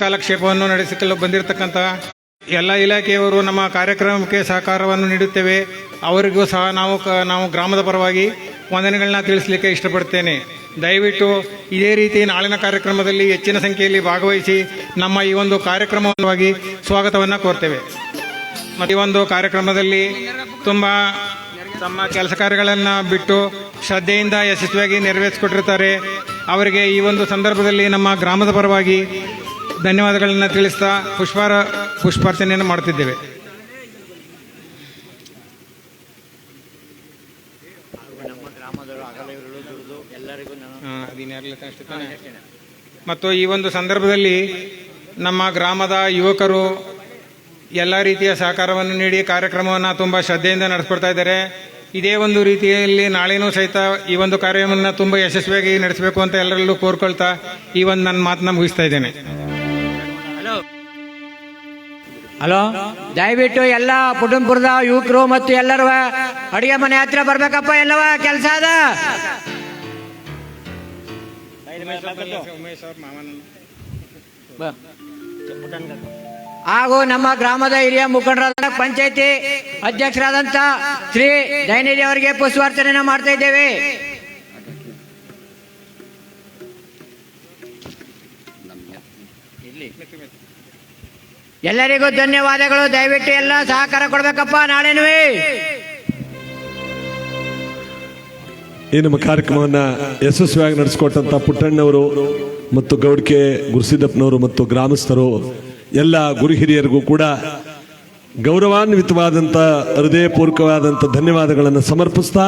ಕಾಲಕ್ಷೇಪವನ್ನು ನಡೆಸಿಕೊಳ್ಳಲು ಬಂದಿರತಕ್ಕಂಥ ಎಲ್ಲ ಇಲಾಖೆಯವರು ನಮ್ಮ ಕಾರ್ಯಕ್ರಮಕ್ಕೆ ಸಹಕಾರವನ್ನು ನೀಡುತ್ತೇವೆ. ಅವರಿಗೂ ಸಹ ನಾವು ಗ್ರಾಮದ ಪರವಾಗಿ ವಂದನೆಗಳನ್ನ ತಿಳಿಸಲಿಕ್ಕೆ ಇಷ್ಟಪಡ್ತೇನೆ. ದಯವಿಟ್ಟು ಇದೇ ರೀತಿ ನಾಳಿನ ಕಾರ್ಯಕ್ರಮದಲ್ಲಿ ಹೆಚ್ಚಿನ ಸಂಖ್ಯೆಯಲ್ಲಿ ಭಾಗವಹಿಸಿ ನಮ್ಮ ಈ ಒಂದು ಕಾರ್ಯಕ್ರಮವಾಗಿ ಸ್ವಾಗತವನ್ನು ಕೋರ್ತೇವೆ. ಮತ್ತು ಈ ಒಂದು ಕಾರ್ಯಕ್ರಮದಲ್ಲಿ ತುಂಬ ತಮ್ಮ ಕೆಲಸ ಕಾರ್ಯಗಳನ್ನು ಬಿಟ್ಟು ಶ್ರದ್ಧೆಯಿಂದ ಯಶಸ್ವಿಯಾಗಿ ನೆರವೇರಿಸಿಕೊಟ್ಟಿರ್ತಾರೆ. ಅವರಿಗೆ ಈ ಒಂದು ಸಂದರ್ಭದಲ್ಲಿ ನಮ್ಮ ಗ್ರಾಮದ ಪರವಾಗಿ ಧನ್ಯವಾದಗಳನ್ನು ತಿಳಿಸ್ತಾ ಪುಷ್ಪಾರ್ಚನೆಯನ್ನು ಮಾಡುತ್ತಿದ್ದೇವೆ. ಮತ್ತು ಈ ಒಂದು ಸಂದರ್ಭದಲ್ಲಿ ನಮ್ಮ ಗ್ರಾಮದ ಯುವಕರು ಎಲ್ಲ ರೀತಿಯ ಸಹಕಾರವನ್ನು ನೀಡಿ ಕಾರ್ಯಕ್ರಮವನ್ನು ತುಂಬ ಶ್ರದ್ಧೆಯಿಂದ ನಡೆಸ್ಕೊಡ್ತಾ ಇದ್ದಾರೆ. ಇದೇ ಒಂದು ರೀತಿಯಲ್ಲಿ ನಾಳೆನೂ ಸಹಿತ ಈ ಒಂದು ಕಾರ್ಯವನ್ನು ತುಂಬ ಯಶಸ್ವಿಯಾಗಿ ನಡೆಸಬೇಕು ಅಂತ ಎಲ್ಲರಲ್ಲೂ ಕೋರ್ಕೊಳ್ತಾ ಈ ಒಂದು ನನ್ನ ಮಾತನ್ನ ಮುಗಿಸ್ತಾ ಇದ್ದೇನೆ. ಹಲೋ, ದಯವಿಟ್ಟು ಎಲ್ಲ ಕುಟುಂಬದ ಯುವಕರು ಮತ್ತು ಎಲ್ಲರೂ ಅಡಿಗೆ ಮನೆ ಹತ್ರ ಬರ್ಬೇಕಪ್ಪ. ಎಲ್ಲವ ಕೆಲಸ ಅದ. ಹಾಗೂ ನಮ್ಮ ಗ್ರಾಮದ ಹಿರಿಯ ಮುಖಂಡರಾದ ಪಂಚಾಯತಿ ಅಧ್ಯಕ್ಷರಾದಂತ ಶ್ರೀ ದೈನಿಧಿ ಅವರಿಗೆ ಪುಷ್ಪಾರ್ಚನೆ ಮಾಡ್ತಾ ಇದ್ದೇವೆ. ಎಲ್ಲರಿಗೂ ಧನ್ಯವಾದಗಳು. ದಯವಿಟ್ಟು ಎಲ್ಲ ಸಹಕಾರ ಕೊಡ್ಬೇಕಪ್ಪ. ನಾಳೆನೂ ಈ ನಮ್ಮ ಕಾರ್ಯಕ್ರಮವನ್ನು ಯಶಸ್ವಿಯಾಗಿ ನಡೆಸಿಕೊಟ್ಟಂತ ಪುಟ್ಟಣ್ಣವರು ಮತ್ತು ಗೌಡ್ಕೆ ಗುರುಸಿದ್ದಪ್ಪನವರು ಮತ್ತು ಗ್ರಾಮಸ್ಥರು ಎಲ್ಲ ಗುರು ಹಿರಿಯರಿಗೂ ಕೂಡ ಗೌರವಾನ್ವಿತವಾದಂಥ ಹೃದಯಪೂರ್ವಕವಾದಂಥ ಧನ್ಯವಾದಗಳನ್ನು ಸಮರ್ಪಿಸ್ತಾ,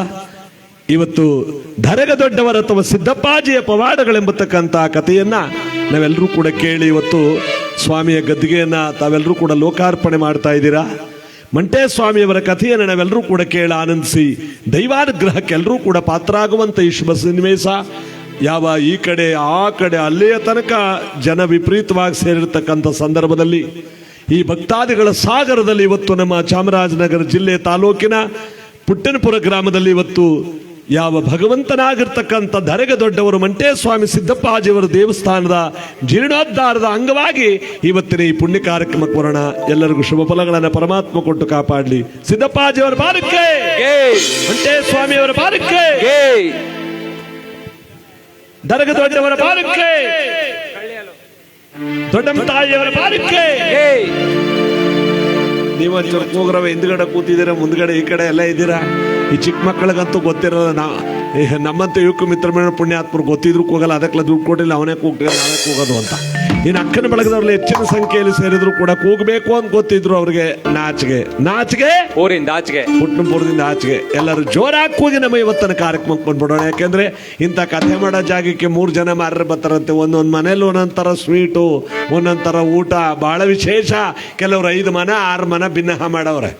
ಇವತ್ತು ಧರೆಗ ದೊಡ್ಡವರ ಅಥವಾ ಸಿದ್ದಪ್ಪಾಜಿಯ ಪವಾಡಗಳೆಂಬತಕ್ಕಂಥ ಕಥೆಯನ್ನ ನಾವೆಲ್ಲರೂ ಕೂಡ ಕೇಳಿ ಇವತ್ತು ಸ್ವಾಮಿಯ ಗದ್ದಿಗೆಯನ್ನ ತಾವೆಲ್ಲರೂ ಕೂಡ ಲೋಕಾರ್ಪಣೆ ಮಾಡ್ತಾ ಇದ್ದೀರಾ. ಮಂಟೇಸ್ವಾಮಿಯವರ ಕಥೆಯನ್ನು ನಾವೆಲ್ಲರೂ ಕೂಡ ಕೇಳಿ ಆನಂದಿಸಿ ದೈವಾನುಗ್ರಹಕ್ಕೆ ಎಲ್ಲರೂ ಕೂಡ ಪಾತ್ರರಾಗುವಂಥ ಈ ಶುಭ ಸನ್ನಿವೇಶ. ಯಾವ ಈ ಕಡೆ ಆ ಕಡೆ ಅಲ್ಲಿಯ ತನಕ ಜನ ವಿಪರೀತವಾಗಿ ಸೇರಿರ್ತಕ್ಕಂಥ ಸಂದರ್ಭದಲ್ಲಿ ಈ ಭಕ್ತಾದಿಗಳ ಸಾಗರದಲ್ಲಿ ಇವತ್ತು ನಮ್ಮ ಚಾಮರಾಜನಗರ ಜಿಲ್ಲೆ ತಾಲೂಕಿನ ಪುಟ್ಟನಪುರ ಗ್ರಾಮದಲ್ಲಿ ಇವತ್ತು ಯಾವ ಭಗವಂತನಾಗಿರ್ತಕ್ಕಂಥ ಧರೆಗ ದೊಡ್ಡವರು ಮಂಟೇಸ್ವಾಮಿ ಸಿದ್ದಪ್ಪಾಜಿಯವರ ದೇವಸ್ಥಾನದ ಜೀರ್ಣೋದ್ಧಾರದ ಅಂಗವಾಗಿ ಇವತ್ತಿನ ಈ ಪುಣ್ಯ ಕಾರ್ಯಕ್ರಮಕ್ಕೆ ಬರೋಣ. ಎಲ್ಲರಿಗೂ ಶುಭ ಫಲಗಳನ್ನು ಪರಮಾತ್ಮ ಕೊಟ್ಟು ಕಾಪಾಡಲಿ. ಸಿದ್ದಪ್ಪಾಜಿಯವರ ಬಾರಕ್ಕೆ, ಮಂಟೇಸ್ವಾಮಿಯವರ ಬಾರಕ್ಕೆ, ಧರೆಗ ದೊಡ್ಡವರ ಬಾರಕ್ಕೆ, ದೊಡ್ಡಮ್ಮ ತಾಯಿಯವರ ಬಾರಕ್ಕೆ. ನೀವಂಚೂರು ಕೂಗ್ರವ ಹಿಂದ್ಗಡೆ ಕೂತಿದ್ದೀರಾ, ಮುಂದ್ಗಡೆ ಈ ಕಡೆ ಎಲ್ಲ ಇದ್ದೀರಾ. ಈ ಚಿಕ್ಕ ಮಕ್ಕಳಿಗಂತೂ ಗೊತ್ತಿರೋಲ್ಲ. ನಮ್ಮಂತ ಯುವಕ ಮಿತ್ರ ಪುಣ್ಯಾತ್ಮರು ಗೊತ್ತಿದ್ರು ಕೂಗಲ್ಲ, ಅದಕ್ಕೆಲ್ಲ ದುಡ್ಡು ಕೊಟ್ಟಿಲ್ಲ, ಅವನೇ ಕೂಗ್ತಾರೆ ನಾವೇ ಕೂಗೋದು ಅಂತ. ಇನ್ನು ಅಕ್ಕನ ಬಳಗದವ್ರಲ್ಲಿ ಹೆಚ್ಚಿನ ಸಂಖ್ಯೆಯಲ್ಲಿ ಸೇರಿದ್ರು ಕೂಡ ಕೂಗಬೇಕು ಅಂತ ಗೊತ್ತಿದ್ರು ಅವ್ರಿಗೆ ನಾಚಿಗೆ ಊರಿಂದ ಆಚೆಗೆ, ಪುಟ್ಟನಪುರದಿಂದ ಆಚೆಗೆ ಎಲ್ಲರೂ ಜೋರಾಗಿ ಕೂಗಿ ನಮ್ಮ ಇವತ್ತಿನ ಕಾರ್ಯಕ್ರಮಕ್ಕೆ ಬಂದ್ಬಿಡೋಣ. ಯಾಕೆಂದ್ರೆ ಇಂಥ ಕಥೆ ಮಾಡೋ ಜಾಗಕ್ಕೆ 3 ಜನ ಮಾರ್ರೆ ಬರ್ತಾರಂತೆ. ಒಂದೊಂದು ಮನೇಲಿ ಒಂದೊಂಥರ ಸ್ವೀಟು, ಒಂದೊಂಥರ ಊಟ, ಬಹಳ ವಿಶೇಷ. ಕೆಲವರು 5 ಮನೆ 6 ಮನೆ ಭಿನ್ನಹ ಮಾಡವ್ರೆ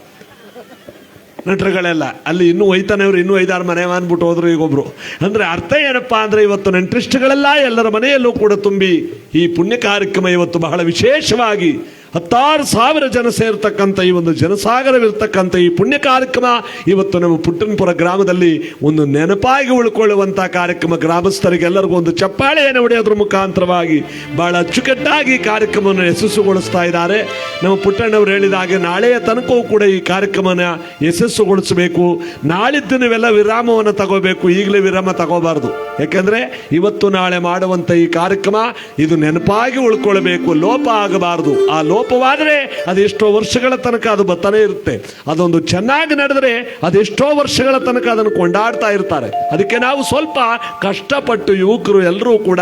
ನಟರುಗಳೆಲ್ಲ. ಅಲ್ಲಿ ಇನ್ನೂ ಒಯ್ತಾನೆಯವರು ಇನ್ನೂ 5-6 ಮನೆ ಅಂದ್ಬಿಟ್ಟು ಹೋದ್ರು ಈಗೊಬ್ರು. ಅಂದ್ರೆ ಅರ್ಥ ಏನಪ್ಪಾ ಅಂದ್ರೆ ಇವತ್ತು ನೆಂಟ್ರಿಸ್ಟ್ಗಳೆಲ್ಲ ಎಲ್ಲರ ಮನೆಯಲ್ಲೂ ಕೂಡ ತುಂಬಿ ಈ ಪುಣ್ಯ ಕಾರ್ಯಕ್ರಮ ಇವತ್ತು ಬಹಳ ವಿಶೇಷವಾಗಿ 16,000 ಜನ ಸೇರ್ತಕ್ಕಂಥ ಈ ಒಂದು ಜನಸಾಗರವಿರ್ತಕ್ಕಂಥ ಈ ಪುಣ್ಯ ಕಾರ್ಯಕ್ರಮ ಇವತ್ತು ನಮ್ಮ ಪುಟ್ಟನಪುರ ಗ್ರಾಮದಲ್ಲಿ ಒಂದು ನೆನಪಾಗಿ ಉಳ್ಕೊಳ್ಳುವಂಥ ಕಾರ್ಯಕ್ರಮ. ಗ್ರಾಮಸ್ಥರಿಗೆಲ್ಲರಿಗೂ ಒಂದು ಚಪ್ಪಾಳೆಯನ್ನು ಹೊಡೆಯೋದ್ರ ಮುಖಾಂತರವಾಗಿ ಬಹಳ ಅಚ್ಚುಕಟ್ಟಾಗಿ ಕಾರ್ಯಕ್ರಮವನ್ನು ಯಶಸ್ಸುಗೊಳಿಸ್ತಾ ಇದ್ದಾರೆ. ನಮ್ಮ ಪುಟ್ಟಣ್ಣವರು ಹೇಳಿದ ಹಾಗೆ ನಾಳೆಯ ತನಕವೂ ಕೂಡ ಈ ಕಾರ್ಯಕ್ರಮನ ಯಶಸ್ಸುಗೊಳಿಸಬೇಕು. ನಾಳಿದ್ದು ನೀವೆಲ್ಲ ವಿರಾಮವನ್ನು ತಗೋಬೇಕು, ಈಗಲೇ ವಿರಾಮ ತಗೋಬಾರ್ದು. ಯಾಕೆಂದ್ರೆ ಇವತ್ತು ನಾಳೆ ಮಾಡುವಂಥ ಈ ಕಾರ್ಯಕ್ರಮ ಇದು ನೆನಪಾಗಿ ಉಳ್ಕೊಳ್ಬೇಕು, ಲೋಪ ಆಗಬಾರದು. ಆ ಲೋಪವಾದರೆ ಅದೆಷ್ಟೋ ವರ್ಷಗಳ ತನಕ ಅದು ಬರ್ತಾನೆ ಇರುತ್ತೆ. ಅದೊಂದು ಚೆನ್ನಾಗಿ ನಡೆದರೆ ಅದೆಷ್ಟೋ ವರ್ಷಗಳ ತನಕ ಅದನ್ನು ಕೊಂಡಾಡ್ತಾ ಇರ್ತಾರೆ. ಅದಕ್ಕೆ ನಾವು ಸ್ವಲ್ಪ ಕಷ್ಟಪಟ್ಟು ಯುವಕರು ಎಲ್ಲರೂ ಕೂಡ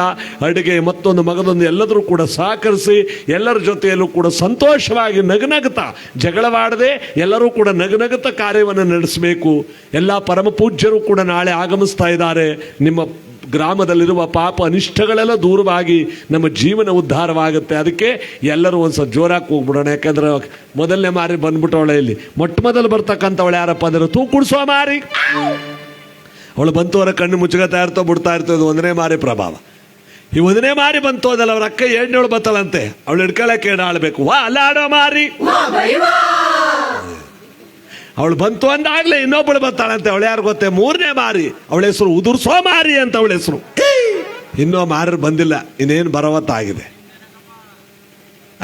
ಅಡುಗೆ ಮತ್ತೊಂದು ಮಗದೊಂದು ಎಲ್ಲದರೂ ಕೂಡ ಸಹಕರಿಸಿ ಎಲ್ಲರ ಜೊತೆಯಲ್ಲೂ ಕೂಡ ಸಂತೋಷವಾಗಿ ನಗನಗುತ್ತಾ, ಜಗಳವಾಡದೆ ಎಲ್ಲರೂ ಕೂಡ ನಗನಗುತ್ತಾ ಕಾರ್ಯವನ್ನು ನಡೆಸಬೇಕು. ಎಲ್ಲ ಪರಮ ಪೂಜ್ಯರು ಕೂಡ ನಾಳೆ ಆಗಮಿಸ್ತಾ ಇದ್ದಾರೆ. ನಿಮ್ಮ ಗ್ರಾಮದಲ್ಲಿರುವ ಪಾಪ ಅನಿಷ್ಟಗಳೆಲ್ಲ ದೂರವಾಗಿ ನಮ್ಮ ಜೀವನ ಉದ್ಧಾರವಾಗುತ್ತೆ. ಅದಕ್ಕೆ ಎಲ್ಲರೂ ಒಂದ್ಸಲ ಜೋರಾಗಿ ಹೋಗ್ಬಿಡೋಣ. ಯಾಕಂದ್ರೆ ಮೊದಲನೇ ಮಾರಿ ಬಂದ್ಬಿಟ್ಟವಳೆ. ಇಲ್ಲಿ ಮೊಟ್ಟಮೊದಲು ಬರ್ತಕ್ಕಂಥವಳು ಯಾರಪ್ಪ ಅಂದ್ರೆ ತೂ ಕುಡಿಸೋ ಮಾರಿ. ಅವಳು ಬಂತವರ ಕಣ್ಣು ಮುಚ್ಚುಗತಾ ಇರ್ತೋ ಬಿಡ್ತಾ ಇರ್ತದೆ. 1ನೇ ಮಾರಿ ಪ್ರಭಾವ. ಈ 1ನೇ ಮಾರಿ ಬಂತು ಅದಲ್ಲ, ಅವ್ರ ಅಕ್ಕ 7ನೇಳು ಬತ್ತಲಂತೆ. ಅವಳು ಹಿಡ್ಕೊಳ್ಳಕ್ಕೆ ಆಡಬೇಕು. ವಾ ಅಲ್ಲ ಆಡೋ ಮಾರಿ. ಅವಳು ಬಂತು ಅಂದಾಗ್ಲೇ ಇನ್ನೊಬ್ಬಳು ಬರ್ತಾಳಂತೆ. ಅವಳು ಯಾರು ಗೊತ್ತೇ? 3ನೇ ಮಾರಿ. ಅವಳ ಹೆಸರು ಉದುರ್ಸೋ ಮಾರಿ ಅಂತ ಅವಳ ಹೆಸರು. ಇನ್ನೂ ಮಾರಿ ಬಂದಿಲ್ಲ, ಇನ್ನೇನು ಬರವತ್ತಾಗಿದೆ.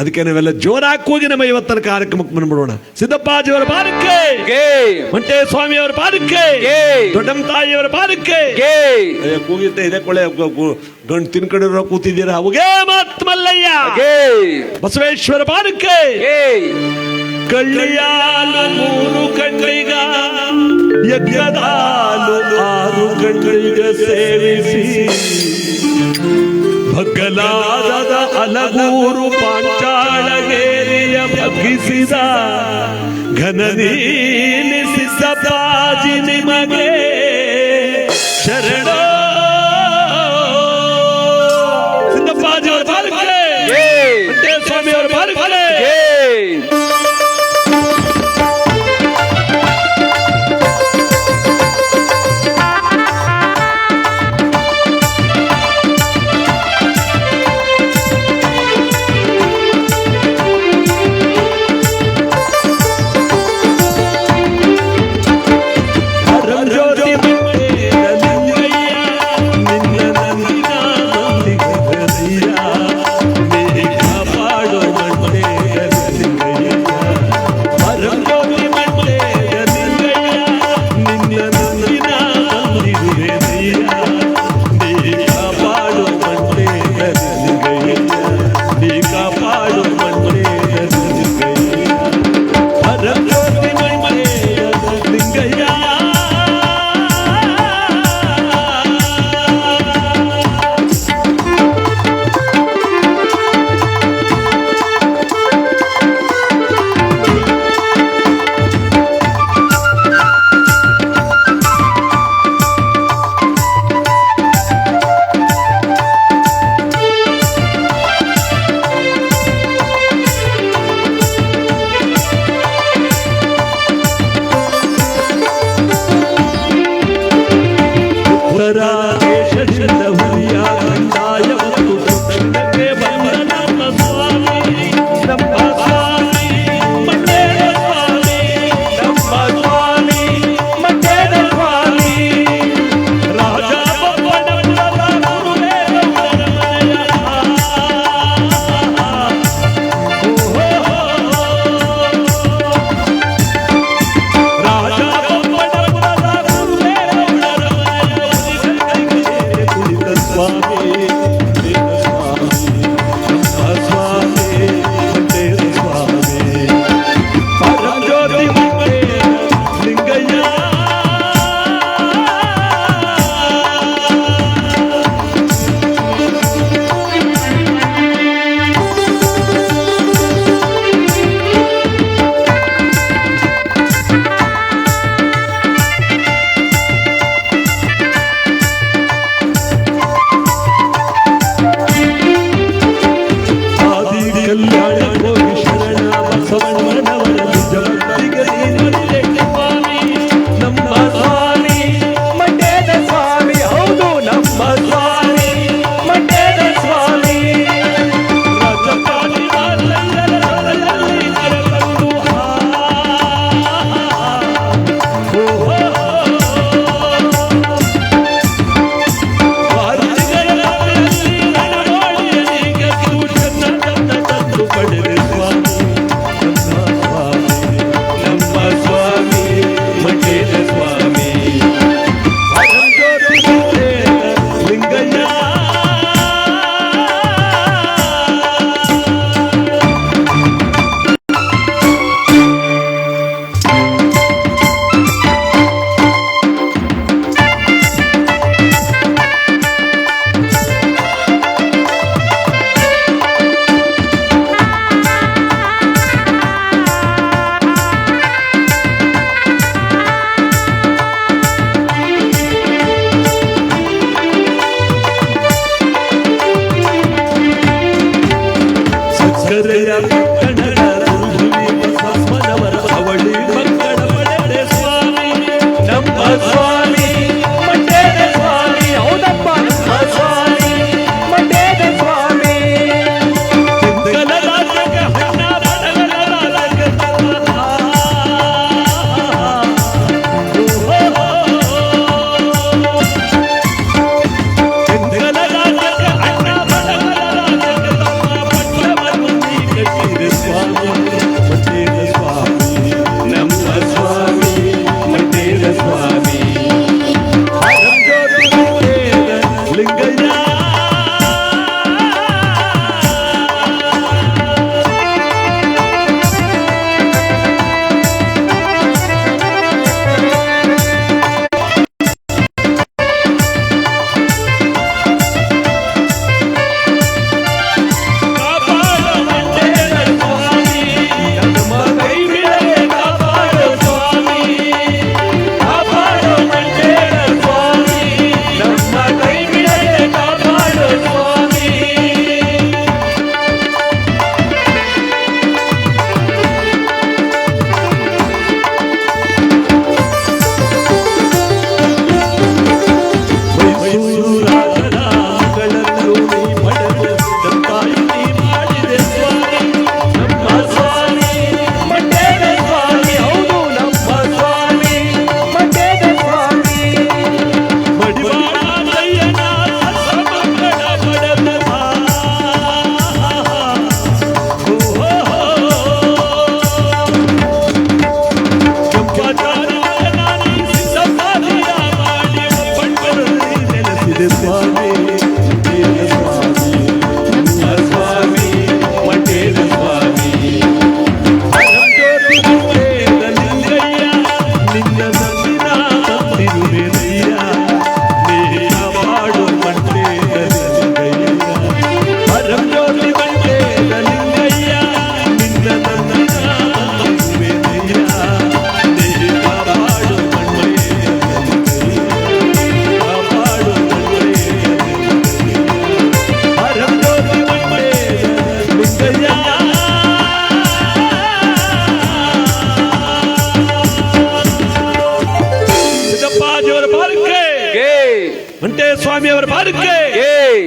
ಅದಕ್ಕೆ ನಾವೆಲ್ಲ ಜೋರಾಗಿ ಕೂಗಿ ನಮ್ಮ ಇವತ್ತಿನ ಕಾರ್ಯಕ್ರಮಕ್ಕೆ ಬಂದ್ಬಿಡೋಣ. ಸಿದ್ದಪ್ಪಾಜಿಯವರ ಪಾದಕ್ಕೆ, ಮಂಟೆ ಸ್ವಾಮಿಯವರ ಪಾದಕ್ಕೆ, ದೊಡ್ಡಮ್ಮ ತಾಯಿಯವರ ಪಾದಕ್ಕೆ ಕೂಗಿದ್ದೆ. ಇದೇ ಕೊಳೆ ಗಂಡು ತಿನ್ಕೊಂಡಿರೋ ಕೂತಿದ್ದೀರಾ ಅವುಗೇ ಮತ್ ಮಲ್ಲಯ್ಯ ಬಸವೇಶ್ವರ ಪಾದಕ್ಕೆ. ಕಳ್ಳಿಯಾಲು 3 ಕಣ್ಣಿಗ ಯಜ್ಞದಾಲು 6 ಕಣ್ಣಿಗ ಸೇರಿಸಿ ಭಗ್ಗಲಾದ ಅಲಗೂರು ಪಾಂಚಾಳಗೇರಿಯ ಬಗ್ಗಿಸಿದ ಘನನೀಲಿ ಸಿದ್ದಪ್ಪಾಜಿ ನಿಮಗೆ ಶರಣ. ಸಿದ್ದಪ್ಪಾಜಿಯವರ ಪಾದಕ್ಕೆ, ಮಂಟೆ ಸ್ವಾಮಿಯವರ ಪಾದಕ್ಕೆ.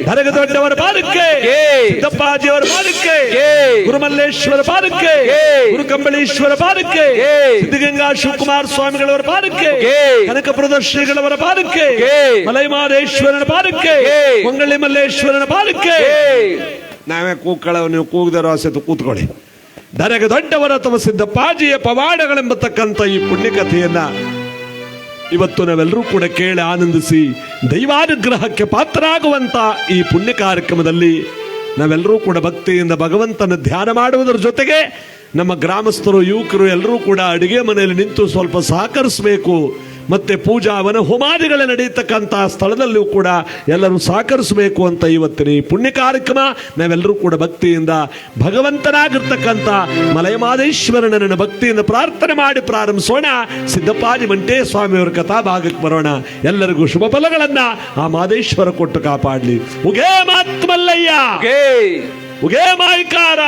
ಹರಗ ದೊಡ್ಡವರ ಪಾದಕ್ಕೆ, ಸಿದ್ದಪ್ಪಾಜಿಯವರ ಪಾದಕ್ಕೆ, ಗುರುಮಲ್ಲೇಶ್ವರ ಪಾದಕ್ಕೆ, ಗುರು ಕಂಬಳೇಶ್ವರ ಪಾದಕ್ಕೆ, ಸಿದ್ಧಗಂಗಾ ಶಿವಕುಮಾರ ಸ್ವಾಮಿಗಳವರ ಪಾದಕ್ಕೆ, ಕನಕಪುರದ ಶ್ರೀಗಳವರ ಪಾದಕ್ಕೆ, ಮಲೈಮಾದೇಶ್ವರನ ಪಾದಕ್ಕೆ, ಮಂಗಳಿ ಮಲ್ಲೇಶ್ವರನ ಪಾದಕ್ಕೆ. ನಾವೇ ಕೂಕ್ಕಳವು, ನೀವು ಕೂಗದರೋ ಸೆತು ಕೂತ್ಕೊಳ್ಳಿ. ಧರೆಗೆ ದೊಡ್ಡವರ ಅಥವಾ ಸಿದ್ದಪ್ಪಾಜಿಯ ಪವಾಡಗಳೆಂಬತಕ್ಕಂಥ ಈ ಪುಣ್ಯಕಥೆಯನ್ನ ಇವತ್ತು ನಾವೆಲ್ಲರೂ ಕೂಡ ಕೇಳಿ ಆನಂದಿಸಿ ದೈವಾನುಗ್ರಹಕ್ಕೆ ಪಾತ್ರರಾಗುವಂತ ಈ ಪುಣ್ಯ ಕಾರ್ಯಕ್ರಮದಲ್ಲಿ ನಾವೆಲ್ಲರೂ ಕೂಡ ಭಕ್ತಿಯಿಂದ ಭಗವಂತನ ಧ್ಯಾನ ಮಾಡುವುದರ ಜೊತೆಗೆ ನಮ್ಮ ಗ್ರಾಮಸ್ಥರು, ಯುವಕರು ಎಲ್ಲರೂ ಕೂಡ ಅಡಿಗೆ ಮನೆಯಲ್ಲಿ ನಿಂತು ಸ್ವಲ್ಪ ಸಹಕರಿಸಬೇಕು. ಮತ್ತೆ ಪೂಜಾ ವನ ಹೋಮಾದಿಗಳ ನಡೆಯತಕ್ಕಂಥ ಸ್ಥಳದಲ್ಲೂ ಕೂಡ ಎಲ್ಲರೂ ಸಹಕರಿಸಬೇಕು ಅಂತ ಇವತ್ತಿನ ಈ ಪುಣ್ಯ ಕಾರ್ಯಕ್ರಮ ನಾವೆಲ್ಲರೂ ಕೂಡ ಭಕ್ತಿಯಿಂದ ಭಗವಂತನಾಗಿರ್ತಕ್ಕಂಥ ಮಲಯಮಾದೇಶ್ವರನನ್ನು ಭಕ್ತಿಯಿಂದ ಪ್ರಾರ್ಥನೆ ಮಾಡಿ ಪ್ರಾರಂಭಿಸೋಣ. ಸಿದ್ದಪ್ಪಾಜಿ ಮಂಟೇ ಸ್ವಾಮಿಯವರ ಕಥಾ ಭಾಗಕ್ಕೆ ಬರೋಣ. ಎಲ್ಲರಿಗೂ ಶುಭ ಫಲಗಳನ್ನ ಆ ಮಾದೇಶ್ವರ ಕೊಟ್ಟು ಕಾಪಾಡಲಿ. ಉಗೇ ಮಾತ್ಮಲ್ಲಯ್ಯ, ಉಗೇ ಮಾಯಿಕಾರ.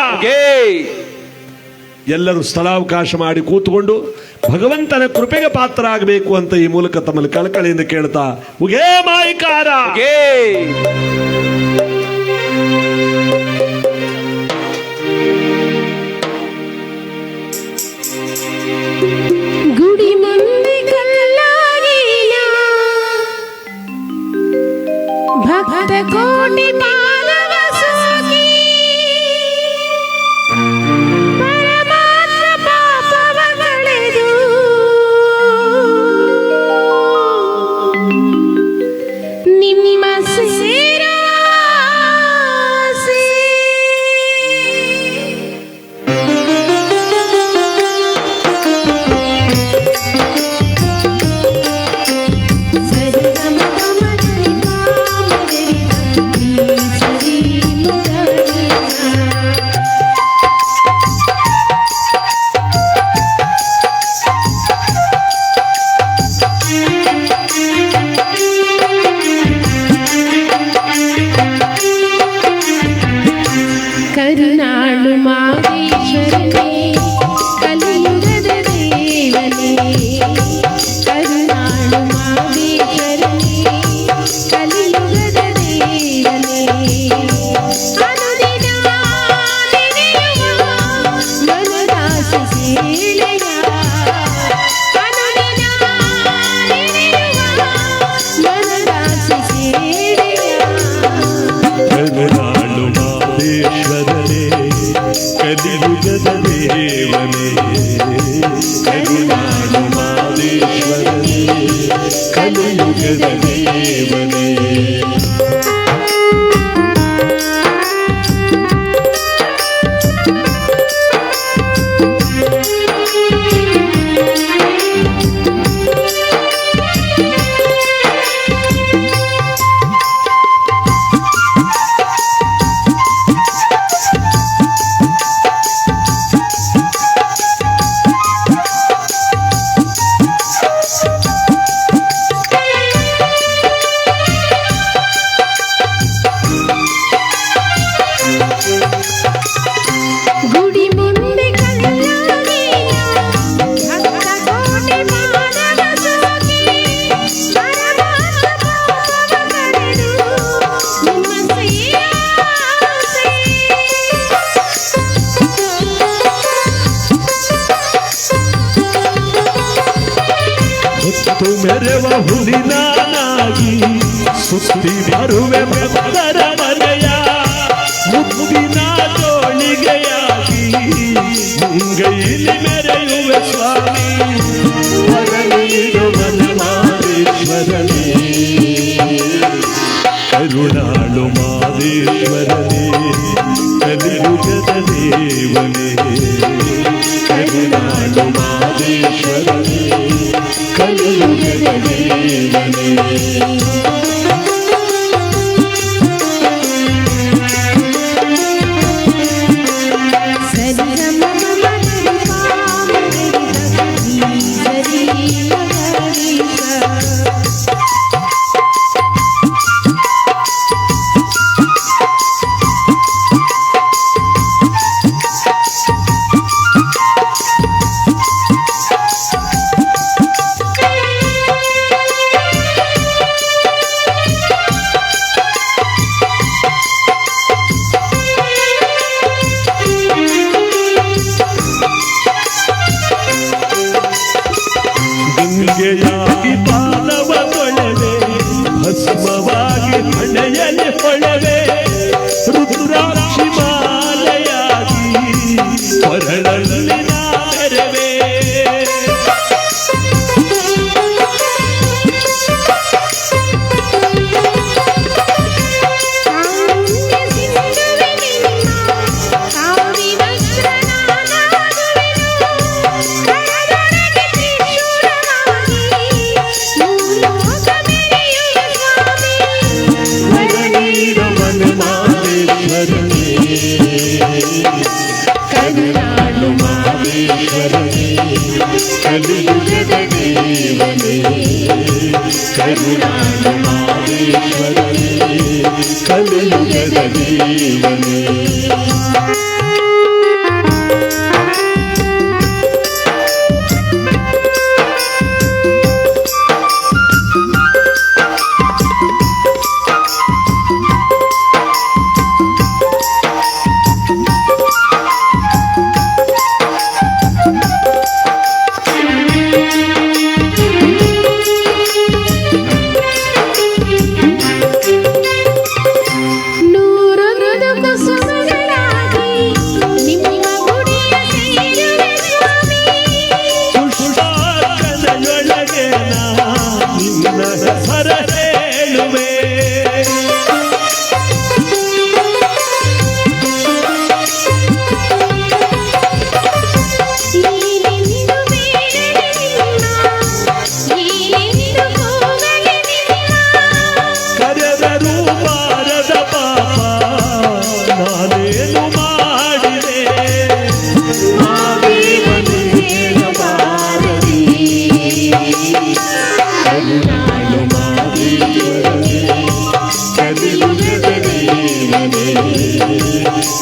ಎಲ್ಲರೂ ಸ್ಥಳಾವಕಾಶ ಮಾಡಿ ಕೂತ್ಕೊಂಡು ಭಗವಂತನ ಕೃಪೆಗೆ ಪಾತ್ರರಾಗಬೇಕು ಅಂತ ಈ ಮೂಲಕ ತಮ್ಮಲ್ಲಿ ಕಳಕಳಿಯಿಂದ ಕೇಳ್ತಾ ಉಗೇ ಮಾಯಿಕಾರ. ಗುಡಿ ಮುಂದೆ ಕಲ್ಲಾಗಿನ ಭಕ್ತ ಕೋಟಿ ಮಾನವ ಸೋಗಿ ಪರಮಾತ್ಮ ಪಾಪವ ಕಳೆದು ನಿಮ್ಮ ಸೇರಾಸೆ ಕರುನಾಳು ಮಾದೇಶ್ವರನೇ ಕಲಿಯುಗದ ದೇವನೇ, ಕರುನಾಳು ಮಾದೇಶ್ವರನೇ ಕಲಿಯುಗದ ದೇವನೇ, ಅನುದಿನ ನೆನೆಯುವ ಮನದಾಸ ಸೇಳೆಯ, ಅನುದಿನ ನೆನೆಯುವ ಮನದಾಸ ಸೇಳೆಯ. ಕರುನಾಳು ಮಾದೇಶ್ವರನೇ ಕಲಿಯುಗದ ದೇವನೇ, ಕರುನಾಳು ಮಾದೇಶ್ವರನೇ ಕಲಿಯುಗದ ದೇವನೇ. ಗುಡಿ ಮುಂದೆ ಕಲ್ಲಾಗಿನ ಭಕ್ತ ಕೋಟಿ ಮಾನವ ಸೋಗಿ ಪರಮಾತ್ಮ ಪಾಪವ ಕಳೆದು ನಿಮ್ಮ ಸೇರಾಸೆ. ಹೊತ್ತು ಮೆರೆವ ಹುಲಿನಾಗಿ ಸುತ್ತಿ ಬರುವೆ ಭಕ್ತರ ಮನೆಯ, ಮುತ್ತಿನ ತೋಳಿಗೆಯಾಗಿ ಮುಂಗೈಲಿ ಮೆರೆಯುವೆ ಸ್ವಾಮಿ, ಹೊರನೀಡುವ ಮಾದೇಶ್ವರನೇ, ಕರುಣಾಳು ಮಾದೇಶ್ವರನೇ ಕಲಿಯುಗದ ದೇವನೇ, ಕರುಣಾಳು ಮಾದೇಶ್ವರನೇ ಕಲಿಯುಗದ ದೇವನೇ. ಸರಿ ಗಮ ಗಮ ಗರಿ ಪಾಮ ಗರಿ ಸರಿ ಗರಿ ಸ. ಕರುಣಾಳು ಮಾದೇಶ್ವರನೇ ಕಲಿಯುಗದ ದೇವನೇ ಕರುಣಾಳು ಮಾದೇಶ್ವರನೇ ಕಲಿಯುಗದ ದೇವನೇ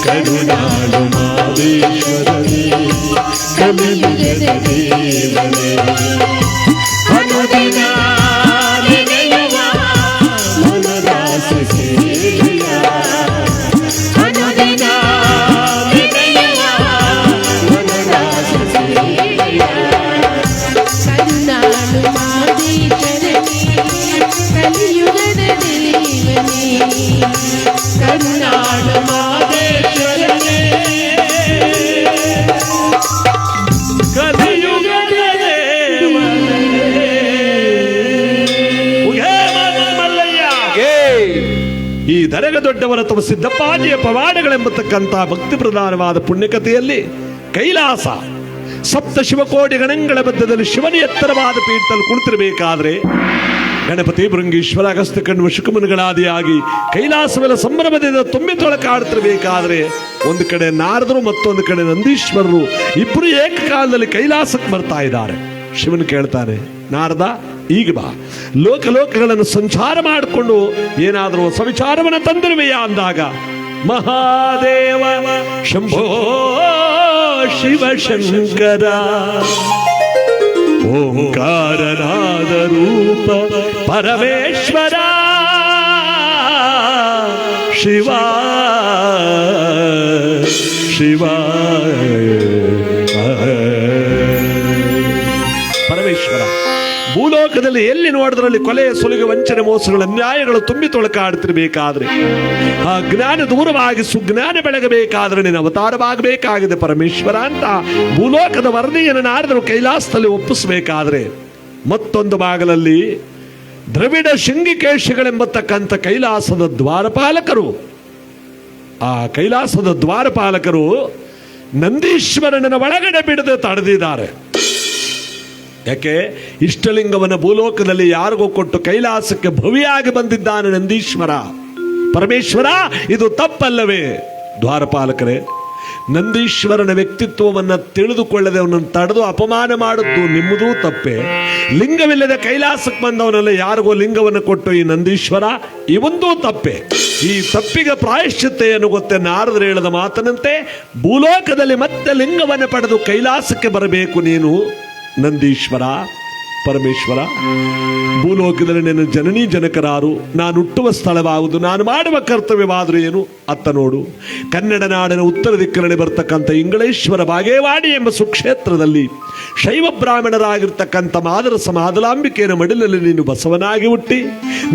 ಕರುಣಾಳು ಮಾದೇಶ್ವರನೇ ಕಲಿಯುಗದ ದೇವನೇ ಅನುದಿನ ನೆನೆಯುವ ಮನದಾಸ ಸೇವೆಯ ಅನುದಿನ ನೆನೆಯುವ ಮನದಾಸ ಸೇವೆಯ ಕರುಣಾಳು ಮಾದೇಶ್ವರನೇ ಕಲಿಯುಗದ ದೇವನೇ ಕರುಣಾಳು ಮಾದೇಶ್ವರನೇ ಕಲಿಯುಗದ ಈ ದರೆಗ ದೊಡ್ಡವರ ತಮ್ಮ ಸಿದ್ದಪ್ಪಾಜಿಯ ಪವಾಡಗಳೆಂಬತಕ್ಕಂಥ ಭಕ್ತಿ ಪ್ರಧಾನವಾದ ಪುಣ್ಯಕಥೆಯಲ್ಲಿ ಕೈಲಾಸ ಸಪ್ತ ಶಿವಕೋಟಿ ಗಣಗಳ ಮಧ್ಯದಲ್ಲಿ ಶಿವನ ಎತ್ತರವಾದ ಪೀಠದಲ್ಲಿ ಕುಳಿತಿರಬೇಕಾದ್ರೆ ಗಣಪತಿ ಭೃಂಗೀಶ್ವರ ಅಗಸ್ತ್ಯ ಕಣ್ವ ಶುಕಮುನಿಗಳಾದಿಯಾಗಿ ಕೈಲಾಸವೆಲ್ಲ ಸಂಭ್ರಮದಿಂದ ತುಂಬಿ ತೊಳಕಾಡ್ತಿರ್ಬೇಕಾದ್ರೆ ಒಂದು ಕಡೆ ನಾರದರು ಮತ್ತೊಂದು ಕಡೆ ನಂದೀಶ್ವರರು ಇಬ್ಬರು ಏಕಕಾಲದಲ್ಲಿ ಕೈಲಾಸಕ್ಕೆ ಬರ್ತಾ ಇದ್ದಾರೆ. ಶಿವನ್ ಕೇಳ್ತಾನೆ, ನಾರದ ಈಗ ಬಾ, ಲೋಕಲೋಕಗಳನ್ನು ಸಂಚಾರ ಮಾಡಿಕೊಂಡು ಏನಾದರೂ ಹೊಸ ವಿಚಾರವನ್ನು ತಂದಿರುವೆಯಾ ಅಂದಾಗ ಮಹಾದೇವ ಶಂಭೋ ಶಿವಶಂಕರ ಓಂಕಾರನಾದ ರೂಪ ಪರಮೇಶ್ವರ ಶಿವ ಶಿವ ಪರಮೇಶ್ವರ ಭೂಲೋಕದಲ್ಲಿ ಎಲ್ಲಿ ನೋಡಿದ್ರಲ್ಲಿ ಕೊಲೆ ಸುಲಿಗೆ ವಂಚನೆ ಮೋಸಗಳು ಅನ್ಯಾಯಗಳು ತುಂಬಿ ತೊಳಕಾಡ್ತಿರ್ಬೇಕಾದ್ರೆ ಆ ಜ್ಞಾನ ದೂರವಾಗಿ ಸುಜ್ಞಾನ ಬೆಳಗಬೇಕಾದ್ರೆ ನೀನು ಅವತಾರವಾಗಬೇಕಾಗಿದೆ ಪರಮೇಶ್ವರ ಅಂತ ಭೂಲೋಕದ ವರದಿಯನ್ನು ನಾರದರು ಕೈಲಾಸದಲ್ಲಿ ಒಪ್ಪಿಸಬೇಕಾದ್ರೆ ಮತ್ತೊಂದು ಭಾಗದಲ್ಲಿ ದ್ರವಿಡ ಶೃಂಗಿಕೇಶಿಗಳೆಂಬತಕ್ಕಂಥ ಕೈಲಾಸದ ದ್ವಾರಪಾಲಕರು, ಆ ಕೈಲಾಸದ ದ್ವಾರಪಾಲಕರು ನಂದೀಶ್ವರನ ಒಳಗಡೆ ಬಿಡದೆ ತಡೆದಿದ್ದಾರೆ. ಯಾಕೆ? ಇಷ್ಟಲಿಂಗವನ್ನ ಭೂಲೋಕದಲ್ಲಿ ಯಾರಿಗೂ ಕೊಟ್ಟು ಕೈಲಾಸಕ್ಕೆ ಭವಿಯಾಗಿ ಬಂದಿದ್ದಾನೆ ನಂದೀಶ್ವರ. ಪರಮೇಶ್ವರ, ಇದು ತಪ್ಪಲ್ಲವೇ? ದ್ವಾರಪಾಲಕರೇ, ನಂದೀಶ್ವರನ ವ್ಯಕ್ತಿತ್ವವನ್ನು ತಿಳಿದುಕೊಳ್ಳದೆ ಅವನನ್ನು ತಡೆದು ಅಪಮಾನ ಮಾಡುವುದು ನಿಮ್ಮದೂ ತಪ್ಪೆ. ಲಿಂಗವಿಲ್ಲದೆ ಕೈಲಾಸಕ್ಕೆ ಬಂದವನೆಲ್ಲ ಯಾರಿಗೋ ಲಿಂಗವನ್ನು ಕೊಟ್ಟು ಈ ನಂದೀಶ್ವರ, ಇವೊಂದೂ ತಪ್ಪೆ. ಈ ತಪ್ಪಿಗೆ ಪ್ರಾಯಶ್ಚಿತ್ತೆಯನ್ನು ಗೊತ್ತೇ ನಾರದರು ಹೇಳಿದ ಮಾತನಂತೆ ಭೂಲೋಕದಲ್ಲಿ ಮತ್ತೆ ಲಿಂಗವನ್ನು ಪಡೆದು ಕೈಲಾಸಕ್ಕೆ ಬರಬೇಕು ನೀನು ನಂದೀಶ್ವರ. ಪರಮೇಶ್ವರ, ಭೂಲೋಕದಲ್ಲಿ ನನ್ನ ಜನನೀ ಜನಕರಾರು, ನಾನು ಹುಟ್ಟುವ ಸ್ಥಳವಾಗುವುದು, ನಾನು ಮಾಡುವ ಕರ್ತವ್ಯವಾದರೂ ಏನು? ಅತ್ತ ನೋಡು, ಕನ್ನಡ ನಾಡಿನ ಉತ್ತರ ದಿಕ್ಕಿನಲ್ಲಿ ಬರ್ತಕ್ಕಂಥ ಇಂಗಳೇಶ್ವರ ಬಾಗೇವಾಡಿ ಎಂಬ ಸುಕ್ಷೇತ್ರದಲ್ಲಿ ಶೈವ ಬ್ರಾಹ್ಮಣರಾಗಿರ್ತಕ್ಕಂಥ ಮಾದರಸ ಮಾದಲಾಂಬಿಕೆಯ ಮಡಿಲಲ್ಲಿ ನೀನು ಬಸವನಾಗಿ ಹುಟ್ಟಿ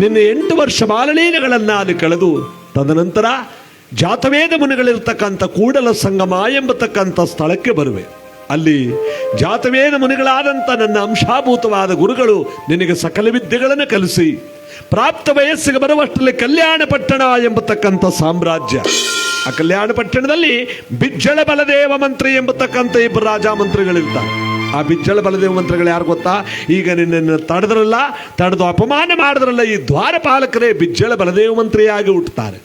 ನಿನ್ನ 8 ವರ್ಷ ಬಾಲಲೀಲೆಗಳನ್ನು ಅಲ್ಲಿ ಕಳೆದು ತದನಂತರ ಜಾತವೇದ ಮುನಿಗಳಿರ್ತಕ್ಕಂಥ ಕೂಡಲ ಸಂಗಮ ಎಂಬತಕ್ಕಂಥ ಸ್ಥಳಕ್ಕೆ ಬರುವೆ. ಅಲ್ಲಿ ಜಾತವೇದ ಮುನಿಗಳಾದಂಥ ನನ್ನ ಅಂಶಾಭೂತವಾದ ಗುರುಗಳು ನಿನಗೆ ಸಕಲ ವಿದ್ಯೆಗಳನ್ನು ಕಲಿಸಿ ಪ್ರಾಪ್ತ ವಯಸ್ಸಿಗೆ ಬರುವಷ್ಟರಲ್ಲಿ ಕಲ್ಯಾಣ ಪಟ್ಟಣ ಎಂಬತಕ್ಕಂಥ ಸಾಮ್ರಾಜ್ಯ, ಆ ಕಲ್ಯಾಣ ಪಟ್ಟಣದಲ್ಲಿ ಬಿಜ್ಜಳ ಬಲದೇವ ಮಂತ್ರಿ ಎಂಬತಕ್ಕಂಥ ಇಬ್ಬರು ರಾಜ ಮಂತ್ರಿಗಳಿರ್ತಾರೆ. ಆ ಬಿಜ್ಜಳ ಬಲದೇವ ಮಂತ್ರಿಗಳು ಯಾರು ಗೊತ್ತಾ? ಈಗ ನಿನ್ನನ್ನು ತಡೆದು ಅಪಮಾನ ಮಾಡಿದ್ರಲ್ಲ ಈ ದ್ವಾರಪಾಲಕರೇ ಬಿಜ್ಜಳ ಬಲದೇವ ಮಂತ್ರಿಯಾಗಿ ಹುಟ್ಟುತ್ತಾರೆ.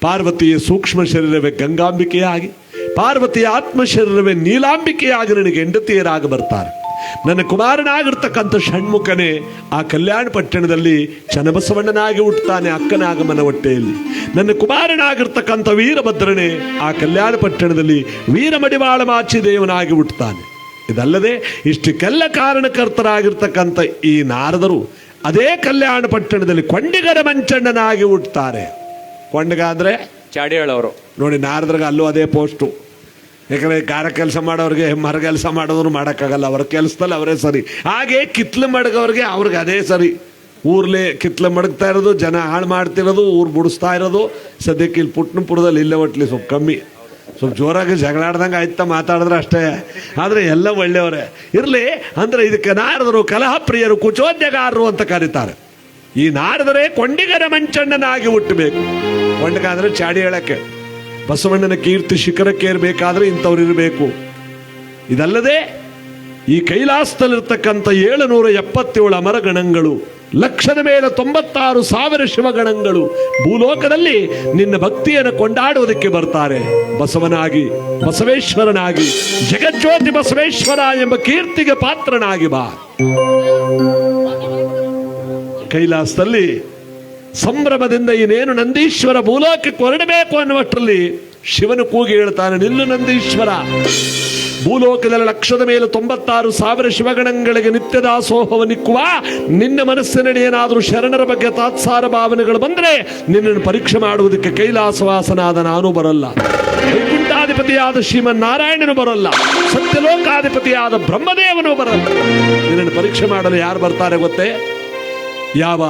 ಪಾರ್ವತಿಯ ಸೂಕ್ಷ್ಮ ಶರೀರವೇ ಗಂಗಾಂಬಿಕೆಯಾಗಿ, ಪಾರ್ವತಿಯ ಆತ್ಮಶರೀರವೇ ನೀಲಾಂಬಿಕೆಯಾಗಿ ನನಗೆ ಹೆಂಡತಿಯರಾಗಿ ಬರ್ತಾರೆ. ನನ್ನ ಕುಮಾರನಾಗಿರ್ತಕ್ಕಂಥ ಷಣ್ಮುಖನೇ ಆ ಕಲ್ಯಾಣ ಪಟ್ಟಣದಲ್ಲಿ ಚನ್ನಬಸವಣ್ಣನಾಗಿ ಹುಟ್ಟುತ್ತಾನೆ ಅಕ್ಕನಾಗಮನ ಹೊಟ್ಟೆಯಲ್ಲಿ. ನನ್ನ ಕುಮಾರನಾಗಿರ್ತಕ್ಕಂಥ ವೀರಭದ್ರನೇ ಆ ಕಲ್ಯಾಣ ಪಟ್ಟಣದಲ್ಲಿ ವೀರಮಡಿವಾಳ ಮಾಚಿದೇವನಾಗಿ ಹುಟ್ಟುತ್ತಾನೆ. ಇದಲ್ಲದೆ ಇಷ್ಟಕ್ಕೆಲ್ಲ ಕಾರಣಕರ್ತರಾಗಿರ್ತಕ್ಕಂಥ ಈ ನಾರದರು ಅದೇ ಕಲ್ಯಾಣ ಪಟ್ಟಣದಲ್ಲಿ ಕೊಂಡಿಗರ ಮಂಚಣ್ಣನಾಗಿ ಹುಟ್ಟುತ್ತಾರೆ. ಕೊಂಡಿಗ ಅಂದ್ರೆ ಚಾಡಿಯಾಳವರು ನೋಡಿ, ನಾರದ್ರಿಗೆ ಅಲ್ಲೂ ಅದೇ ಪೋಸ್ಟು. ಯಾಕಂದ್ರೆ ಗಾರ ಕೆಲಸ ಮಾಡೋರಿಗೆ ಮರ ಕೆಲಸ ಮಾಡೋದ್ರು ಮಾಡೋಕ್ಕಾಗಲ್ಲ, ಅವ್ರ ಕೆಲಸದಲ್ಲಿ ಅವರೇ ಸರಿ. ಹಾಗೆ ಕಿತ್ಲು ಮಡಗವ್ರಿಗೆ ಅವ್ರಿಗೆ ಅದೇ ಸರಿ. ಊರ್ಲೆ ಕಿತ್ಲೆ ಮಡಗ್ತಾ ಇರೋದು, ಜನ ಹಾಳು ಮಾಡ್ತಿರೋದು, ಊರು ಬಿಡಿಸ್ತಾ ಇರೋದು. ಸದ್ಯಕ್ಕೆ ಇಲ್ಲಿ ಪುಟ್ನಪುರದಲ್ಲಿ ಇಲ್ಲೇ ಒಟ್ಲಿ ಸ್ವಲ್ಪ ಕಮ್ಮಿ, ಸ್ವಲ್ಪ ಜೋರಾಗಿ ಜಗಳಾಡ್ದಂಗೆ ಆಯ್ತಾ ಮಾತಾಡಿದ್ರೆ ಅಷ್ಟೇ. ಆದರೆ ಎಲ್ಲ ಒಳ್ಳೆಯವರೇ ಇರಲಿ. ಅಂದರೆ ಇದಕ್ಕೆ ನಾರದರು ಕಲಹಪ್ರಿಯರು, ಕುಚೋದ್ಯಗಾರರು ಅಂತ ಕರೀತಾರೆ. ಈ ನಾರದರೇ ಕೊಂಡಿಗರ ಮಂಚಣ್ಣನಾಗಿ ಹುಟ್ಟಬೇಕು. ಕೊಂಡಿಗ ಅಂದರೆ ಚಾಡಿ ಹೇಳಕ್ಕೆ, ಬಸವಣ್ಣನ ಕೀರ್ತಿ ಶಿಖರಕ್ಕೆ ಇರಬೇಕಾದ್ರೆ ಇಂಥವ್ರು ಇರಬೇಕು. ಇದಲ್ಲದೆ ಈ ಕೈಲಾಸದಲ್ಲಿರ್ತಕ್ಕಂಥ 777 ಅಮರಗಣಗಳು, ಲಕ್ಷದ ಮೇಲೆ 96,000 ಶಿವಗಣಗಳು ಭೂಲೋಕದಲ್ಲಿ ನಿನ್ನ ಭಕ್ತಿಯನ್ನು ಕೊಂಡಾಡುವುದಕ್ಕೆ ಬರ್ತಾರೆ. ಬಸವನಾಗಿ, ಬಸವೇಶ್ವರನಾಗಿ, ಜಗಜ್ಯೋತಿ ಬಸವೇಶ್ವರ ಎಂಬ ಕೀರ್ತಿಗೆ ಪಾತ್ರನಾಗಿ ಬಾ. ಕೈಲಾಸದಲ್ಲಿ ಸಂಭ್ರಮದಿಂದ ಇನ್ನೇನು ನಂದೀಶ್ವರ ಭೂಲೋಕಕ್ಕೆ ಹೊರಡಬೇಕು ಅನ್ನುವಷ್ಟರಲ್ಲಿ ಶಿವನು ಕೂಗಿ ಹೇಳ್ತಾನೆ, ನಿಲ್ಲು ನಂದೀಶ್ವರ. ಭೂಲೋಕದಲ್ಲಿ ಲಕ್ಷದ ಮೇಲೆ 96,000 ಶಿವಗಣಗಳಿಗೆ ನಿತ್ಯ ದಾಸೋಹವನ್ನಿಕ್ಕುವ ನಿನ್ನ ಮನಸ್ಸಿನಡಿ ಏನಾದರೂ ಶರಣರ ಬಗ್ಗೆ ತಾತ್ಸಾರ ಭಾವನೆಗಳು ಬಂದರೆ ನಿನ್ನನ್ನು ಪರೀಕ್ಷೆ ಮಾಡುವುದಕ್ಕೆ ಕೈಲಾಸವಾಸನಾದ ನಾನು ಬರಲ್ಲ, ವೈಕುಂಠಾಧಿಪತಿಯಾದ ಶ್ರೀಮನ್ನಾರಾಯಣನು ಬರಲ್ಲ, ಸತ್ಯಲೋಕಾಧಿಪತಿಯಾದ ಬ್ರಹ್ಮದೇವನು ಬರಲ್ಲ. ನಿನ್ನನ್ನು ಪರೀಕ್ಷೆ ಮಾಡಲು ಯಾರು ಬರ್ತಾರೆ ಗೊತ್ತೇ? ಯಾವ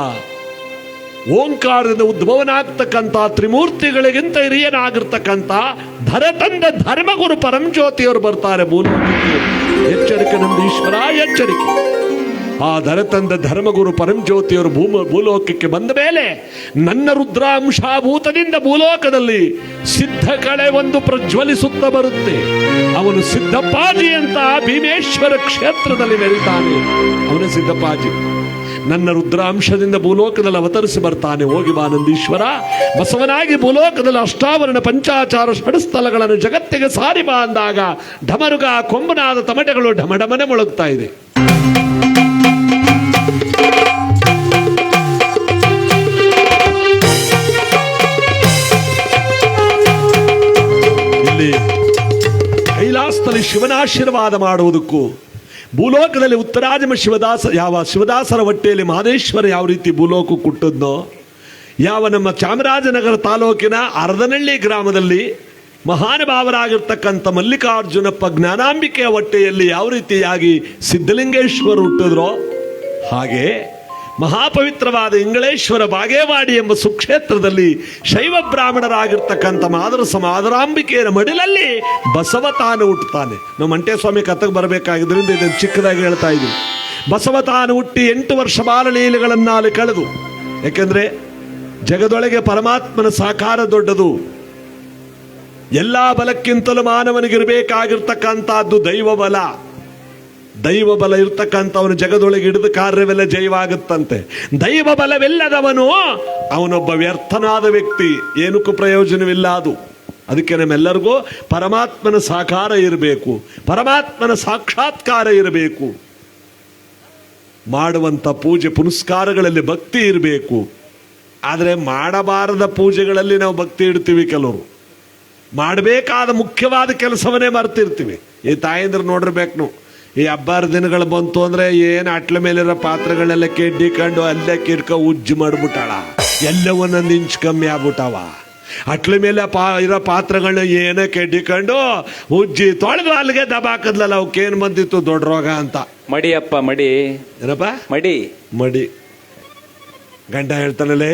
ಓಂಕಾರದಿಂದ ಉದ್ಭವನಾಗ್ತಕ್ಕಂಥ ತ್ರಿಮೂರ್ತಿಗಳಿಗಿಂತ ಹಿರಿಯನಾಗಿರ್ತಕ್ಕಂಥ ಧರತಂದ ಧರ್ಮಗುರು ಪರಂಜ್ಯೋತಿಯವರು ಬರ್ತಾರೆ ಭೂಲೋಕಕ್ಕೆ. ಎಚ್ಚರಿಕೆ ನಂದೀಶ್ವರ, ಎಚ್ಚರಿಕೆ. ಆ ಧರತಂದ ಧರ್ಮಗುರು ಪರಂಜ್ಯೋತಿಯವರು ಭೂಲೋಕಕ್ಕೆ ಬಂದ ಮೇಲೆ ನನ್ನ ರುದ್ರಾಂಶಭೂತದಿಂದ ಭೂಲೋಕದಲ್ಲಿ ಸಿದ್ಧ ಕಳೆ ಒಂದು ಪ್ರಜ್ವಲಿಸುತ್ತಾ ಬರುತ್ತೆ. ಅವನು ಸಿದ್ಧಪ್ಪಾಜಿ ಅಂತ ಭೀಮೇಶ್ವರ ಕ್ಷೇತ್ರದಲ್ಲಿ ಮೆರೀತಾನೆ. ಅವನೇ ಸಿದ್ಧಪ್ಪಾಜಿ. ನನ್ನ ರುದ್ರಾಂಶದಿಂದ ಭೂಲೋಕದಲ್ಲಿ ಅವತರಿಸಿ ಬರ್ತಾನೆ. ಹೋಗಿ ಬಾ ನಂದೀಶ್ವರ. ಬಸವನಾಗಿ ಭೂಲೋಕದಲ್ಲಿ ಅಷ್ಟಾವರಣ ಪಂಚಾಚಾರ ಷಡ್ಸ್ಥಳಗಳನ್ನು ಜಗತ್ತಿಗೆ ಸಾರಿ ಬಾ ಅಂದಾಗ ಢಮರುಗ ಕೊಂಬನಾದ ತಮಟೆಗಳು ಢಮಢಮನೆ ಮೊಳಗ್ತಾ ಇದೆ. ಇಲ್ಲಿ ಕೈಲಾಸದಲ್ಲಿ ಶಿವನಾಶೀರ್ವಾದ ಮಾಡುವುದಕ್ಕೂ, ಭೂಲೋಕದಲ್ಲಿ ಉತ್ತರಾದಿಮ ಶಿವದಾಸರ ಹೊಟ್ಟೆಯಲ್ಲಿ ಮಹದೇಶ್ವರ ಯಾವ ರೀತಿ ಭೂಲೋಕ ಹುಟ್ಟಿದ್ನೋ, ಯಾವ ನಮ್ಮ ಚಾಮರಾಜನಗರ ತಾಲೂಕಿನ ಅರದನಹಳ್ಳಿ ಗ್ರಾಮದಲ್ಲಿ ಮಹಾನುಭಾವರಾಗಿರ್ತಕ್ಕಂಥ ಮಲ್ಲಿಕಾರ್ಜುನಪ್ಪ ಜ್ಞಾನಾಂಬಿಕೆಯ ಹೊಟ್ಟೆಯಲ್ಲಿ ಯಾವ ರೀತಿಯಾಗಿ ಸಿದ್ಧಲಿಂಗೇಶ್ವರ ಹುಟ್ಟಿದ್ರೋ, ಹಾಗೆ ಮಹಾಪವಿತ್ರವಾದ ಇಂಗಳೇಶ್ವರ ಬಾಗೇವಾಡಿ ಎಂಬ ಸುಕ್ಷೇತ್ರದಲ್ಲಿ ಶೈವ ಬ್ರಾಹ್ಮಣರಾಗಿರ್ತಕ್ಕಂಥ ಮಾದರಾಂಬಿಕೆಯ ಮಡಿಲಲ್ಲಿ ಬಸವ ತಾನು ಹುಟ್ಟುತ್ತಾನೆ. ನಾವು ಮಂಟೇಸ್ವಾಮಿ ಕಥೆಗೆ ಬರಬೇಕಾಗಿದ್ದರಿಂದ ಇದನ್ನು ಚಿಕ್ಕದಾಗಿ ಹೇಳ್ತಾ ಇದ್ದೀವಿ. ಬಸವ ತಾನು ಹುಟ್ಟಿ 8 ವರ್ಷ ಬಾಲಲೀಲೆಗಳನ್ನು ಅಲ್ಲಿ ಕಳೆದು, ಯಾಕೆಂದ್ರೆ ಜಗದೊಳಗೆ ಪರಮಾತ್ಮನ ಸಾಕಾರ ದೊಡ್ಡದು. ಎಲ್ಲ ಬಲಕ್ಕಿಂತಲೂ ಮಾನವನಿಗಿರಬೇಕಾಗಿರ್ತಕ್ಕಂಥದ್ದು ದೈವ ಬಲ. ದೈವ ಬಲ ಇರ್ತಕ್ಕಂಥವನು ಜಗದೊಳಗೆ ಹಿಡಿದ ಕಾರ್ಯವೆಲ್ಲ ಜಯವಾಗುತ್ತಂತೆ. ದೈವ ಬಲವಿಲ್ಲದವನು ಅವನೊಬ್ಬ ವ್ಯರ್ಥನಾದ ವ್ಯಕ್ತಿ, ಏನಕ್ಕೂ ಪ್ರಯೋಜನವಿಲ್ಲ ಅದು. ಅದಕ್ಕೆ ನಮ್ಮೆಲ್ಲರಿಗೂ ಪರಮಾತ್ಮನ ಸಾಕಾರ ಇರಬೇಕು, ಪರಮಾತ್ಮನ ಸಾಕ್ಷಾತ್ಕಾರ ಇರಬೇಕು. ಮಾಡುವಂಥ ಪೂಜೆ ಪುನಸ್ಕಾರಗಳಲ್ಲಿ ಭಕ್ತಿ ಇರಬೇಕು. ಆದರೆ ಮಾಡಬಾರದ ಪೂಜೆಗಳಲ್ಲಿ ನಾವು ಭಕ್ತಿ ಇಡ್ತೀವಿ. ಕೆಲವರು ಮಾಡಬೇಕಾದ ಮುಖ್ಯವಾದ ಕೆಲಸವನ್ನೇ ಮರ್ತಿರ್ತೀವಿ. ಈ ತಾಯಂದ್ರೆ ನೋಡಿರ್ಬೇಕು ನಾವು, ಈ ಹಬ್ಬಾರ ದಿನಗಳು ಬಂತು ಅಂದರೆ ಏನು ಅಟ್ಲ ಮೇಲಿರೋ ಪಾತ್ರೆಗಳೆಲ್ಲ ಕೆಡ್ಡಿಕೊಂಡು ಅಲ್ಲೇ ಕಿಡ್ಕೊ ಉಜ್ಜು ಮಾಡಿಬಿಟ್ಟಾಳ. ಎಲ್ಲ ಒಂದೊಂದು ಇಂಚ್ ಕಮ್ಮಿ ಆಗ್ಬಿಟ್ಟವ. ಅಟ್ಲ ಮೇಲೆ ಇರೋ ಪಾತ್ರೆಗಳನ್ನ ಏನೇ ಕೆಡ್ಡಿಕೊಂಡು ಉಜ್ಜಿ ತೊಳೆದು ಅಲ್ಲಿಗೆ ದಬಾಕದ್ಲಲ್ಲ. ಅವಕ್ಕೇನು ಬಂದಿತ್ತು ದೊಡ್ಡ ರೋಗ ಅಂತ. ಮಡಿಯಪ್ಪ ಮಡಿ. ಏನಪ್ಪ ಮಡಿ? ಮಡಿ. ಗಂಡ ಹೇಳ್ತಾನಲ್ಲೇ,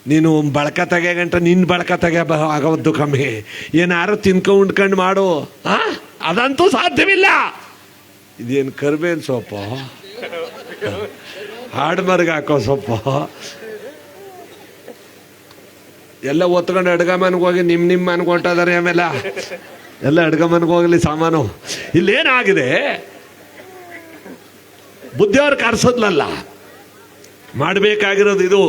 ನೀನು ಬಳಕ ತೆಗೆ ಗಂಟ ನಿನ್ನ ಬಳಕ ತೆಗೆ ಆಗೋದು ಕಮ್ಮಿ, ಏನಾರು ಉಂಡ್ಕೊಂಡು ಮಾಡು. ಅದಂತೂ ಸಾಧ್ಯವಿಲ್ಲ. ಇದೇನು ಕರ್ಬೇನ್ ಸೊಪ್ಪು, ಹಾಡ್ಮರ್ಗೆ ಹಾಕೋ ಸೊಪ್ಪು, ಎಲ್ಲ ಒತ್ಕೊಂಡು ಅಡ್ಗ ಮನೆಗೆ ಹೋಗಿ ನಿಮ್ಮ ಮನೆಗೆ ಹೊಂಟಿದಾರೆ. ಆಮೇಲೆ ಎಲ್ಲ ಅಡ್ಗ ಮನೆಗೆ ಹೋಗಲಿ ಸಾಮಾನು. ಇಲ್ಲೇನಾಗಿದೆ, ಬುದ್ಧಿಯವ್ರು ಕರ್ಸದ್ಲಲ್ಲ. ಮಾಡಬೇಕಾಗಿರೋದು ಇದು.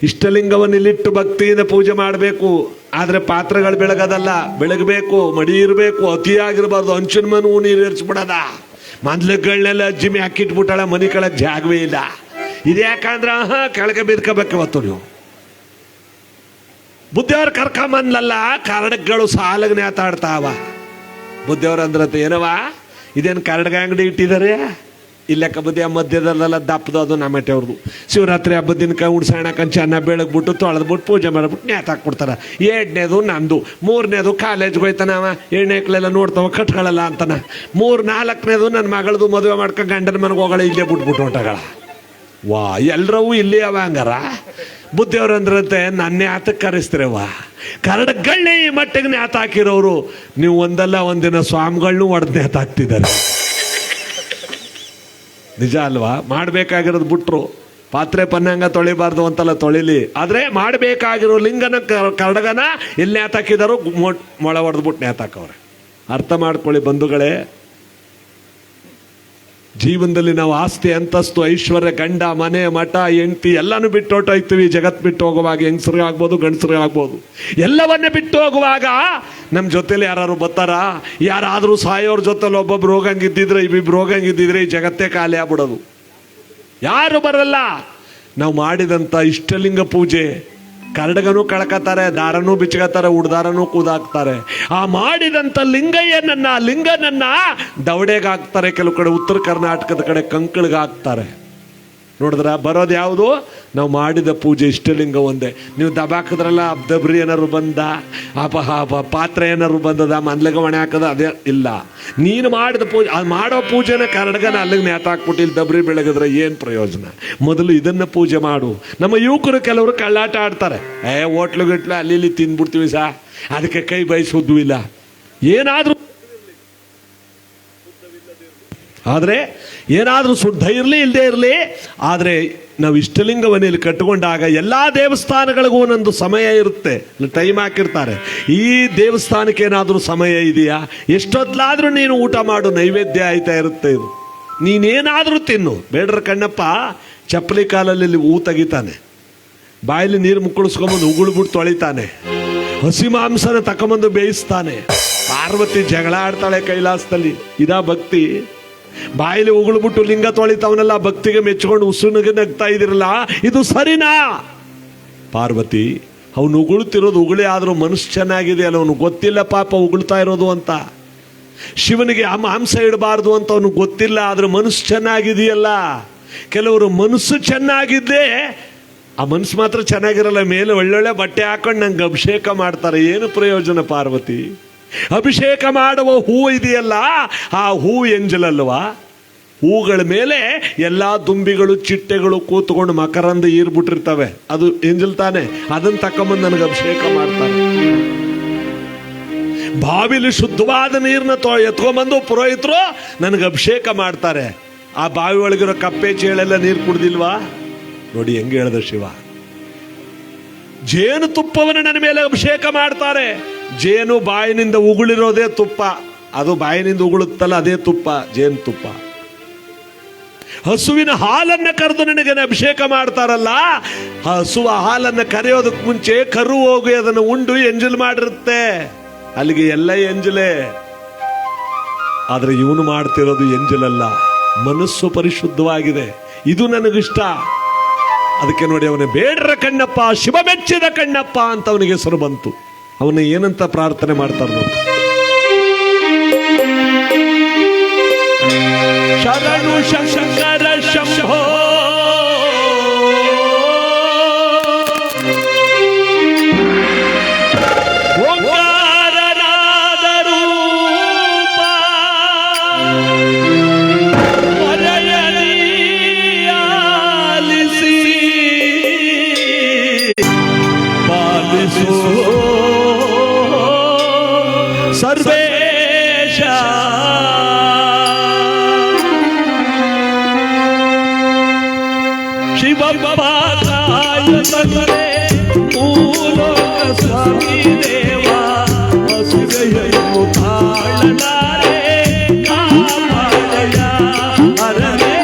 ಇಷ್ಟಲಿಂಗವನ್ನು ಇಲ್ಲಿಟ್ಟು ಭಕ್ತಿಯಿಂದ ಪೂಜೆ ಮಾಡಬೇಕು. ಆದರೆ ಪಾತ್ರೆಗಳು ಬೆಳಗದಲ್ಲ, ಬೆಳಗಬೇಕು, ಮಡಿ ಇರಬೇಕು, ಅತಿಯಾಗಿರ್ಬಾರ್ದು. ಹಂಚಿನ ಮನು ನೀರು ಇರಿಸ್ಬಿಡದ. ಮೊದ್ಲುಗಳನ್ನೆಲ್ಲ ಅಜ್ಜಿಮೆ ಹಾಕಿಟ್ಬಿಟ್ಟಾಳ, ಮನೆ ಕೆಳಗೆ ಜಾಗವೇ ಇಲ್ಲ. ಇದ್ಯಾಕಂದ್ರೆ ಕೆಳಗೆ ಬಿದ್ಕೋಬೇಕು. ಇವತ್ತು ನೀವು ಬುದ್ಧಿಯವ್ರು ಕರ್ಕೊಂಬಂದ್ಲಲ್ಲ, ಕರಡಗಳು ಸಾಲಗ್ ನೇತಾಡ್ತಾವ. ಬುದ್ಧಿಯವ್ರ ಅಂದ್ರತೆ ಏನವ ಇದೇನು ಕರಡ್ಗ ಅಂಗಡಿ ಇಟ್ಟಿದ್ದಾರೆ? ಇಲ್ಲಕ್ಕ ಬುದ್ಧಿಯ ಮಧ್ಯದಲ್ಲೆಲ್ಲ ದಪ್ಪದು, ಅದು ನಮ್ಮಟ್ಟೆ ಅವ್ರದ್ದು. ಶಿವರಾತ್ರಿ ಹಬ್ಬದ ದಿನಕ್ಕೆ ಉಡ್ಸಣಕಂಡು ಚೆನ್ನಾಗಿ ಬೆಳಗ್ಬಿಟ್ಟು ತೊಳೆದ್ಬಿಟ್ಟು ಪೂಜೆ ಮಾಡ್ಬಿಟ್ಟು ನೇತಾಕ್ಬಿಡ್ತಾರೆ. 2ನೇದು ನಂದು, 3ನೇದು ಕಾಲೇಜ್ಗೆ ಹೋಯ್ತಾನವ, 7ನೇಕ್ಳೆಲ್ಲ ನೋಡ್ತಾವ ಕಟ್ಗಳಲ್ಲ ಅಂತಾನ. 4ನೇದು ನನ್ನ ಮಗಳದು ಮದುವೆ ಮಾಡ್ಕೊಂಡು ಗಂಡನ ಮನೆಗೆ ಹೋಗಳ, ಇಲ್ಲೇ ಬಿಟ್ಬಿಟ್ಟು ಹೊಂಟಗಳ. ವಾ, ಎಲ್ಲರವು ಇಲ್ಲಿ ಅವ ಹಂಗಾರ. ಬುದ್ಧಿಯವ್ರು ಅಂದ್ರಂತೆ ನನ್ನೇ ಆತಕ್ಕೆ ಕರೆಸ್ತಿರವ್ವ, ಕರಡಗಳನ್ನೇ ಈ ಮಟ್ಟಿಗೆ ನೇತ ಹಾಕಿರೋರು ನೀವು ಒಂದಲ್ಲ ಒಂದಿನ ಸ್ವಾಮಿಗಳನ್ನೂ ಒಡೆದು ನೇತ ಹಾಕ್ತಿದ್ದಾರೆ. ನಿಜ ಅಲ್ವಾ? ಮಾಡಬೇಕಾಗಿರೋದು ಬಿಟ್ರು. ಪಾತ್ರೆ ಪನ್ನಂಗ ತೊಳಿಬಾರ್ದು ಅಂತಲ್ಲ, ತೊಳಿಲಿ. ಆದರೆ ಮಾಡಬೇಕಾಗಿರೋ ಲಿಂಗನ ಕರಡಗನ ಎಲ್ಲಿ ನೇತಾಕಿದಾರೋ ಮೊಳ ಹೊಡೆದ್ಬಿಟ್ಟು ನೇತಾಕವ್ರೆ. ಅರ್ಥ ಮಾಡ್ಕೊಳ್ಳಿ ಬಂಧುಗಳೇ, ಜೀವನದಲ್ಲಿ ನಾವು ಆಸ್ತಿ, ಅಂತಸ್ತು, ಐಶ್ವರ್ಯ, ಗಂಡ, ಮನೆ, ಮಠ, ಹೆಂಡತಿ ಎಲ್ಲನೂ ಬಿಟ್ಟು ಹೊಟ್ಟೋಯ್ತೀವಿ. ಜಗತ್ತು ಬಿಟ್ಟು ಹೋಗುವಾಗ ಹೆಂಗಸರಿಗಾಗ್ಬೋದು, ಗಂಡಸರಿಗಾಗ್ಬೋದು, ಎಲ್ಲವನ್ನೇ ಬಿಟ್ಟು ಹೋಗುವಾಗ ನಮ್ಮ ಜೊತೆಲಿ ಯಾರು ಬರ್ತಾರ? ಯಾರಾದರೂ ಸಾಯೋರ ಜೊತೆಲಿ ಒಬ್ಬೊಬ್ರು ಹೋಗಂಗಿದ್ದಿದ್ರೆ, ಇಬ್ಬಿಬ್ರು ಹೋಗಂಗಿದ್ದಿದ್ರೆ ಈ ಜಗತ್ತೇ ಖಾಲಿ ಆಗ್ಬಿಡೋದು. ಯಾರು ಬರಲ್ಲ. ನಾವು ಮಾಡಿದಂಥ ಇಷ್ಟಲಿಂಗ ಪೂಜೆ, ಕರಡಗನೂ ಕಳ್ಕತ್ತಾರೆ, ದಾರನೂ ಬಿಚ್ಕತ್ತಾರೆ, ಉಡ್ದಾರನೂ ಕೂದಾಕ್ತಾರೆ. ಆ ಮಾಡಿದಂಥ ಲಿಂಗನನ್ನ ದವಡೆಗೆ ಹಾಕ್ತಾರೆ. ಕೆಲವು ಕಡೆ ಉತ್ತರ ಕರ್ನಾಟಕದ ಕಡೆ ಕಂಕಳಿಗೆ ಹಾಕ್ತಾರೆ. ನೋಡಿದ್ರ ಬರೋದು ಯಾವುದು? ನಾವು ಮಾಡಿದ ಪೂಜೆ ಇಷ್ಟಲಿಂಗ ಒಂದೇ. ನೀವು ದಬಾಕಿದ್ರಲ್ಲ, ಅಬ್ದಬ್ರಿ ಏನಾರು ಬಂದ, ಪಾತ್ರೆ ಏನಾರು ಬಂದದ, ಮನ್ಲಿಗೆ ಒಣೆ ಹಾಕದ, ಅದೇ ಇಲ್ಲ. ನೀನು ಮಾಡಿದ ಪೂಜೆ, ಅದು ಮಾಡೋ ಪೂಜೆನ ಕರಡಗನ ಅಲ್ಲಿಗೆ ನೇತಾಕ್ಬಿಟ್ಟು ಇಲ್ಲಿ ದಬ್ರಿ ಬೆಳಗಿದ್ರೆ ಏನು ಪ್ರಯೋಜನ? ಮೊದಲು ಇದನ್ನು ಪೂಜೆ ಮಾಡು. ನಮ್ಮ ಯುವಕರು ಕೆಲವರು ಕಳ್ಳಾಟ ಆಡ್ತಾರೆ. ಹೋಟ್ಲು ಗಿಟ್ಲು ಅಲ್ಲಿ ಇಲ್ಲಿ ತಿಂದ್ಬಿಡ್ತೀವಿ ಸಾ, ಅದಕ್ಕೆ ಕೈ ಬಯಸೋದು ಇಲ್ಲ. ಏನಾದರೂ ಆದರೆ ಏನಾದರೂ ಶುದ್ಧ ಇರಲಿ ಇಲ್ಲದೆ ಇರಲಿ, ಆದರೆ ನಾವು ಇಷ್ಟಲಿಂಗವನ್ನು ಇಲ್ಲಿ ಕಟ್ಟಿಕೊಂಡಾಗ ಎಲ್ಲ ದೇವಸ್ಥಾನಗಳಿಗೂ ಒಂದೊಂದು ಸಮಯ ಇರುತ್ತೆ, ಟೈಮ್ ಹಾಕಿರ್ತಾರೆ. ಈ ದೇವಸ್ಥಾನಕ್ಕೆ ಏನಾದರೂ ಸಮಯ ಇದೆಯಾ? ಎಷ್ಟೊತ್ತಲಾದರೂ ನೀನು ಊಟ ಮಾಡು, ನೈವೇದ್ಯ ಆಯ್ತಾ ಇರುತ್ತೆ. ಇದು ನೀನೇನಾದರೂ ತಿನ್ನು. ಬೇಡ್ರ ಕಣ್ಣಪ್ಪ ಚಪ್ಪಲಿ ಕಾಲಲ್ಲಿ ಹೂ ತೆಗಿತಾನೆ, ಬಾಯಲ್ಲಿ ನೀರು ಮುಕ್ಕಳಿಸ್ಕೊಂಬಂದು ಉಗುಳ್ಬಿಟ್ಟು ತೊಳಿತಾನೆ, ಹಸಿ ಮಾಂಸನ ತಕೊಂಬಂದು ಬೇಯಿಸ್ತಾನೆ. ಪಾರ್ವತಿ ಜಗಳ ಆಡ್ತಾಳೆ ಕೈಲಾಸದಲ್ಲಿ. ಇದಾ ಭಕ್ತಿ? ಬಾಯಲ್ಲಿ ಉಗುಳ್ಬಿಟ್ಟು ಲಿಂಗ ತೊಳಿತಾವನೆಲ್ಲ ಭಕ್ತಿಗೆ ಮೆಚ್ಚಿಕೊಂಡು ಉಸುನಿಗೆ ನಗ್ತಾ ಇದಿರಲ್ಲ, ಇದು ಸರಿನಾ? ಪಾರ್ವತಿ ಅವನು ಉಗುಳ್ತಿರೋದು ಉಗುಳಿ ಆದರೂ ಮನಸ್ಸು ಚೆನ್ನಾಗಿದೆ ಅಲ್ಲ, ಅವನು ಗೊತ್ತಿಲ್ಲ ಪಾಪ ಉಗುಳ್ತಾ ಇರೋದು ಅಂತ. ಶಿವನಿಗೆ ಆ ಮಾಂಸ ಇಡಬಾರ್ದು ಅಂತ ಅವನು ಗೊತ್ತಿಲ್ಲ, ಆದ್ರೆ ಮನಸ್ಸು ಚೆನ್ನಾಗಿದೆಯಲ್ಲ. ಕೆಲವರು ಮನಸ್ಸು ಚೆನ್ನಾಗಿದ್ದೇ, ಆ ಮನಸ್ಸು ಮಾತ್ರ ಚೆನ್ನಾಗಿರಲ್ಲ. ಮೇಲೆ ಒಳ್ಳೊಳ್ಳೆ ಬಟ್ಟೆ ಹಾಕೊಂಡು ನಂಗೆ ಅಭಿಷೇಕ ಮಾಡ್ತಾರೆ. ಏನು ಪ್ರಯೋಜನ ಪಾರ್ವತಿ? ಅಭಿಷೇಕ ಮಾಡುವ ಹೂವು ಇದೆಯಲ್ಲ, ಆ ಹೂವು ಎಂಜಲಲ್ವಾ? ಹೂಗಳ ಮೇಲೆ ಎಲ್ಲ ದುಂಬಿಗಳು, ಚಿಟ್ಟೆಗಳು ಕೂತ್ಕೊಂಡು ಮಕರಂದ ಈರ್ಬಿಟ್ಟಿರ್ತವೆ, ಅದು ಎಂಜಲ್ ತಾನೆ. ಅದನ್ನು ತಕೊಂಬಂದು ನನಗೆ ಅಭಿಷೇಕ ಮಾಡ್ತಾರೆ. ಬಾವಿಲಿ ಶುದ್ಧವಾದ ನೀರನ್ನ ಎತ್ಕೊಂಬಂದು ಪುರೋಹಿತರು ನನಗೆ ಅಭಿಷೇಕ ಮಾಡ್ತಾರೆ. ಆ ಬಾವಿ ಒಳಗಿರೋ ಕಪ್ಪೆ ಚೇಳೆಲ್ಲ ನೀರು ಕುಡ್ದಿಲ್ವಾ? ನೋಡಿ ಹೆಂಗೆ ಹೇಳ್ದ ಶಿವ. ಜೇನು ತುಪ್ಪವನ್ನು ನನ್ನ ಮೇಲೆ ಅಭಿಷೇಕ ಮಾಡ್ತಾರೆ. ಜೇನು ಬಾಯಿನಿಂದ ಉಗುಳಿರೋದೇ ತುಪ್ಪ, ಅದು ಬಾಯಿನಿಂದ ಉಗುಳುತ್ತಲ್ಲ ಅದೇ ತುಪ್ಪ, ಜೇನು ತುಪ್ಪ. ಹಸುವಿನ ಹಾಲನ್ನ ಕರೆದು ನನಗೆ ಅಭಿಷೇಕ ಮಾಡ್ತಾರಲ್ಲ, ಹಸುವ ಹಾಲನ್ನು ಕರೆಯೋದಕ್ಕೆ ಮುಂಚೆ ಕರು ಹೋಗಿ ಅದನ್ನು ಉಂಡು ಎಂಜಲ್ ಮಾಡಿರುತ್ತೆ. ಅಲ್ಲಿಗೆ ಎಲ್ಲ ಎಂಜಲೇ. ಆದ್ರೆ ಇವನು ಮಾಡ್ತಿರೋದು ಎಂಜಲಲ್ಲ, ಮನಸ್ಸು ಪರಿಶುದ್ಧವಾಗಿದೆ. ಇದು ನನಗಿಷ್ಟ. ಅದಕ್ಕೆ ನೋಡಿ ಅವನ ಬೇಡ್ರ ಕಣ್ಣಪ್ಪ, ಶಿವ ಮೆಚ್ಚಿದ ಕಣ್ಣಪ್ಪ ಅಂತ ಅವನಿಗೆ ಹೆಸರು ಬಂತು. ಅವನ ಏನಂತ ಪ್ರಾರ್ಥನೆ ಮಾಡ್ತಾರೆ ನೋಡಿ. ಶರಣು ಶಂಕರ ಶಂಭೋ ಓಂಕಾರನಾದ ರೂಪ ಆಲಿಸಿ ಪಾಲಿಸೋ ಸರ್ವೇಶ. ಶಿವಪಾದಾಯ ತಂದೆ ಮೂಲೋಕ ಸ್ವಾಮಿ ದೇವ, ಹಸುಗೆಯನ್ನು ತಾಳಲಾರೆ ಕಾಪಾಡಯ ಅರರೆ.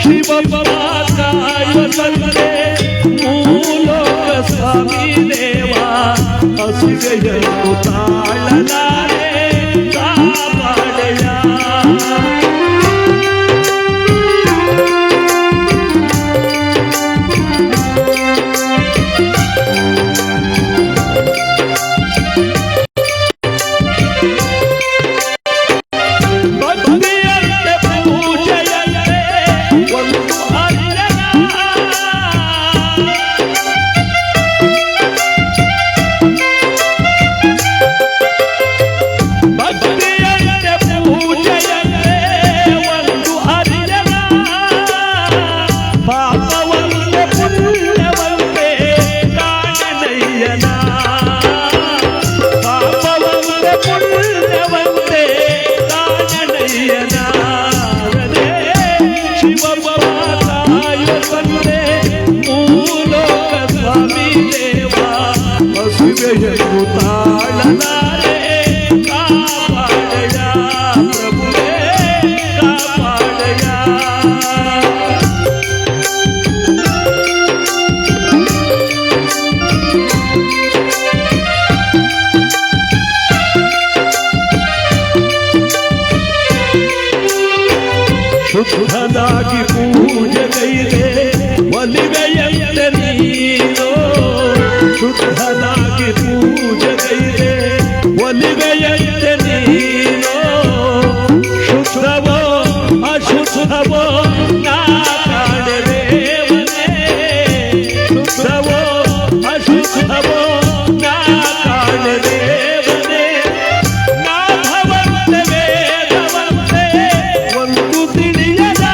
ಶಿವಪಾದಾಯ ತಂದೆ ಮೂಲೋಕ ಸ್ವಾಮಿ ದೇವ, ಹಸು ಭಕ್ತಿಯಂತೆ ಪೂಜೆಯಂತೆ ಒಂದು ಅರಿಯನ ಪಾಪವಂತೆ ಪುಣ್ಯವಂತೆ ಕಾಣನಯ್ಯನ ಪಾಪವಂತೆ ಪುಣ್ಯವಂತೆ ಕಾಣನಯ್ಯನ ಶಿವಪಾಯ ಬಂದೆ ಮೂಲೋಕ ಸ್ವಾಮಿ ದೇವ ಹಸುವೆಯನ್ನು ತಾಳಲಾರೆ ಕಾಪಾಡಯ ಪ್ರಭುವೇ ಕಾಪಾಡಯ. ಶುದ್ಧನಾಗಿ ಪೂಜೆಗೈದೆ ಒಲಿವೆಯಂತೆ ನೀನು ಶುದ್ಧನಾಗಿ ಪೂಜೆಗೈದೆ ಒಲಿವೆಯಂತೆ ನೀನು ಶುದ್ಧವೋ ಅಶುದ್ಧವೋ ನಾ ಕಾಣದೇವನೇ ಶುದ್ಧವೋ ಅಶುದ್ಧವೋ ನಾ ಕಾಣದೇವನೇ ನಾಭವಂತೆ ವೇದವಂತೆ ಒಂದು ತಿಳಿಯದ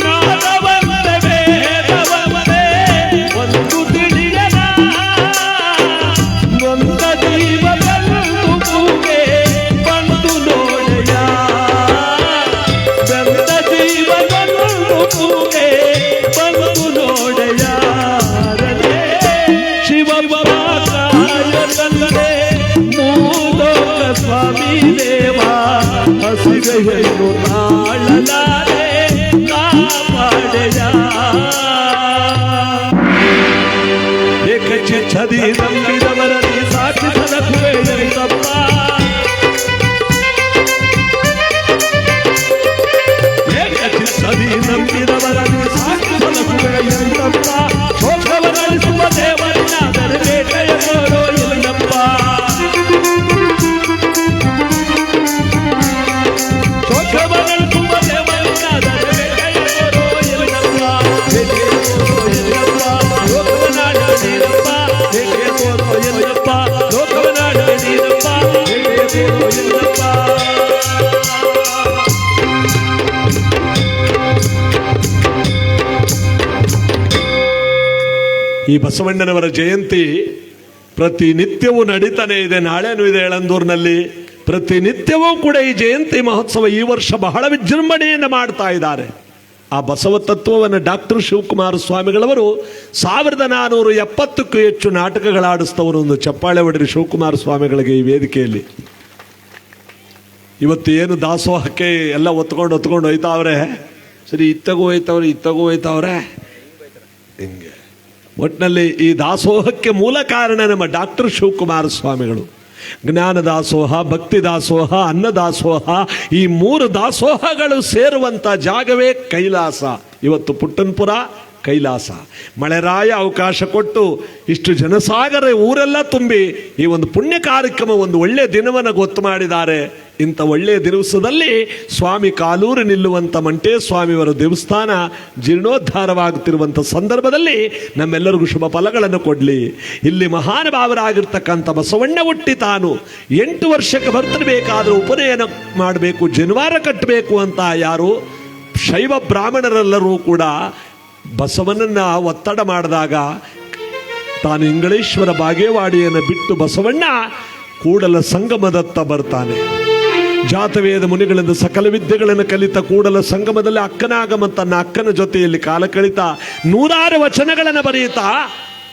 ನಾಭವಂತೆ ವೇದವಂತೆ ಒಂದು ತಿಳಿಯದ ನೊಂದ ಜೀವನನ್ನು ಕೂಗೆ ಬಂದು ನೋಡೆಯ ಬೆಂದ ಜೀವನನ್ನು ಕೂಗೆ ಬಂದು ನೋಡೆಯ ಶಿವಪಾಯ ತಂದೆ ಮೂಲೋಕ ಸ್ವಾಮಿ ದೇವ ಹಸಿವೆಯನ್ನು ತಾಳಲಾರೆ ಕಾಪಾಡೆಯ. ಏಕಚಿಚ್ಛದಿ ನಂಬಿದವರಲ್ಲಿ ಸಾಧಿಸದ ಕುವೆಯಂತಪ್ಪ ಏಕಚಿಚ್ಛದಿ ನಂಬಿದವರಲ್ಲಿ ಸಾಧಿಸದ ಕುವೆಯಂತಪ್ಪ ಶೋಕವನಳಿಸುವ ದೇವರಿನಾದರೆ ಬೇಟೆಯ ಕೋರೋ ಇಲ್ಲಪ್ಪ ಶೋಕವನಳಿಸುವ ದೇವರಿನಾದರೆ ಬೇಟೆಯ ಕೋರೋ ಇಲ್ಲಪ್ಪ ಬೇಟೆಯ ಕೋರೋ ಇಲ್ಲಪ್ಪ ಲೋಕವನಾಡ ನೀರಪ್ಪ ಬೇಟೆಯ ಕೋರೋ ಇಲ್ಲಪ್ಪ ಲೋಕವನಾಡ ನೀರಪ್ಪ ಬೇಟೆಯ ಕೋರೋ ಇಲ್ಲಪ್ಪ. ಈ ಬಸವಣ್ಣನವರ ಜಯಂತಿ ಪ್ರತಿನಿತ್ಯವೂ ನಡೀತಾನೆ ಇದೆ. ನಾಳೆನೂ ಇದೆ ಯಳಂದೂರಿನಲ್ಲಿ. ಪ್ರತಿನಿತ್ಯವೂ ಕೂಡ ಈ ಜಯಂತಿ ಮಹೋತ್ಸವ ಈ ವರ್ಷ ಬಹಳ ವಿಜೃಂಭಣೆಯನ್ನು ಮಾಡ್ತಾ ಇದ್ದಾರೆ. ಆ ಬಸವ ತತ್ವವನ್ನು ಡಾಕ್ಟರ್ ಶಿವಕುಮಾರ ಸ್ವಾಮಿಗಳವರು 1470ಕ್ಕೂ ಹೆಚ್ಚು ನಾಟಕಗಳಾಡಿಸ್ತವರು. ಒಂದು ಚಪ್ಪಾಳೆ ಹೊಡೆರಿ ಶಿವಕುಮಾರ ಸ್ವಾಮಿಗಳಿಗೆ ಈ ವೇದಿಕೆಯಲ್ಲಿ. ಇವತ್ತು ಏನು ದಾಸೋಹಕ್ಕೆ ಎಲ್ಲ ಒತ್ಕೊಂಡು ಹೋಯ್ತಾವ್ರೆ. ಸರಿ, ಇತ್ತಗೂ ಹೋಯ್ತಾವ್ರೆ ಹಿಂಗೆ. ಒಟ್ಟಿನಲ್ಲಿ ಈ ದಾಸೋಹಕ್ಕೆ ಮೂಲ ಕಾರಣ ನಮ್ಮ ಡಾಕ್ಟರ್ ಶಿವಕುಮಾರ ಸ್ವಾಮಿಗಳು. ಜ್ಞಾನ ದಾಸೋಹ, ಭಕ್ತಿ ದಾಸೋಹ, ಅನ್ನದಾಸೋಹ, ಈ 3 ದಾಸೋಹಗಳು ಸೇರುವಂಥ ಜಾಗವೇ ಕೈಲಾಸ. ಇವತ್ತು ಪುಟ್ಟನ್ಪುರ ಕೈಲಾಸ. ಮಳೆರಾಯ ಅವಕಾಶ ಕೊಟ್ಟು ಇಷ್ಟು ಜನಸಾಗರ ಊರೆಲ್ಲ ತುಂಬಿ ಈ ಒಂದು ಪುಣ್ಯ ಕಾರ್ಯಕ್ರಮ ಒಂದು ಒಳ್ಳೆಯ ದಿನವನ್ನು ಗೊತ್ತು ಮಾಡಿದ್ದಾರೆ. ಇಂಥ ಒಳ್ಳೆಯ ದಿವಸದಲ್ಲಿ ಸ್ವಾಮಿ ಕಾಲೂರು ನಿಲ್ಲುವಂಥ ಮಂಟೇಸ್ವಾಮಿಯವರ ದೇವಸ್ಥಾನ ಜೀರ್ಣೋದ್ಧಾರವಾಗುತ್ತಿರುವಂಥ ಸಂದರ್ಭದಲ್ಲಿ ನಮ್ಮೆಲ್ಲರಿಗೂ ಶುಭ ಫಲಗಳನ್ನು ಕೊಡಲಿ. ಇಲ್ಲಿ ಮಹಾನುಭಾವರಾಗಿರ್ತಕ್ಕಂಥ ಬಸವಣ್ಣ ಹುಟ್ಟಿ ತಾನು 8 ವರ್ಷಕ್ಕೆ ಬರ್ತಿರ್ಬೇಕಾದ್ರೂ ಉಪನಯನ ಮಾಡಬೇಕು, ಜನಿವಾರ ಕಟ್ಟಬೇಕು ಅಂತ ಯಾರು ಶೈವ ಬ್ರಾಹ್ಮಣರೆಲ್ಲರೂ ಕೂಡ ಬಸವನನ್ನ ಒತ್ತಡ ಮಾಡಿದಾಗ ತಾನು ಇಂಗಳೇಶ್ವರ ಬಾಗೇವಾಡಿಯನ್ನು ಬಿಟ್ಟು ಬಸವಣ್ಣ ಕೂಡಲ ಸಂಗಮದತ್ತ ಬರ್ತಾನೆ. ಜಾತವೇದ ಮುನಿಗಳಿಂದ ಸಕಲ ವಿದ್ಯೆಗಳನ್ನು ಕಲಿತ ಕೂಡಲ ಸಂಗಮದಲ್ಲಿ ಅಕ್ಕನಾಗಮ ತನ್ನ ಅಕ್ಕನ ಜೊತೆಯಲ್ಲಿ ಕಾಲ ಕಳಿತ 106 ವಚನಗಳನ್ನು ಬರೆಯುತ್ತಾ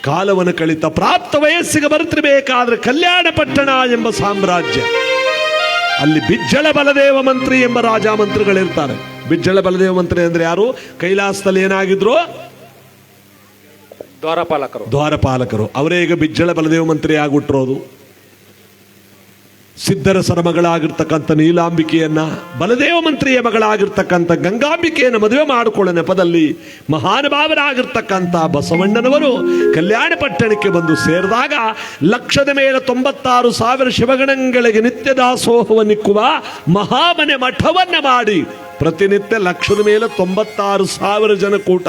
ಕಾಲವನ್ನು ಕಳಿತ. ಪ್ರಾಪ್ತ ವಯಸ್ಸಿಗೆ ಬರ್ತಿರ್ಬೇಕಾದ್ರೆ ಕಲ್ಯಾಣ ಪಟ್ಟಣ ಎಂಬ ಸಾಮ್ರಾಜ್ಯ, ಅಲ್ಲಿ ಬಿಜ್ಜಳ ಬಲದೇವ ಮಂತ್ರಿ ಎಂಬ ರಾಜ ಮಂತ್ರಿಗಳಿರ್ತಾರೆ. ಬಿಜ್ಜಳ ಬಲದೇವ ಮಂತ್ರಿ ಅಂದ್ರೆ ಯಾರು? ಕೈಲಾಸದಲ್ಲಿ ಏನಾಗಿದ್ರು? ದ್ವಾರಪಾಲಕರು. ಅವರೇ ಈಗ ಬಿಜ್ಜಳ ಬಲದೇವ ಮಂತ್ರಿ ಆಗಿಟ್ಟಿರೋದು. ಸಿದ್ಧರ ಸರಮಗಳಾಗಿರ್ತಕ್ಕಂಥ ನೀಲಾಂಬಿಕೆಯನ್ನ ಬಲದೇವ ಮಂತ್ರಿಯ ಮಗಳಾಗಿರ್ತಕ್ಕಂಥ ಗಂಗಾಂಬಿಕೆಯನ್ನು ಮದುವೆ ಮಾಡಿಕೊಳ್ಳೋ ನೆಪದಲ್ಲಿ ಮಹಾನುಭಾವರಾಗಿರ್ತಕ್ಕಂಥ ಬಸವಣ್ಣನವರು ಕಲ್ಯಾಣ ಪಟ್ಟಣಕ್ಕೆ ಬಂದು ಸೇರಿದಾಗ 196,000 ಶಿವಗಣಗಳಿಗೆ ನಿತ್ಯ ದಾಸೋಹವನ್ನಿಕ್ಕುವ ಮಹಾಮನೆ ಮಠವನ್ನ ಮಾಡಿ ಪ್ರತಿನಿತ್ಯ 196,000 ಜನ ಕೂಟ.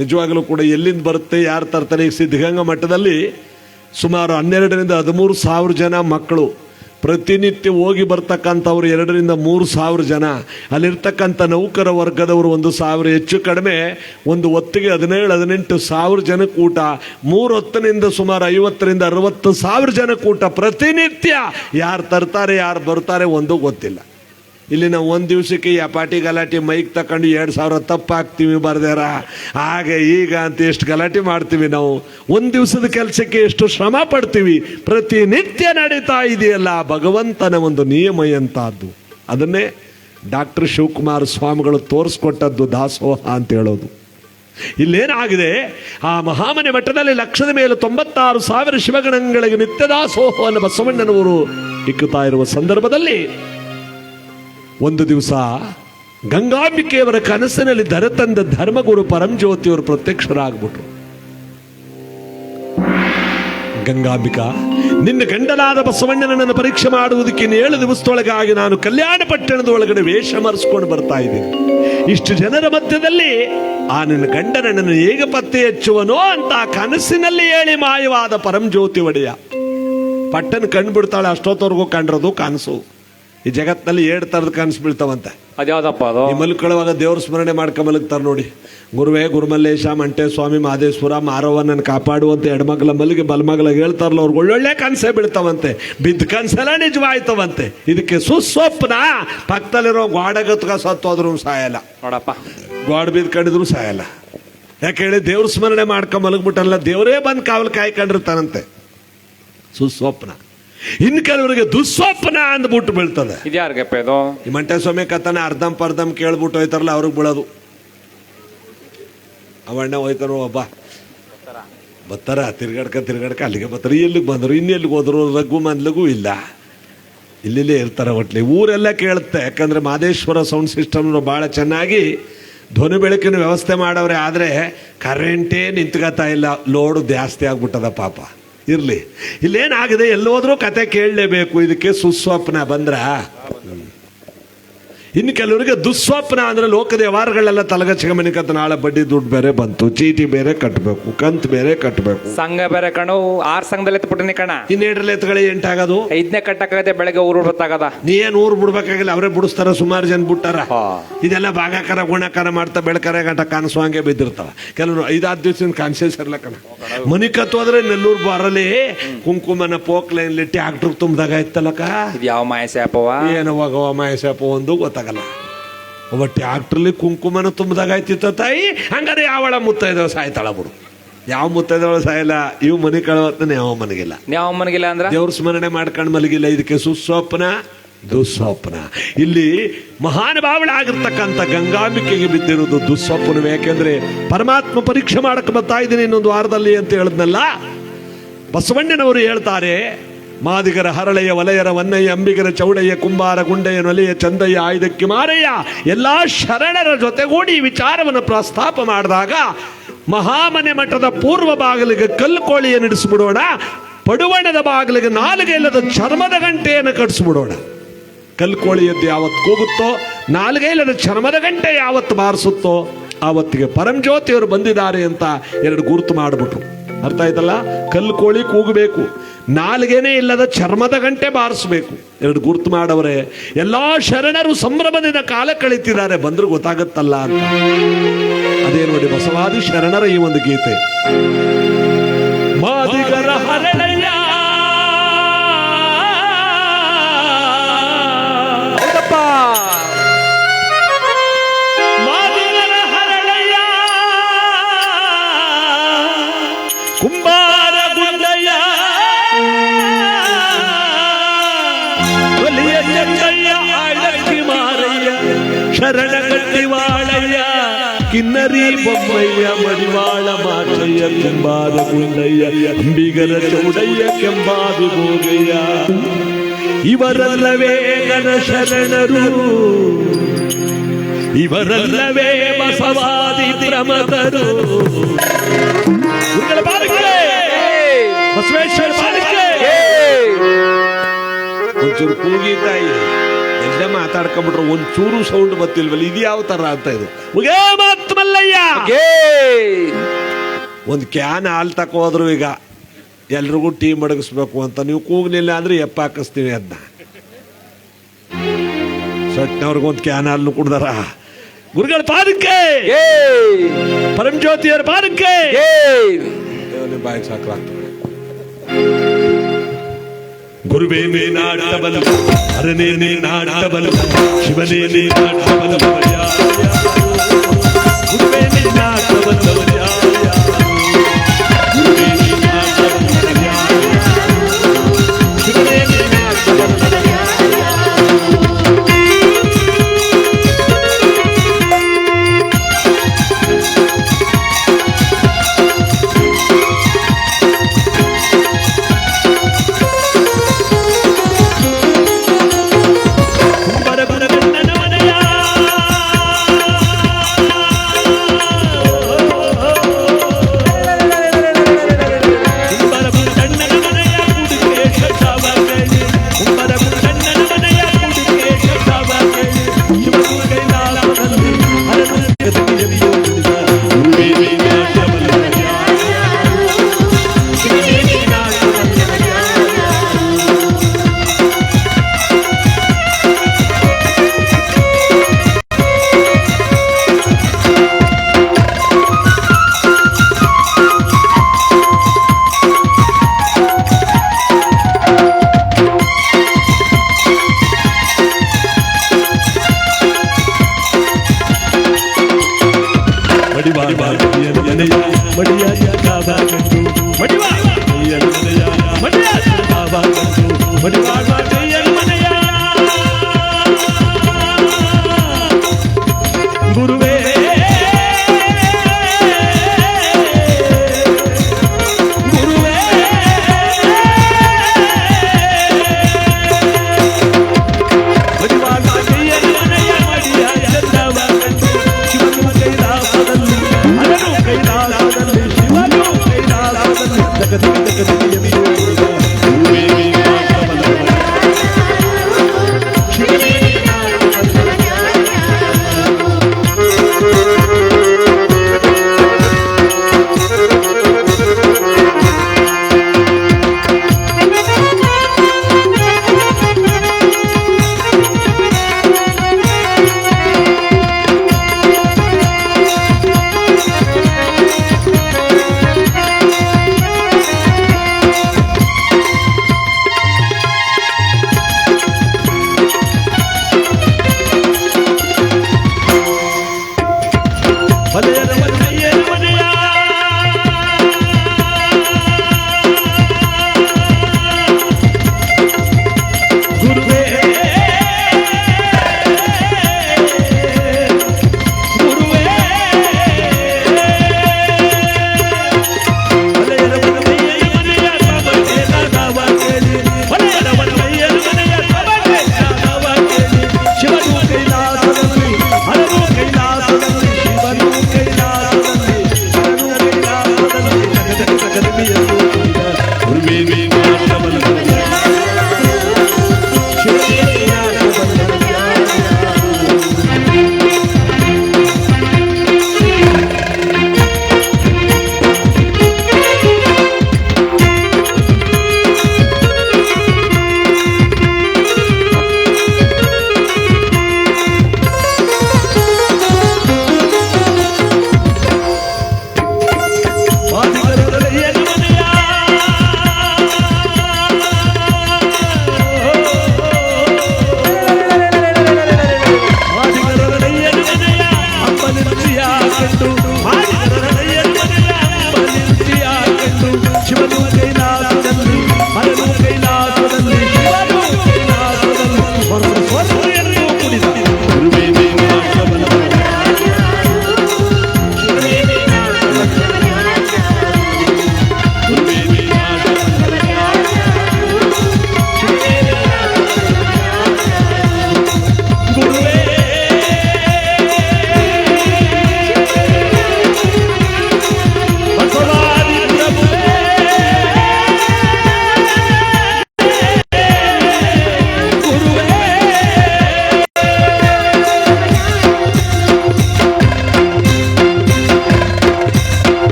ನಿಜವಾಗಲೂ ಕೂಡ ಎಲ್ಲಿಂದ ಬರುತ್ತೆ, ಯಾರು ತರ್ತಾರೆ? ಈಗ ಸಿದ್ಧಗಂಗಾ ಮಠದಲ್ಲಿ ಸುಮಾರು 12ರಿಂದ 13,000 ಜನ ಮಕ್ಕಳು ಪ್ರತಿನಿತ್ಯ ಹೋಗಿ ಬರ್ತಕ್ಕಂಥವ್ರು 2ರಿಂದ 3,000 ಜನ. ಅಲ್ಲಿರ್ತಕ್ಕಂಥ ನೌಕರ ವರ್ಗದವರು 1,000, ಹೆಚ್ಚು ಕಡಿಮೆ ಒಂದು ಹೊತ್ತಿಗೆ 17-18,000 ಜನಕ್ಕೆ ಊಟ. 3 ಹೊತ್ತಿನಿಂದ ಸುಮಾರು 50ರಿಂದ 60,000 ಜನಕ್ಕೆ ಊಟ ಪ್ರತಿನಿತ್ಯ. ಯಾರು ತರ್ತಾರೆ, ಯಾರು ಬರ್ತಾರೆ ಒಂದು ಗೊತ್ತಿಲ್ಲ. ಇಲ್ಲಿ ನಾವು ಒಂದು ದಿವಸಕ್ಕೆ ಪಾಟಿ ಗಲಾಟೆ ಮೈಕ್ ತಗೊಂಡು 2,000 ತಪ್ಪಾಗ್ತೀವಿ ಬರ್ದಾರ, ಹಾಗೆ ಈಗ ಅಂತ ಎಷ್ಟು ಗಲಾಟೆ ಮಾಡ್ತೀವಿ ನಾವು. ಒಂದು ದಿವಸದ ಕೆಲಸಕ್ಕೆ ಎಷ್ಟು ಶ್ರಮ ಪಡ್ತೀವಿ. ಪ್ರತಿನಿತ್ಯ ನಡೀತಾ ಇದೆಯಲ್ಲ ಭಗವಂತನ ಒಂದು ನಿಯಮ ಎಂತಹದ್ದು. ಅದನ್ನೇ ಡಾಕ್ಟರ್ ಶಿವಕುಮಾರ ಸ್ವಾಮಿಗಳು ತೋರಿಸ್ಕೊಟ್ಟದ್ದು ದಾಸೋಹ ಅಂತ ಹೇಳೋದು. ಇಲ್ಲೇನಾಗಿದೆ, ಆ ಮಹಾಮನೆ ಮಠದಲ್ಲಿ ಲಕ್ಷದ ಮೇಲೆ 96,000 ಶಿವಗಣಗಳಿಗೆ ನಿತ್ಯ ದಾಸೋಹವನ್ನು ಬಸವಣ್ಣನವರು ಇಕ್ಕುತ್ತಾ ಇರುವ ಸಂದರ್ಭದಲ್ಲಿ ಒಂದು ದಿವಸ ಗಂಗಾಂಬಿಕೆಯವರ ಕನಸಿನಲ್ಲಿ ಧರತಂದ ಧರ್ಮಗುರು ಪರಂಜ್ಯೋತಿಯವರು ಪ್ರತ್ಯಕ್ಷರಾಗ್ಬಿಟ್ರು. ಗಂಗಾಂಬಿಕಾ, ನಿನ್ನ ಗಂಡನಾದ ಬಸವಣ್ಣನನ್ನು ಪರೀಕ್ಷೆ ಮಾಡುವುದಕ್ಕೆ 7 ದಿವಸದೊಳಗಾಗಿ ನಾನು ಕಲ್ಯಾಣ ಪಟ್ಟಣದ ಒಳಗಡೆ ವೇಷ ಮರೆಸ್ಕೊಂಡು ಬರ್ತಾ ಇದ್ದೀನಿ. ಇಷ್ಟು ಜನರ ಮಧ್ಯದಲ್ಲಿ ಆ ನಿನ್ನ ಗಂಡ ನನ್ನನ್ನು ಹೇಗೆ ಪತ್ತೆ ಹಚ್ಚುವನೋ ಅಂತ ಕನಸಿನಲ್ಲಿ ಹೇಳಿ ಮಾಯವಾದ ಪರಂಜ್ಯೋತಿ ಒಡೆಯ ಪಟ್ಟಣ ಕಂಡುಬಿಡ್ತಾಳೆ. ಅಷ್ಟೊತ್ತವರೆಗೂ ಕಂಡಿರೋದು ಕನಸು. ಈ ಜಗತ್ತಿನಲ್ಲಿ 7 ಥರದ ಕನಸು ಬೀಳ್ತಾವಂತೆ. ಅದ್ಯಾವ್ದಪ್ಪ ಅದು? ಈ ಮಲ್ಕೊಳ್ಳುವಾಗ ದೇವ್ರ ಸ್ಮರಣೆ ಮಾಡ್ಕೊಂಡ್ ಮಲಗ್ತಾರೆ ನೋಡಿ. ಗುರುವೇ ಗುರುಮಲ್ಲೇಶ, ಮಂಟೆ ಸ್ವಾಮಿ, ಮಾದೇಶ್ವರ, ಮಾರವ್ವನನ್ನು ಕಾಪಾಡುವಂತೆ ಎಡಮಗಲ ಮಲ್ಲಿಗೆ ಬಲಮಗಲ ಹೇಳ್ತಾರಲ್ಲ, ಅವ್ರಿಗೆ ಒಳ್ಳೊಳ್ಳೆ ಕನಸೇ ಬೀಳ್ತಾವಂತೆ. ಬಿದ್ದ ಕನಸೆಲ್ಲ ನಿಜವಾಯ್ತವಂತೆ. ಇದಕ್ಕೆ ಸುಸ್ವಪ್ನ. ಪಕ್ಕದಲ್ಲಿರೋ ಗೋಡೆಗತ್ಕ ಸತ್ತೋದ್ರು ಸಾಯಲ್ಲ ನೋಡಪ್ಪ, ಗೋಡೆ ಬಿದ್ದು ಕಂಡಿದ್ರು ಸಾಯಲ್ಲ. ಯಾಕೆ ಹೇಳಿ, ದೇವ್ರ ಸ್ಮರಣೆ ಮಾಡ್ಕೊಂಡ್ ಮಲಗ್ಬಿಟ್ಟಲ್ಲ, ದೇವರೇ ಬಂದು ಕಾವಲು ಕಾಯ್ಕೊಂಡಿರ್ತಾನಂತೆ. ಸುಸ್ವಪ್ನ. ಇನ್ನು ಕೆಲವರಿಗೆ ದುಸ್ವಪ್ನ ಅಂದ್ಬಿಟ್ಟು ಬೀಳ್ತದೆ. ಇದ್ಯಾರ್ಗಪ್ಪ ಇದು? ಈ ಮಂಟೆ ಸ್ವಾಮಿ ಕಥನ ಅರ್ಧಂ ಕೇಳ್ಬಿಟ್ಟು ಹೋಯ್ತಾರಲ್ಲ, ಅವ್ರಿಗೆ ಬೀಳೋದು. ಅವಣ್ಣ ಹೋಯ್ತಾರೋ ಒಬ್ಬ ಬರ್ತಾರ, ತಿರ್ಗಾಡ್ಕ ಅಲ್ಲಿಗೆ ಬರ್ತಾರೆ. ಎಲ್ಲಿಗೆ ಬಂದರು, ಇನ್ನೆಲ್ಲಿಗೆ ಹೋದ್ರು, ರಘು ಮಂದ್ಲಿಗೂ ಇಲ್ಲ, ಇಲ್ಲಿಲ್ಲೇ ಇರ್ತಾರೆ. ಒಟ್ಲಿ ಊರೆಲ್ಲ ಕೇಳುತ್ತೆ. ಯಾಕಂದ್ರೆ ಮಾದೇಶ್ವರ ಸೌಂಡ್ ಸಿಸ್ಟಮ್ ಭಾಳ ಚೆನ್ನಾಗಿ ಧ್ವನಿ ಬೆಳಕಿನ ವ್ಯವಸ್ಥೆ ಮಾಡವ್ರೆ. ಆದರೆ ಕರೆಂಟೇ ನಿಂತ್ಕೋತಾ ಇಲ್ಲ, ಲೋಡು ಜಾಸ್ತಿ ಆಗ್ಬಿಟ್ಟದ ಪಾಪ. ಇರ್ಲಿ, ಇಲ್ಲೇನಾಗಿದೆ, ಎಲ್ಲೋದ್ರೂ ಕತೆ ಕೇಳಲೇಬೇಕು. ಇದಕ್ಕೆ ಸುಸ್ವಪ್ನ ಬಂದ್ರ. ಇನ್ನು ಕೆಲವರಿಗೆ ದುಸ್ವಪ್ನ ಅಂದ್ರೆ ಲೋಕದ ವ್ಯವಹಾರಗಳೆಲ್ಲ ತಲಗಚ್ಚಗ ಮನಿಕತ್ತ, ನಾಳೆ ಬಡ್ಡಿ ದುಡ್ಡು ಬೇರೆ ಬಂತು, ಚೀಟಿ ಬೇರೆ ಕಟ್ಟಬೇಕು, ಕಂತು ಬೇರೆ ಕಟ್ಟಬೇಕು, ಸಂಘ ಬೇರೆ ಕಣು. 6 ಸಂಘದಲ್ಲಿ ಎತ್ಬಿಟ್ಟಿನಿ ಕಣ. ಇನ್ನೇಡ್ರಲ್ಲಿ ಎತ್ಕೊಳ್ಳಿ ಎಂಟಾಗೋದು. 5ನೇ ಕಟ್ಟಕ್ಕಾಗತ್ತೆ, ಬೆಳಗ್ಗೆ ಊರು ಬಿಡ್ತಾಗದ. ನೀ ಏನು ಊರು ಬಿಡ್ಬೇಕಾಗಿಲ್ಲ, ಅವರೇ ಬಿಡಿಸ್ತಾರ. ಸುಮಾರು ಜನ ಬಿಟ್ಟಾರ. ಇದೆಲ್ಲ ಭಾಗಾಕಾರ ಗುಣಕಾರ ಮಾಡ್ತಾ ಬೆಳಕರೆ ಗಂಟ ಕಾಣಿಸೋ ಹಂಗೆ ಬಿದ್ದಿರ್ತಾವ. ಕೆಲವರು 5-6 ದಿವಸದಿಂದ ಕಾಣಿಸೇ ಸರ್ಲ ಕಣ. ಮನಿಕತ್ತು ಹೋದ್ರೆ ನೆಲ್ಲೂರು ಬಾರಲ್ಲಿ ಕುಂಕುಮನ ಪೋಕ್ಲೈನ್ಲಿ ಟ್ಯಾಕ್ಟ್ರ್ ತುಂಬ್ದಾಗ ಇತ್ತಲ್ಲಕ್ಕ. ಇದು ಯಾವ ಮಾಯಸ್ಯಾಪವ? ಏನು ಹೋಗವ ಮಾಯಸಪ್ಪ ಒಂದು ಗೊತ್ತಾಗಲ್ಲ. ಒಬ್ಬ ಟ್ಯಾಕ್ಟ್ರಲ್ಲಿ ಕುಂಕುಮನ ತುಂಬಿದಾಗ ಆಯ್ತಿತ್ತ ತಾಯಿ. ಹಂಗಾರೆ ಯಾವಳ ಮುತ್ತೈದವ ಸಾಯ್ತಾಳ ಬಿಡು. ಯಾವ ಮುತ್ತೈದವ ಸಾಯಲ್ಲ. ಇವು ಮನೆ ಕಳವತ್ತನ ಯಾವ ಮನಗಿಲ್ಲ. ಯಾವ ಮನಗಿಲ್ಲ ಅಂದ್ರ ದೇವ್ರ ಸ್ಮರಣೆ ಮಾಡ್ಕೊಂಡು ಮಲಗಿಲ್ಲ. ಇದಕ್ಕೆ ಸುಸ್ವಪ್ನ ದುಸ್ವಪ್ನ. ಇಲ್ಲಿ ಮಹಾನುಭಾವಳಾಗಿರ್ತಕ್ಕಂಥ ಗಂಗಾಂಬಿಕೆಗೆ ಬಿದ್ದಿರೋದು ದುಸ್ವಪ್ನವೇ. ಯಾಕೆಂದ್ರೆ ಪರಮಾತ್ಮ ಪರೀಕ್ಷೆ ಮಾಡಕ್ಕೆ ಬರ್ತಾ ಇದ್ದೀನಿ ಇನ್ನೊಂದು ವಾರದಲ್ಲಿ ಅಂತ ಹೇಳಿದ್ನಲ್ಲ. ಬಸವಣ್ಣನವರು ಹೇಳ್ತಾರೆ, ಮಾದಿಗರ ಹರಳೆಯ ವಲಯರ ವನ್ನಯ್ಯ ಅಂಬಿಗರ ಚೌಡಯ್ಯ ಕುಂಬಾರ ಗುಂಡೆಯ ನೊಲೆಯ ಚಂದಯ್ಯ ಆಯುಧಕ್ಕೆ ಮಾರಯ್ಯ ಎಲ್ಲಾ ಶರಣರ ಜೊತೆಗೂಡಿ ಈ ವಿಚಾರವನ್ನು ಪ್ರಸ್ತಾಪ ಮಾಡಿದಾಗ, ಮಹಾಮನೆ ಮಠದ ಪೂರ್ವ ಬಾಗಿಲಿಗೆ ಕಲ್ಲು ಕೋಳಿಯನ್ನು ಇಡಿಸ್ಬಿಡೋಣ, ಪಡುವಣದ ಬಾಗಿಲಿಗೆ ನಾಲಿಗೆ ಇಲ್ಲದ ಚರ್ಮದ ಗಂಟೆಯನ್ನು ಕಟ್ಟಿಸ್ಬಿಡೋಣ. ಕಲ್ಲು ಕೋಳಿಯದ್ದು ಯಾವತ್ತು ಕೂಗುತ್ತೋ, ನಾಲಿಗೆ ಇಲ್ಲದ ಚರ್ಮದ ಗಂಟೆ ಯಾವತ್ತು ಬಾರಿಸುತ್ತೋ ಆವತ್ತಿಗೆ ಪರಂಜ್ಯೋತಿಯವರು ಬಂದಿದ್ದಾರೆ ಅಂತ 2 ಗುರುತು ಮಾಡಿಬಿಟ್ರು. ಅರ್ಥ ಆಯ್ತಲ್ಲ? ಕಲ್ಲು ಕೋಳಿ ಕೂಗಬೇಕು, ನಾಲ್ಗೇನೆ ಇಲ್ಲದ ಚರ್ಮದ ಗಂಟೆ ಬಾರಿಸಬೇಕು. 2 ಗುರುತು ಮಾಡವ್ರೆ. ಎಲ್ಲಾ ಶರಣರು ಸಂಭ್ರಮದಿಂದ ಕಾಲ ಕಳೀತಿದ್ದಾರೆ, ಬಂದ್ರು ಗೊತ್ತಾಗತ್ತಲ್ಲ ಅಂತ. ಅದೇ ನೋಡಿ ಬಸವಾದಿ ಶರಣರ ಈ ಒಂದು ಗೀತೆ. ಮಾದಿಗರ ಹರಳೆಯ ಮಾದಿಗರ ಹರಳೆಯ ಕುಂಬಾರ ಗುಂಡಯ್ಯ ಒಲಿಯ ಚಂದಯ್ಯ ಆಳಕ್ಕಿ ಮಾರಯ್ಯ ಶರಣ ಗಟ್ಟಿವಾಳಯ್ಯ ಕಿನ್ನರಿ ಬೊಮ್ಮಯ್ಯ ಮಡಿವಾಳ ಮಾಚಯ್ಯ ಕೆಂಬಾದ ಗುಂಡಯ್ಯ ಅಂಬಿಗರ ಚೌಡಯ್ಯ ಕೆಂಬಾದು ಭೋಗಯ್ಯ ಇವರಲ್ಲವೇ ಗಣ ಶರಣರು, ಇವರಲ್ಲವೇ ಬಸವಾದಿ ಪ್ರಮದರು. ಬಸವೇಶ್ವರ ಒಂಚೂರು ಕೂಗಿ ತಾಯಿ ಎಲ್ಲ ಮಾತಾಡ್ಕೊಂಡ್ಬಿಟ್ರು, ಒಂಚೂರು ಸೌಂಡ್ ಗೊತ್ತಿಲ್ವಲ್ಲ. ಇದು ಯಾವ ತರ ಅಂತ ಇದು. ಮುಗೇ ಮಾತು ಮಲ್ಲಯ್ಯ ಒಂದು ಕ್ಯಾನ್ ಹಾಲು ತಕೋದ್ರು ಈಗ ಎಲ್ರಿಗೂ ಟೀ ಮಡಗಿಸ್ಬೇಕು ಅಂತ. ನೀವು ಕೂಗ್ಲಿಲ್ಲ ಅಂದ್ರೆ ಎಪ್ಪ ಹಾಕಿಸ್ತೀವಿ ಅದನ್ನ. ಸಟ್ನವ್ರಿಗೊಂದು ಕ್ಯಾನ್ ಹಾಲು ಕುಡ್ದಾರ. ಗುರುಗಳ ಪಾದಕ್ಕೆ, ಪರಮಜ್ಯೋತಿಯರ ಪಾದಕ್ಕೆ ಬಾಯಿಗೆ ಸಾಕಾಗ್ತದೆ. ಗುರುವೇ ನೀನಾಡಬಲ್ಲ, ಅರನೇ ನೀನಾಡಬಲ್ಲ, ಶಿವನೇ ನೀನಾಡಬಲ್ಲ, ಗುರುವೇ ನೀನಾಡಬಲ್ಲ, ಗುರುವೇ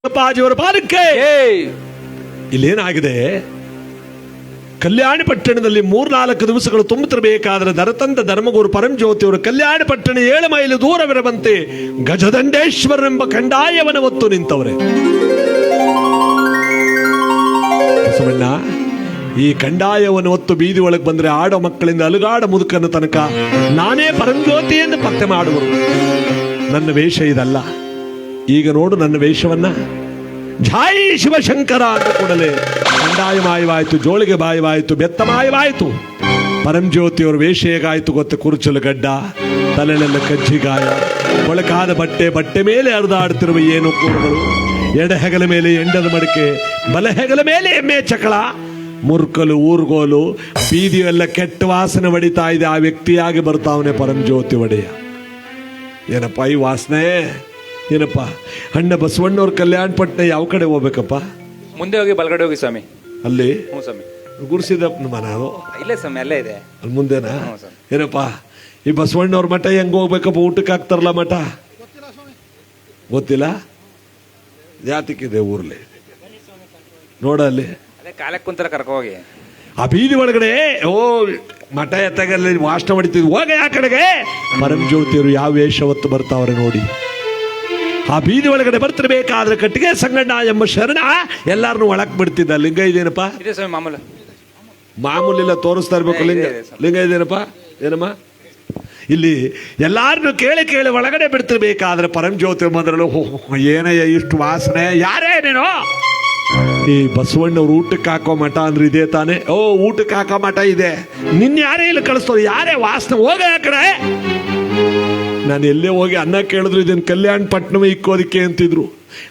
ಅಪ್ಪಾಜಿಯವರ ಪಾದಕ್ಕೆ. ಇಲ್ಲೇನಾಗಿದೆ, ಕಲ್ಯಾಣ ಪಟ್ಟಣದಲ್ಲಿ 3-4 ದಿವಸಗಳು ತುಂಬುತ್ತಿರಬೇಕಾದ್ರೆ ದರತಂದ ಧರ್ಮಗುರು ಪರಂಜ್ಯೋತಿಯವರು ಕಲ್ಯಾಣ ಪಟ್ಟಣ 7 ಮೈಲು ದೂರವಿರಬಂತೆ ಗಜದಂಡೇಶ್ವರನೆಂಬ ಕಂಡಾಯವನ್ನು ಹೊತ್ತು ನಿಂತವರೇ. ಬಸವಣ್ಣ ಈ ಕಂಡಾಯವನ್ನು ಹೊತ್ತು ಬೀದಿ ಒಳಗೆ ಬಂದ್ರೆ ಆಡೋ ಮಕ್ಕಳಿಂದ ಅಲುಗಾಡ ಮುದುಕನ ತನಕ ನಾನೇ ಪರಂಜ್ಯೋತಿ ಎಂದು ಪತ್ತೆ ಮಾಡುವರು. ನನ್ನ ವೇಷ ಇದಲ್ಲ. ಈಗ ನೋಡು ನನ್ನ ವೇಷವನ್ನ. ಝಾಯಿ ಶಿವಶಂಕರ ಅಂತ ಕೂಡಲೇ ಕಂಡಾಯ ಮಾಯವಾಯಿತು, ಜೋಳಿಗೆ ಮಾಯವಾಯಿತು, ಬೆತ್ತ ಮಾಯವಾಯಿತು. ಪರಂಜ್ಯೋತಿಯವರ ವೇಷ ಹೇಗಾಯಿತು ಗೊತ್ತ? ಕುರುಚಲು ಗಡ್ಡ, ತಲೆಲೆಲ್ಲ ಕಜ್ಜಿಗಾಯ, ಒಳಕಾದ ಬಟ್ಟೆ ಮೇಲೆ ಹರಿದಾಡುತ್ತಿರುವ ಏನು ಕೂರುಗಳು, ಎಡ ಹೆಗಲ ಮೇಲೆ ಎಂಡದ ಮಡಿಕೆ, ಬಲ ಹೆಗಲ ಮೇಲೆ ಎಮ್ಮೆ ಚಕಳ, ಮುರ್ಕಲು ಊರ್ಗೋಲು, ಬೀದಿಯೆಲ್ಲ ಕೆಟ್ಟ ವಾಸನೆ ಹೊಡಿತಾ ಇದೆ. ಆ ವ್ಯಕ್ತಿಯಾಗಿ ಬರ್ತಾವನೆ ಪರಂಜ್ಯೋತಿ ಒಡೆಯ. ಏನಪ್ಪ ಈ ವಾಸನೆ? ಏನಪ್ಪ ಅಣ್ಣ ಬಸವಣ್ಣವ್ರ ಕಲ್ಯಾಣ ಪಟ್ಟಣ ಯಾವ ಕಡೆ ಹೋಗ್ಬೇಕಪ್ಪ? ಮುಂದೆ ಹೋಗಿ ಬಲಗಡೆ ಹೋಗಿ ಸ್ವಾಮಿ. ಅಲ್ಲಿ ಹ್ಞೂ ಸ್ವಾಮಿ. ಗುರುಸಿದಪ್ಪನ ಮನ ಅದು ಇಲ್ಲೇ ಸ್ವಾಮಿ, ಅಲ್ಲೇ ಇದೆ. ಅಲ್ಲಿ ಮುಂದೆನಾ? ಹ್ಞೂ ಸ್ವಾಮಿ. ಏನಪ್ಪ ಈ ಬಸವಣ್ಣವ್ರ ಮಠ ಹೆಂಗ್ ಹೋಗ್ಬೇಕಪ್ಪ? ಊಟಕ್ಕೆ ಹಾಕ್ತಾರಲ್ಲ ಮಠ, ಗೊತ್ತಿಲ್ಲ? ಜಾತಿಕ್ಕಿದೆ ಊರ್ಲಿ ನೋಡಲ್ಲಿ, ಅದೇ ಕಾಲಕ್ಕೆ ಕುಂತರ ಕರ್ಕೊ ಹೋಗಿ. ಆ ಬೀದಿ ಒಳಗಡೆ ಓ ಮಠ ಎತ್ತಾಗಲ್ಲಿ ವಾಸನೆ ಹೊಡಿತಿದ್ವಿ. ಹೋಗ ಆ ಕಡೆಗೆ. ಪರಂಜ್ಯೋತಿಯವರು ಯಾವ ವೇಷ ಹೊತ್ತು ಬರ್ತಾವ್ರೆ ನೋಡಿ. ಆ ಬೀದಿ ಒಳಗಡೆ ಬರ್ತಿರ್ಬೇಕಾದ್ರೆ ಕಟ್ಟಿಗೆ ಸಂಗಣ್ಣ ಎಂಬ ಶರಣ ಎಲ್ಲಾರನ್ನು ಒಳಕ್ ಬಿಡ್ತಿದ್ದ. ಲಿಂಗ ಇದೇನಪ್ಪ? ಇದೆ ಸ್ವಾಮಿ, ಮಾಮೂಲು. ಮಾಮೂಲಿಲ್ಲ, ತೋರಿಸ್ತಾ ಇರ್ಬೇಕು. ಲಿಂಗ ಇದೇನಪ್ಪ? ಏನಮ್ಮ? ಇಲ್ಲಿ ಎಲ್ಲಾರನ್ನು ಕೇಳಿ ಒಳಗಡೆ ಬಿಡ್ತಿರ್ಬೇಕಾದ್ರೆ ಪರಂಜ್ಯೋತಿ ಮೊದಲು ಏನಯ್ಯ ಇಷ್ಟು ವಾಸನೆ? ಯಾರೇ ನೀನು? ಈ ಬಸವಣ್ಣವ್ರು ಊಟಕ್ಕೆ ಹಾಕೋ ಮಠ ಅಂದ್ರೆ ಇದೇ ತಾನೆ? ಓ ಊಟಕ್ಕೆ ಹಾಕೋ ಮಠ ಇದೆ. ನಿನ್ನ ಯಾರೇ ಇಲ್ಲಿ ಕಳಿಸ್ತೋ? ಯಾರೇ ವಾಸನೆ? ಹೋಗ ಆ ಕಡೆ. ನಾನು ಎಲ್ಲೇ ಹೋಗಿ ಅನ್ನ ಕೇಳಿದ್ರು ಇದನ್ನು ಕಲ್ಯಾಣ ಪಟ್ಟಣವೇ ಇಕ್ಕೋದಕ್ಕೆ ಅಂತಿದ್ರು.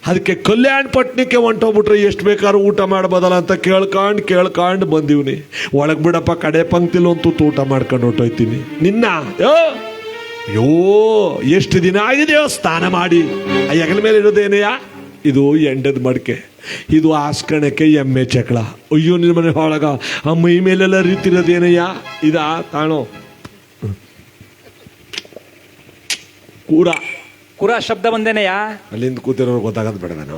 ಅದಕ್ಕೆ ಕಲ್ಯಾಣ ಪಟ್ಟಣಕ್ಕೆ ಹೊಂಟೋಗ್ಬಿಟ್ರೆ ಎಷ್ಟು ಬೇಕಾದ್ರೂ ಊಟ ಮಾಡ್ಬೋದಲ್ಲ ಅಂತ ಕೇಳ್ಕೊಂಡು ಬಂದಿವ್ನಿ. ಒಳಗೆ ಬಿಡಪ್ಪ, ಕಡೆ ಪಂಕ್ತಿಲಿ ಒಂದು ಊಟ ಮಾಡ್ಕೊಂಡು ಹೊಟ್ಟೋಯ್ತೀನಿ. ನಿನ್ನ ಯೋ ಎಷ್ಟು ದಿನ ಆಗಿದೆಯೋ ಸ್ನಾನ ಮಾಡಿ. ಆ ಹೆಗಲ ಮೇಲೆ ಇರೋದೇನೆಯಾ? ಇದು ಎಂಡದ ಮಡಿಕೆ, ಇದು ಆಸ್ಕಣಕ್ಕೆ ಎಮ್ಮೆ ಚಕ್ಳ. ಅಯ್ಯೋ ನಿನ್ನ ಮನೆ ಒಳಗ ಆ ಮೈ ಮೇಲೆಲ್ಲ ರೀತಿರೋದೇನಯ್ಯ? ಇದಾ ತಾಣೋ ಕುರ ಶಬ್ದ ಬಂದೇನೆಯಾ? ಅಲ್ಲಿಂದ ಕೂತಿರೋರು ಗೊತ್ತಾಗದ್ ಬೇಡ. ನಾನು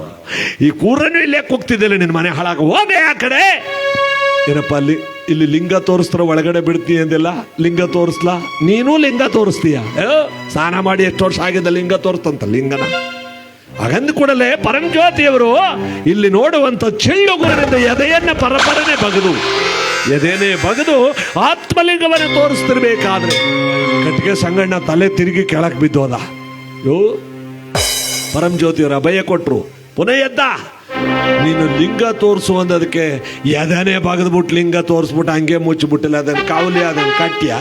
ಈ ಕೂರನ್ನು ಇಲ್ಲೇ ಕೂಗ್ತಿದ್ದಿಲ್ಲ. ನಿನ್ನ ಮನೆ ಹಾಳಾಗ ಹೋಗೇ ಆ ಕಡೆ. ಏನಪ್ಪ ಇಲ್ಲಿ ಲಿಂಗ ತೋರಿಸ್ತಾರ, ಒಳಗಡೆ ಬಿಡ್ತೀಯ ಅಂದಿಲ್ಲ. ಲಿಂಗ ತೋರಿಸ್ಲಾ? ನೀನು ಲಿಂಗ ತೋರಿಸ್ತೀಯ? ಸ್ನಾನ ಮಾಡಿ ಎಷ್ಟು ವರ್ಷ ಆಗಿದೆ ಲಿಂಗ ತೋರಿಸ್ತಂತ ಲಿಂಗನ. ಹಾಗಂದ ಕೂಡಲೇ ಪರಂಜ್ಯೋತಿಯವರು ಇಲ್ಲಿ ನೋಡುವಂತ ಚೆಳ್ಳು ಗುರುವಿನಿಂದ ಎದೆಯನ್ನ ಪರಪರನೆ ಬಗದು ಆತ್ಮಲಿಂಗವನ್ನು ತೋರಿಸ್ತಿರ್ಬೇಕಾದ್ರೆ ಕಟ್ಟಿಗೆ ಸಂಗಣ್ಣ ತಲೆ ತಿರುಗಿ ಕೆಳಕ್ ಬಿದ್ದೋದ. ಪರಂಜ್ಯೋತಿಯವರು ಅಭಯ ಕೊಟ್ರು. ಪುನಃ ಎದ್ದ. ನೀನು ಲಿಂಗ ತೋರಿಸುವಂದಕ್ಕೆ ಎದೆನೇ ಬಗದ್ಬಿಟ್ಟು ಲಿಂಗ ತೋರಿಸ್ಬಿಟ್ಟು ಹಂಗೆ ಮುಚ್ಚಿಬಿಟ್ಟಿಲ್ಲ. ಅದನ್ನು ಕಾವಲಿ ಅದನ್ನು ಕಟ್ಟ್ಯ.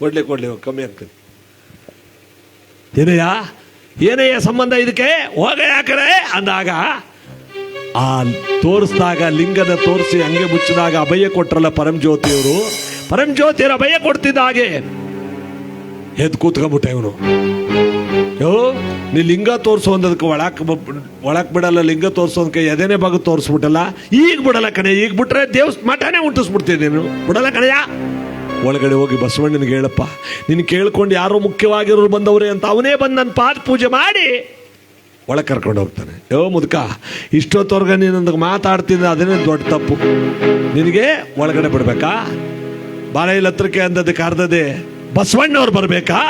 ಕೊಡ್ಲಿ ಕಮ್ಮಿ ಆಗ್ತದೆ. ಏನಯ್ಯ ಸಂಬಂಧ ಇದಕ್ಕೆ? ಹೋಗ ಆ ಕಡೆ ಅಂದಾಗ ಆ ತೋರಿಸಿದಾಗ ಲಿಂಗನ ತೋರಿಸಿ ಹಂಗೆ ಮುಚ್ಚಿದಾಗ ಅಭಯ ಕೊಟ್ರಲ್ಲ ಪರಂಜ್ಯೋತಿಯವರು ಅಭಯ ಕೊಡ್ತಿದ್ದ ಹಾಗೆ ಎದ್ದು ಕೂತ್ಕೊಂಡ್ಬಿಟ್ಟೆ ಇವನು. ನೀ ಲಿಂಗ ತೋರಿಸೋದಕ್ಕೆ ಒಳಕ್ ಬಿಡಲ್ಲ. ಲಿಂಗ ತೋರಿಸೋದಕ್ಕೆ ಎದೇನೆ ಭಾಗ ತೋರಿಸ್ಬಿಟ್ಟಲ್ಲ. ಈಗ ಬಿಡಲ್ಲ ಕಣೆ. ಈಗ ಬಿಟ್ರೆ ಮಠನೇ ಉಂಟಿಸ್ಬಿಡ್ತಿದ್ದೇನು? ಬಿಡಲ್ಲ ಕಣೆಯ. ಒಳಗಡೆ ಹೋಗಿ ಬಸವಣ್ಣನಿಗೆ ಹೇಳಪ್ಪ, ನಿನ್ನ ಕೇಳ್ಕೊಂಡು ಯಾರೋ ಮುಖ್ಯವಾಗಿರೋರು ಬಂದವ್ರೆ ಅಂತ ಅವನೇ ಬಂದು ನನ್ನ ಪಾದ ಪೂಜೆ ಮಾಡಿ ಒಳಗೆ ಕರ್ಕೊಂಡು ಹೋಗ್ತಾನೆ. ಮುದುಕ, ಇಷ್ಟೊತ್ತವರ್ಗ ನೀನೊಂದಿಗೆ ಮಾತಾಡ್ತಿದ್ದ ಅದೇನೇ ದೊಡ್ಡ ತಪ್ಪು. ನಿನಗೆ ಒಳಗಡೆ ಬಿಡ್ಬೇಕಾ? ಬಾಳೆಯಲ್ಲಿ ಹತ್ರಕ್ಕೆ ಅಂದದಕ್ಕೆ ಅರ್ಧದೆ ಬಸವಣ್ಣವ್ರು ಬರ್ಬೇಕಾ?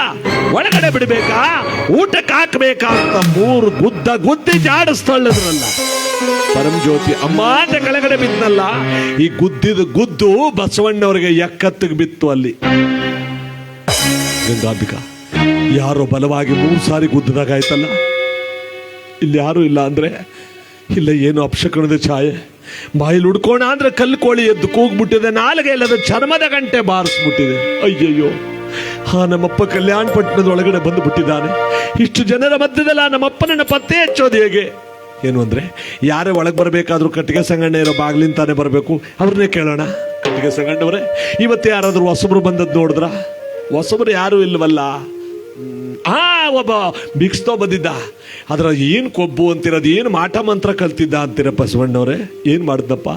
ಒಳಗಡೆ ಬಿಡ್ಬೇಕಾ? ಊಟಕ್ಕೆ ಹಾಕ್ಬೇಕಾ ಅಂತ 3 ಗುದ್ದಿ ಜಾಡಿಸ್ತಳ್ಳದ್ರಲ್ಲ. ಪರಂಜ್ಯೋತಿ ಅಮ್ಮ ಅಂತ ಕೆಳಗಡೆ ಬಿತ್ತಲ್ಲ. ಈ ಗುದ್ದು ಬಸವಣ್ಣವ್ರಿಗೆ ಎಕ್ಕತ್ತಿಗೆ ಬಿತ್ತು. ಅಲ್ಲಿ ಗಂಗಾಂಬಿಕಾ ಯಾರೋ ಬಲವಾಗಿ 3 ಸಾರಿ ಗುದ್ದದಾಗ ಆಯ್ತಲ್ಲ. ಇಲ್ಲಿ ಯಾರು ಇಲ್ಲ ಅಂದ್ರೆ ಇಲ್ಲ ಏನು ಅಪಶಕುನದ ಛಾಯೆ. ಬಾಯಿಲ್ ಹುಡ್ಕೋಣ ಅಂದ್ರೆ ಕಲ್ಲು ಕೋಳಿ ಎದ್ದು ಕೂಗ್ಬಿಟ್ಟಿದೆ. ನಾಲ್ಗೆ ಇಲ್ಲದ ಚರ್ಮದ ಗಂಟೆ ಬಾರಿಸ್ಬಿಟ್ಟಿದೆ. ಅಯ್ಯಯ್ಯೋ, ನಮ್ಮಪ್ಪ ಕಲ್ಯಾಣ ಪಟ್ಟಣದ ಒಳಗಡೆ ಬಂದು ಬಿಟ್ಟಿದ್ದಾನೆ. ಇಷ್ಟು ಜನರ ಮಧ್ಯದಲ್ಲ ನಮ್ಮಪ್ಪನನ್ನ ಪತ್ತೆ ಹಚ್ಚೋದು ಹೇಗೆ? ಏನು ಅಂದ್ರೆ ಯಾರೇ ಒಳಗೆ ಬರಬೇಕಾದ್ರೂ ಕಟ್ಟಿಗೆ ಸಂಗಣ್ಣ ಇರೋ ಬಾಗ್ಲಿಂತಾನೆ ಬರಬೇಕು. ಅವ್ರನ್ನೇ ಕೇಳೋಣ. ಕಟ್ಟಿಗೆ ಸಂಗಣ್ಣವ್ರೆ, ಇವತ್ತು ಯಾರಾದ್ರೂ ಹೊಸಬ್ರು ಬಂದದ್ದು ನೋಡಿದ್ರ? ಹೊಸಬ್ರು ಯಾರು ಇಲ್ವಲ್ಲ. ಒಬ್ಬ ಬಿಕ್ಸ್ತೋ ಬಂದಿದ್ದ. ಅದ್ರ ಏನು ಕೊಬ್ಬು ಅಂತಿರೋದು, ಏನು ಮಾಟ ಮಂತ್ರ ಕಲ್ತಿದ್ದ ಅಂತೀರ ಬಸವಣ್ಣವ್ರೆ? ಏನು ಮಾಡಿದ್ನಪ್ಪ?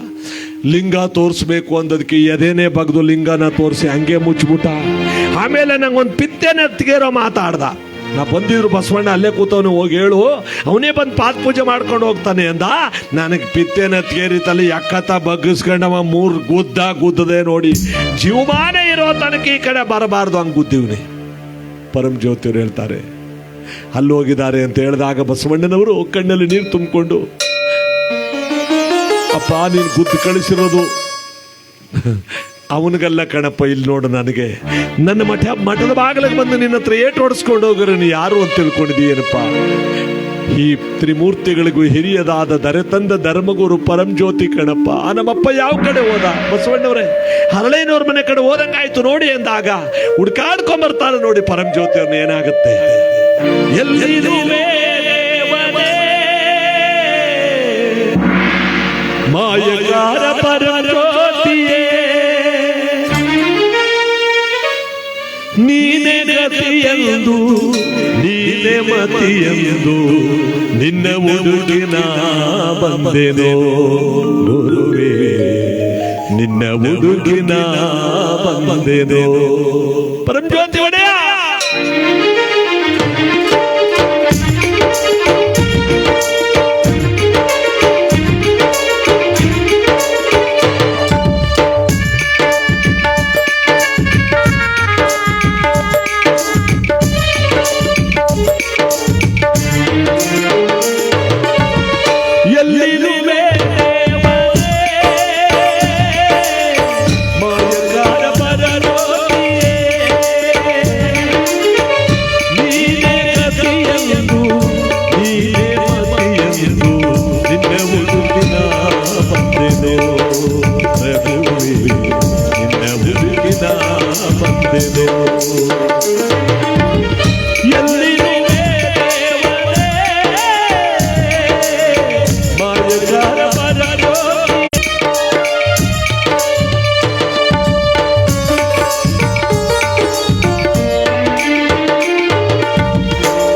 ಲಿಂಗ ತೋರಿಸ್ಬೇಕು ಅಂದದಕ್ಕೆ ಎದೇನೆ ಬಗ್ದು ಲಿಂಗನ ತೋರಿಸಿ ಹಂಗೆ ಮುಚ್ಚಿಬಿಟ್ಟ. ಆಮೇಲೆ ನಂಗೊಂದು ಪಿತ್ತೆನ ಎತ್ತಿಗೆರೋ ಮಾತಾಡ್ದ. ನಾ ಬಂದಿದ್ರು ಬಸವಣ್ಣ ಅಲ್ಲೇ ಕೂತವನು, ಹೋಗಿ ಹೇಳು ಅವನೇ ಬಂದು ಪಾದ ಪೂಜೆ ಮಾಡ್ಕೊಂಡು ಹೋಗ್ತಾನೆ ಅಂದ. ನನಗೆ ಪಿತ್ತೆನ ತೇರಿತಲ್ಲಿ ಯಕ್ಕತ್ತ ಬಗ್ಗಿಸ್ಕೊಂಡವ 3 ಗುದ್ದದೆ ನೋಡಿ. ಜೀವಮಾನ ಇರೋ ತನಕ ಈ ಕಡೆ ಬರಬಾರ್ದು ಹಂಗೆ ಗುದ್ದಿವ್ನಿ. ಪರಂ ಜ್ಯೋತಿಯವರು ಹೇಳ್ತಾರೆ, ಅಲ್ಲಿ ಹೋಗಿದ್ದಾರೆ ಅಂತ ಹೇಳಿದಾಗ ಬಸವಣ್ಣನವರು ಕಣ್ಣಲ್ಲಿ ನೀರು ತುಂಬಿಕೊಂಡು, ಅಪ್ಪ ನೀನು ಗುದ್ದು ಕಳಿಸಿರೋದು ಅವನಿಗೆಲ್ಲ ಕಣಪ್ಪ, ಇಲ್ಲಿ ನೋಡು ನನಗೆ ನನ್ನ ಮಠದ ಬಾಗಿಲಿಗೆ ಬಂದು ನಿನ್ನ ಹತ್ರ ಏಟು ಹೊಡೆಸ್ಕೊಂಡು ಹೋಗೋರು ನೀ ಯಾರು ಅಂತ ತಿಳ್ಕೊಂಡಿದ್ದೀನಪ್ಪ. ಈ ತ್ರಿಮೂರ್ತಿಗಳಿಗೂ ಹಿರಿಯದಾದ ದರೆತಂದ ಧರ್ಮಗುರು ಪರಂಜ್ಯೋತಿ ಕಣಪ್ಪ. ನಮ್ಮಪ್ಪ ಯಾವ ಕಡೆ ಹೋದ? ಬಸವಣ್ಣವ್ರೆ ಹರಳೇನವ್ರ ಮನೆ ಕಡೆ ಹೋದಂಗಾಯ್ತು ನೋಡಿ ಅಂದಾಗ ಹುಡ್ಕಾಡ್ಕೊಂಬರ್ತಾನೆ ನೋಡಿ ಪರಂಜ್ಯೋತಿಯವ್ರನ್ನ. ಏನಾಗುತ್ತೆ? ಎಲ್ಲಿರುವೆ ಮಾಯಗಾರ ಪರಂಜ್ಯೋತಿಯೇ, ನೀನೆ ಗತಿಯೆಂದು ನೀನೆ ಮತಿಯೆಂದು ನಿನ್ನ ಹುಡುಗಿನ ಬಂದೆನೋ ಗುರುವೇ, ನಿನ್ನ ಹುಡುಗಿನ ಬಂದೆನೋ. ಪರಂಜ್ಯೋತಿ ಒಡೆಯ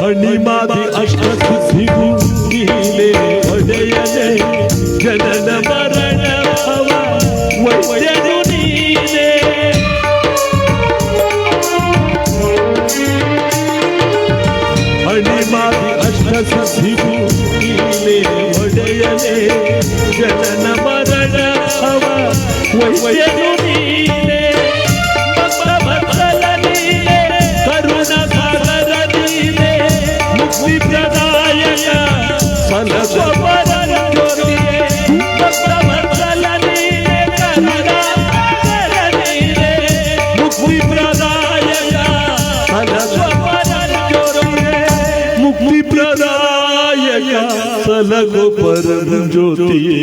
ಹಣಿಮಾದಿ ಅಷ್ಟಸಿದ್ಧಿಗೂ ನೀಲೇ ಒಡೆಯಲೇ, ಜನನ ಮರಣ ಭವ ವೈದ್ಯನು ನೀನೇ. ಹಣಿಮಾದಿ ಅಷ್ಟಸಿದ್ಧಿಗೂ ನೀಲೇ ಒಡೆಯಲೇ, ಜನನ ಮರಣ ಭವ ವೈದ್ಯನು ನೀನೇ. ಭಕ್ತವತ್ಸಲ ನೀನೇ, ಕರುಣ ಸಾಗರ ನೀನೇ, ಮುಕ್ತಿ ಪ್ರದಾಯಕ ಫಲದ ಪರಂಜ್ಯೋತಿಯೇ. ಭಕ್ತವತ್ಸಲ ನೀನೇ, ಕರುಣ ಸಾಗರ ನೀನೇ, ಮುಕ್ತಿ ಪ್ರದಾಯಕ ಫಲದ ಪರಂಜ್ಯೋತಿಯೇ. ಮುಕ್ತಿ ಪ್ರದಾಯಕ ಫಲದ ಪರಂಜ್ಯೋತಿಯೇ.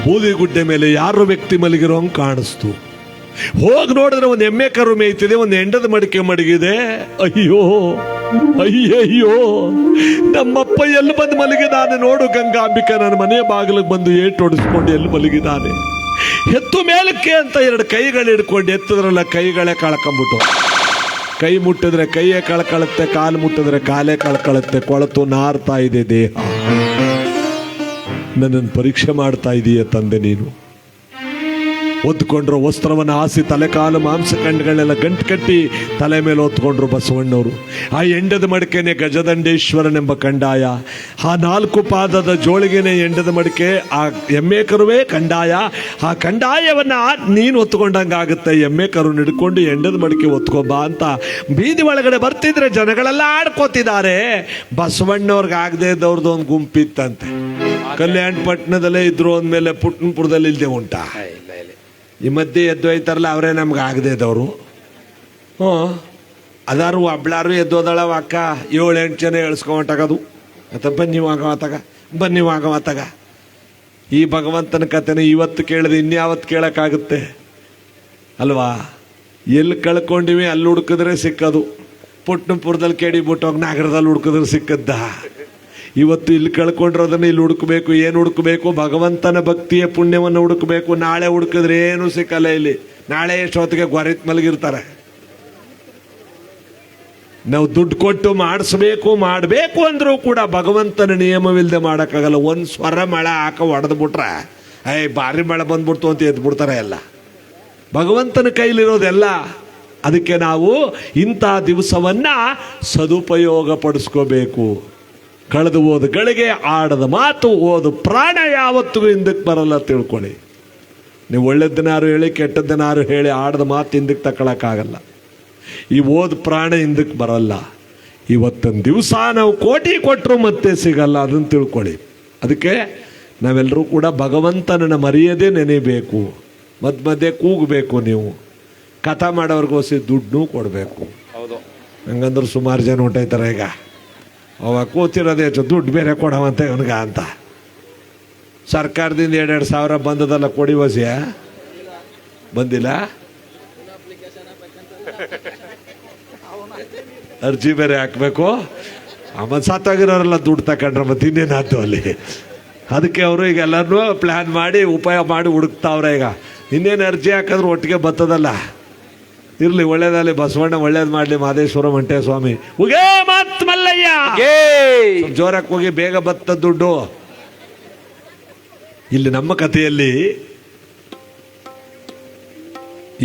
ಬೂದಿಗುಡ್ಡೆ ಮೇಲೆ ಯಾರೋ ವ್ಯಕ್ತಿ ಮಲಗಿರೋ ಹಂಗೆ ಕಾಣಿಸ್ತು. ಹೋಗಿ ನೋಡಿದ್ರೆ ಒಂದು ಎಮ್ಮೆ ಕರು ಮೇಯ್ತಿದೆ, ಒಂದು ಎಂಡದ ಮಡಿಕೆ ಮಡಗಿದೆ. ಅಯ್ಯೋ ಅಯ್ಯಯ್ಯೋ, ನಮ್ಮಪ್ಪ ಎಲ್ಲಿ ಬಂದು ಮಲಗಿದಾನೆ ನೋಡು ಗಂಗಾಂಬಿಕೆ. ನನ್ನ ಮನೆಯ ಬಾಗಿಲಿಗೆ ಬಂದು ಏಟು ಹೊಡಿಸ್ಕೊಂಡು ಎಲ್ಲಿ ಮಲಗಿದಾನೆ. ಎತ್ತು ಮೇಲಕ್ಕೆ ಅಂತ 2 ಕೈಗಳು ಹಿಡ್ಕೊಂಡು ಎತ್ತಿದ್ರಲ್ಲ, ಕೈಗಳೇ ಕಳ್ಕೊಂಬಿಟ್ಟು. ಕೈ ಮುಟ್ಟಿದ್ರೆ ಕೈಯೇ ಕಳ್ಕೊಳ್ಳುತ್ತೆ, ಕಾಲು ಮುಟ್ಟಿದ್ರೆ ಕಾಲೇ ಕಳ್ಕೊಳ್ಳುತ್ತೆ. ಕೊಳತು ನಾರ್ತಾ ಇದೆ ದೇಹ. ನನ್ನನ್ನು ಪರೀಕ್ಷೆ ಮಾಡ್ತಾ ಇದೀಯ ತಂದೆ ನೀನು. ಹೊತ್ಕೊಂಡ್ರು ವಸ್ತ್ರವನ್ನು ಹಾಸಿ ತಲೆಕಾಲು ಮಾಂಸಖಂಡಗಳೆಲ್ಲ ಗಂಟು ಕಟ್ಟಿ ತಲೆ ಮೇಲೆ ಹೊತ್ಕೊಂಡ್ರು ಬಸವಣ್ಣವರು. ಆ ಎಂಡದ ಮಡಿಕೆನೆ ಗಜದಂಡೇಶ್ವರನೆಂಬ ಕಂಡಾಯ, ಆ 4 ಪಾದದ ಜೋಳಿಗೆನೆ ಎಂಡದ ಮಡಿಕೆ, ಆ ಎಮ್ಮೆ ಕರುವೇ ಕಂಡಾಯ. ಆ ಕಂಡಾಯವನ್ನು ನೀನು ಹೊತ್ಕೊಂಡಂಗಾಗುತ್ತೆ, ಎಮ್ಮೆ ಕರು ಹಿಡ್ಕೊಂಡು ಎಂಡದ ಮಡಿಕೆ ಹೊತ್ಕೊಂಬ ಅಂತ ಬೀದಿ ಒಳಗಡೆ ಬರ್ತಿದ್ರೆ ಜನಗಳೆಲ್ಲ ಆಡ್ಕೋತಿದ್ದಾರೆ. ಬಸವಣ್ಣವ್ರಿಗೆ ಆಗದೆ ಇದ್ದವ್ರದ್ದು ಒಂದು ಗುಂಪಿತ್ತಂತೆ. ಕಲ್ಯಾಣ ಪಟ್ಟಣದಲ್ಲೇ ಇದ್ರು ಅಂದಮೇಲೆ ಪುಟ್ಟಣಪುರದಲ್ಲಿ ಇಲ್ಲದೆ ಉಂಟಾ? ಇಲ್ಲ ಇಲ್ಲ. ಈ ಮಧ್ಯೆ ಎದ್ದೋಯ್ತಾರಲ್ಲ ಅವರೇ ನಮ್ಗೆ ಆಗದೆ ಇದ್ದವರು. ಹ್ಞೂ ಅದಾರು ಒಬ್ಳಾರು ಎದ್ದೋದಳವ ಅಕ್ಕ 7-8 ಜನ ಎಳ್ಸ್ಕೊಂಟಾಗದು ಅಥವಾ ಬನ್ನಿ ಆಗವತ್ತಾಗ. ಈ ಭಗವಂತನ ಕಥೆನ ಇವತ್ತು ಕೇಳಿದೆ ಇನ್ಯಾವತ್ತು ಕೇಳೋಕ್ಕಾಗುತ್ತೆ ಅಲ್ವಾ? ಎಲ್ಲಿ ಕಳ್ಕೊಂಡಿವಿ ಅಲ್ಲಿ ಹುಡುಕಿದ್ರೆ ಸಿಕ್ಕದು. ಪುಟ್ಟಣಪುರದಲ್ಲಿ ಕೇಳಿಬಿಟ್ಟು ಹೋಗಿ ನಗರದಲ್ಲಿ ಹುಡುಕಿದ್ರೆ ಸಿಕ್ಕದ್ದ. ಇವತ್ತು ಇಲ್ಲಿ ಕಳ್ಕೊಂಡಿರೋದನ್ನ ಇಲ್ಲಿ ಹುಡುಕಬೇಕು. ಏನು ಹುಡುಕಬೇಕು? ಭಗವಂತನ ಭಕ್ತಿಯ ಪುಣ್ಯವನ್ನು ಹುಡುಕಬೇಕು. ನಾಳೆ ಹುಡುಕಿದ್ರೆ ಏನು ಸಿಕ್ಕಲ್ಲ ಇಲ್ಲಿ. ನಾಳೆ ಎಷ್ಟೊತ್ತಿಗೆ ಗೊರೆತ್ ಮಲಗಿರ್ತಾರೆ. ನಾವು ದುಡ್ಡು ಕೊಟ್ಟು ಮಾಡಬೇಕು ಅಂದ್ರೂ ಕೂಡ ಭಗವಂತನ ನಿಯಮವಿಲ್ಲದೆ ಮಾಡೋಕ್ಕಾಗಲ್ಲ. ಒಂದು ಸ್ವರ ಮಳೆ ಹೊಡೆದು ಬಿಟ್ರೆ ಭಾರಿ ಮಳೆ ಬಂದ್ಬಿಡ್ತು ಅಂತ ಎದ್ದು ಬಿಡ್ತಾರೆ ಎಲ್ಲ. ಭಗವಂತನ ಕೈಲಿರೋದೆಲ್ಲ. ಅದಕ್ಕೆ ನಾವು ಇಂಥ ದಿವಸವನ್ನ ಸದುಪಯೋಗ ಪಡಿಸ್ಕೋಬೇಕು. ಕಳೆದು ಹೋದ ಗಳಿಗೆ ಆಡದ ಮಾತು ಓದು ಪ್ರಾಣ ಯಾವತ್ತಿಗೂ ಹಿಂದಕ್ಕೆ ಬರಲ್ಲ ತಿಳ್ಕೊಳ್ಳಿ. ನೀವು ಒಳ್ಳೆದನ್ನಾರು ಹೇಳಿ ಕೆಟ್ಟದ್ದನ್ನಾರು ಹೇಳಿ ಆಡದ ಮಾತು ಹಿಂದಕ್ಕೆ ತಗೊಳಕ್ಕಾಗಲ್ಲ. ಈ ಓದ್ ಪ್ರಾಣ ಹಿಂದಕ್ಕೆ ಬರಲ್ಲ. ಇವತ್ತೊಂದು ದಿವಸ ನಾವು ಕೋಟಿ ಕೊಟ್ಟರು ಮತ್ತೆ ಸಿಗಲ್ಲ, ಅದನ್ನು ತಿಳ್ಕೊಳ್ಳಿ. ಅದಕ್ಕೆ ನಾವೆಲ್ಲರೂ ಕೂಡ ಭಗವಂತನನ್ನು ಮರೆಯದೇ ನೆನೆಯಬೇಕು. ಮಧ್ಯೆ ಕೂಗಬೇಕು. ನೀವು ಕಥಾ ಮಾಡೋರ್ಗೋಸಿ ದುಡ್ಡು ಕೊಡಬೇಕು. ಹೌದು. ಹಂಗಂದ್ರೆ ಸುಮಾರು ಜನ ಹೊಂಟೈತಾರೆ. ಈಗ ಅವ ಕೂತಿರೋದೇ ಹೆಚ್ಚು ದುಡ್ಡು ಬೇರೆ ಕೊಡವಂತೆ ಇವನ್ಗ ಅಂತ. ಸರ್ಕಾರದಿಂದ 2-2 ಸಾವಿರ ಬಂದದಲ್ಲ, ಕೊಡಿ ವಸಿಯ ಬಂದಿಲ್ಲ. ಅರ್ಜಿ ಬೇರೆ ಹಾಕ್ಬೇಕು. ಆಮೇಲೆ ಸತ್ತಾಗಿರೋರೆಲ್ಲ ದುಡ್ಡು ತಗೊಂಡ್ರೆ ಮತ್ತೆ ಇನ್ನೇನಾಯ್ತು ಅಲ್ಲಿ. ಅದಕ್ಕೆ ಅವರು ಈಗ ಎಲ್ಲರೂ ಪ್ಲ್ಯಾನ್ ಮಾಡಿ ಉಪಾಯ ಮಾಡಿ ಹುಡುಕ್ತಾವ್ರೆ. ಈಗ ಇನ್ನೇನು ಅರ್ಜಿ ಹಾಕಿದ್ರು ಒಟ್ಟಿಗೆ ಬರ್ತದಲ್ಲ. ಇರ್ಲಿ, ಒಳ್ಳೇದಲ್ಲಿ ಬಸವಣ್ಣ ಒಳ್ಳೇದು ಮಾಡಲಿ. ಮಾದೇಶ್ವರ ಮಂಟೆ ಸ್ವಾಮಿ ಉಗೇ ಮತ್ ಮಲ್ಲಯ್ಯ ಜೋರಕ್ಕೆ ಹೋಗಿ ಬೇಗ ಬತ್ತ ದುಡ್ಡು. ಇಲ್ಲಿ ನಮ್ಮ ಕಥೆಯಲ್ಲಿ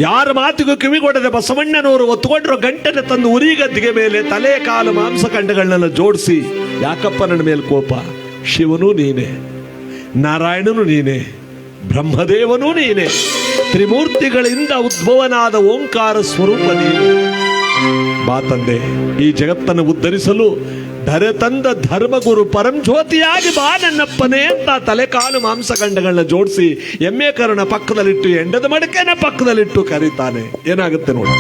ಯಾರ ಮಾತಿಗೂ ಕಿವಿಗೊಡದೆ ಬಸವಣ್ಣನವರು ಒತ್ತುಕೊಂಡ್ರು ಗಂಟನೆ ತಂದು ಉರಿಗದ್ದಿಗೆ ಮೇಲೆ ತಲೆ ಕಾಲು ಮಾಂಸಖಂಡಗಳನ್ನೆಲ್ಲ ಜೋಡಿಸಿ, ಯಾಕಪ್ಪ ನನ್ನ ಮೇಲೆ ಕೋಪ? ಶಿವನೂ ನೀನೆ, ನಾರಾಯಣನು ನೀನೆ, ಬ್ರಹ್ಮದೇವನೂ ನೀನೆ, ತ್ರಿಮೂರ್ತಿಗಳಿಂದ ಉದ್ಭವನಾದ ಓಂಕಾರ ಸ್ವರೂಪ ನೀನು. ಬಾ ತಂದೆ, ಈ ಜಗತ್ತನ್ನು ಉದ್ಧರಿಸಲು ಧರೆ ತಂದ ಧರ್ಮಗುರು ಪರಂಜ್ಯೋತಿಯಾಗಿ ಬಾ ನನ್ನಪ್ಪನೇ ಅಂತ ತಲೆಕಾಲು ಮಾಂಸಖಂಡಗಳನ್ನ ಜೋಡಿಸಿ ಎಮ್ಮೆ ಕರುಣ ಪಕ್ಕದಲ್ಲಿಟ್ಟು ಎಂಡದ ಮಡಕೆನ ಪಕ್ಕದಲ್ಲಿಟ್ಟು ಕರೀತಾನೆ. ಏನಾಗುತ್ತೆ ನೋಡಿ.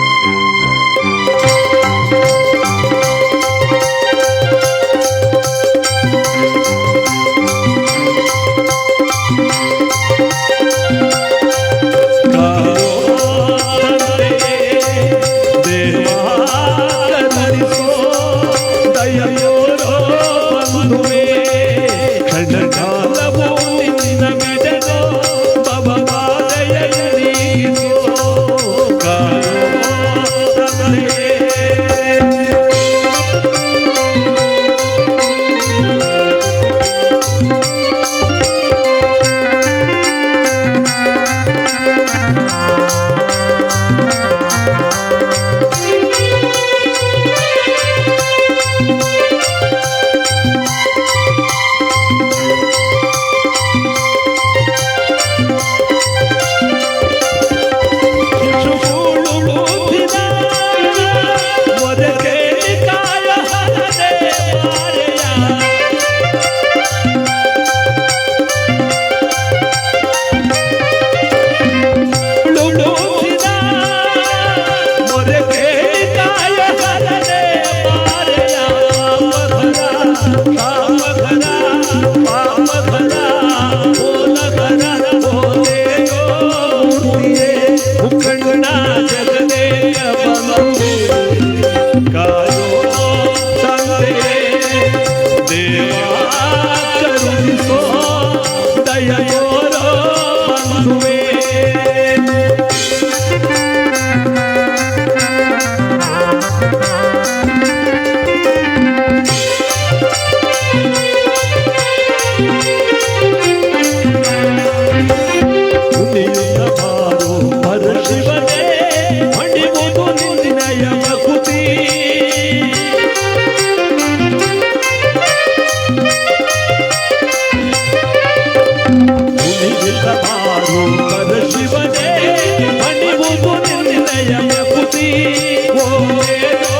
ಓಮೇಲೋ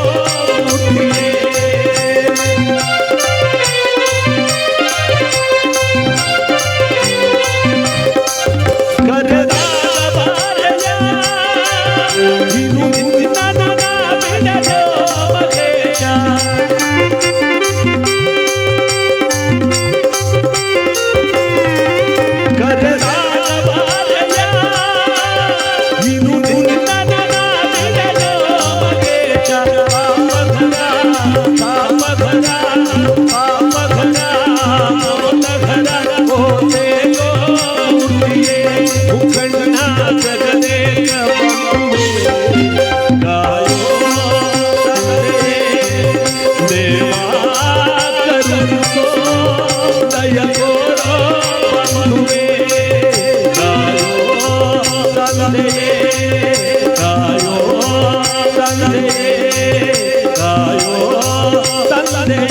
ಮುಟ್ಟಿಯೇ. ಕರೆದಾಗ ಬಾರಯ್ಯ, ಇದು ನಿನ್ನ ನನ್ನ ಬಿಡಲೋ ಮಹೇಶ. ಕರೆದಾಗ ಬಾರಯ್ಯ, ಇದು ನಿನ್ನ ನನ್ನ ಬಿಡಲೋ ಮಹೇಶ. ಪಾಪಘನ, ಪಾಪಘನ, ಪಾಪಘನ, ಪಾಪಘನ, ಓಮೇಲೋ ಮುಟ್ಟಿಯೇ. ಮುಖಂಡ ಜಗದೇಕ ಗಾಯೋ ಸಹನೆ, ದೇವಾ ಕರುಣಿಸೋ ದಯಗೋ ಬಂಧುವೇ. ಗಾಯೋ ಸಹನೆ, ಗಾಯೋ ಸಹನೆ, ಗಾಯೋ ಸಹನೆ.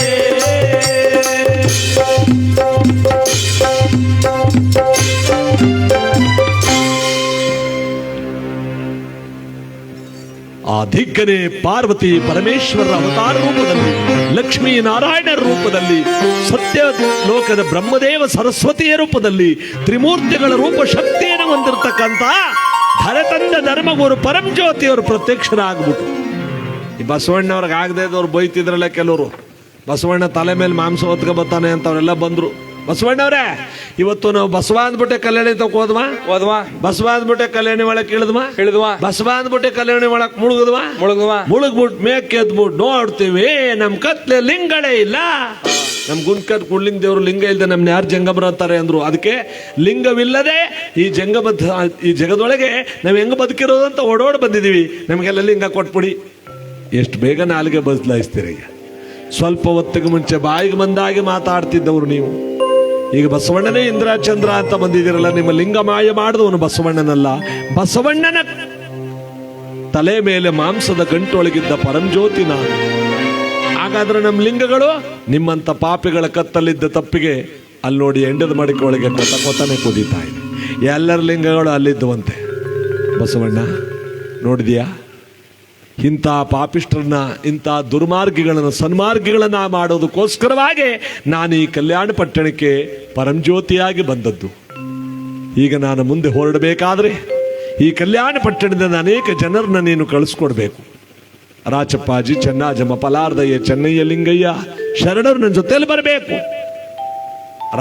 ಆ ದಿಗ್ಗನೆ ಪಾರ್ವತಿ ಪರಮೇಶ್ವರರ ಅವತಾರ ರೂಪದಲ್ಲಿ, ಲಕ್ಷ್ಮೀ ನಾರಾಯಣರ ರೂಪದಲ್ಲಿ, ಸತ್ಯ ಲೋಕದ ಬ್ರಹ್ಮದೇವ ಸರಸ್ವತಿಯ ರೂಪದಲ್ಲಿ, ತ್ರಿಮೂರ್ತಿಗಳ ರೂಪ ಶಕ್ತಿಯನ್ನು ಹೊಂದಿರತಕ್ಕಂಥ ಧರತಂದ ಧರ್ಮಗುರು ಪರಂಜ್ಯೋತಿಯವರು ಪ್ರತ್ಯಕ್ಷರಾಗ್ಬಿಟ್ಟು. ಈ ಬಸವಣ್ಣವ್ರಿಗೆ ಆಗದೆ ಇದ್ದವ್ರು ಬೈತಿದ್ರಲ್ಲ ಕೆಲವರು, ಬಸವಣ್ಣ ತಲೆ ಮೇಲೆ ಮಾಂಸ ಹೊತ್ಕೊ ಬರ್ತಾನೆ ಅಂತ ಅವರೆಲ್ಲ ಬಂದ್ರು. ಬಸವಣ್ಣವ್ರೆ, ಇವತ್ತು ನಾವು ಬಸವ ಅಂದ್ಬಿಟ್ಟೆ ಕಲ್ಯಾಣಿ ತಕ ಹೋದ್ವಾ, ಓದ್ವಾ ಬಸವ ಅಂದ್ಬಿಟ್ಟೆ ಕಲ್ಯಾಣಿ ಒಳಗೆ ಇಳಿದ್ವಾ, ಇಳಿದ್ವಾ ಬಸವ ಅಂದ್ಬಿಟ್ಟೆ ಕಲ್ಯಾಣಿ ಒಳಗೆ ಮುಳುಗದ್ವಾ, ಮುಳುಗ್ವಾ ಮುಳುಗ್ಬಿಟ್ಟು ಮೇಕ್ ಎದ್ಬಿಟ್ಟು ನೋಡ್ತೀವಿ ನಮ್ ಕತ್ಲೆ ಲಿಂಗಗಳೇ ಇಲ್ಲ. ನಮ್ ಗುಂಡ್ಕಟ್ ಕುಡ್ಲಿಂಗ ದೇವ್ರು ಲಿಂಗ ಇಲ್ಲದೆ ನಮ್ನ ಯಾರು ಜಂಗಮರ ಅಂತಾರೆ ಅಂದ್ರು. ಅದಕ್ಕೆ ಲಿಂಗವಿಲ್ಲದೆ ಈ ಜಂಗಮ ಈ ಜಗದೊಳಗೆ ನಾವ್ ಹೆಂಗ ಬದುಕಿರೋದು ಅಂತ ಓಡೋಡ್ ಬಂದಿದೀವಿ. ನಮಗೆಲ್ಲ ಲಿಂಗ ಕೊಟ್ಬಿಡಿ. ಎಷ್ಟು ಬೇಗ ನಾಲಿಗೆ ಬದಲಾಯಿಸ್ತೀರಿ. ಸ್ವಲ್ಪ ಹೊತ್ತಿಗೆ ಮುಂಚೆ ಬಾಯಿಗೆ ಬಂದಾಗಿ ಮಾತಾಡ್ತಿದ್ದವ್ರು ನೀವು. ಈಗ ಬಸವಣ್ಣನೇ ಇಂದ್ರಚಂದ್ರ ಅಂತ ಬಂದಿದ್ದೀರಲ್ಲ, ನಿಮ್ಮ ಲಿಂಗ ಮಾಯ ಮಾಡಿದವನು ಬಸವಣ್ಣನಲ್ಲ, ಬಸವಣ್ಣನ ತಲೆ ಮೇಲೆ ಮಾಂಸದ ಗಂಟೊಳಗಿದ್ದ ಪರಂಜ್ಯೋತಿ ನಾನು. ಹಾಗಾದ್ರೆ ನಮ್ಮ ಲಿಂಗಗಳು ನಿಮ್ಮಂತ ಪಾಪಿಗಳ ಕತ್ತಲ್ಲಿದ್ದ ತಪ್ಪಿಗೆ ಅಲ್ಲಿ ನೋಡಿ ಎಂಡದ ಮಡಿಕೆ ಒಳಗೆ ಕೊತಾನೆ ಕುದೀತಾ ಇದೆ. ಎಲ್ಲರ ಲಿಂಗಗಳು ಅಲ್ಲಿದ್ದುವಂತೆ. ಬಸವಣ್ಣ ನೋಡಿದ್ಯಾ, ಇಂಥ ಪಾಪಿಷ್ಠರನ್ನ, ಇಂಥ ದುರ್ಮಾರ್ಗಿಗಳನ್ನ ಸನ್ಮಾರ್ಗಿಗಳನ್ನ ಮಾಡೋದಕ್ಕೋಸ್ಕರವಾಗಿ ನಾನು ಈ ಕಲ್ಯಾಣ ಪಟ್ಟಣಕ್ಕೆ ಪರಂಜ್ಯೋತಿಯಾಗಿ ಬಂದದ್ದು. ಈಗ ನಾನು ಮುಂದೆ ಹೊರಡಬೇಕಾದ್ರೆ ಈ ಕಲ್ಯಾಣ ಪಟ್ಟಣದಿಂದ ಅನೇಕ ಜನರನ್ನ ನೀನು ಕಳಿಸ್ಕೊಡ್ಬೇಕು. ರಾಚಪ್ಪಾಜಿ, ಚೆನ್ನಾಜಮ್ಮ, ಪಲಾರ್ದಯ್ಯ, ಚೆನ್ನಯ್ಯ, ಲಿಂಗಯ್ಯ ಶರಣರು ನನ್ನ ಜೊತೆಯಲ್ಲಿ ಬರಬೇಕು.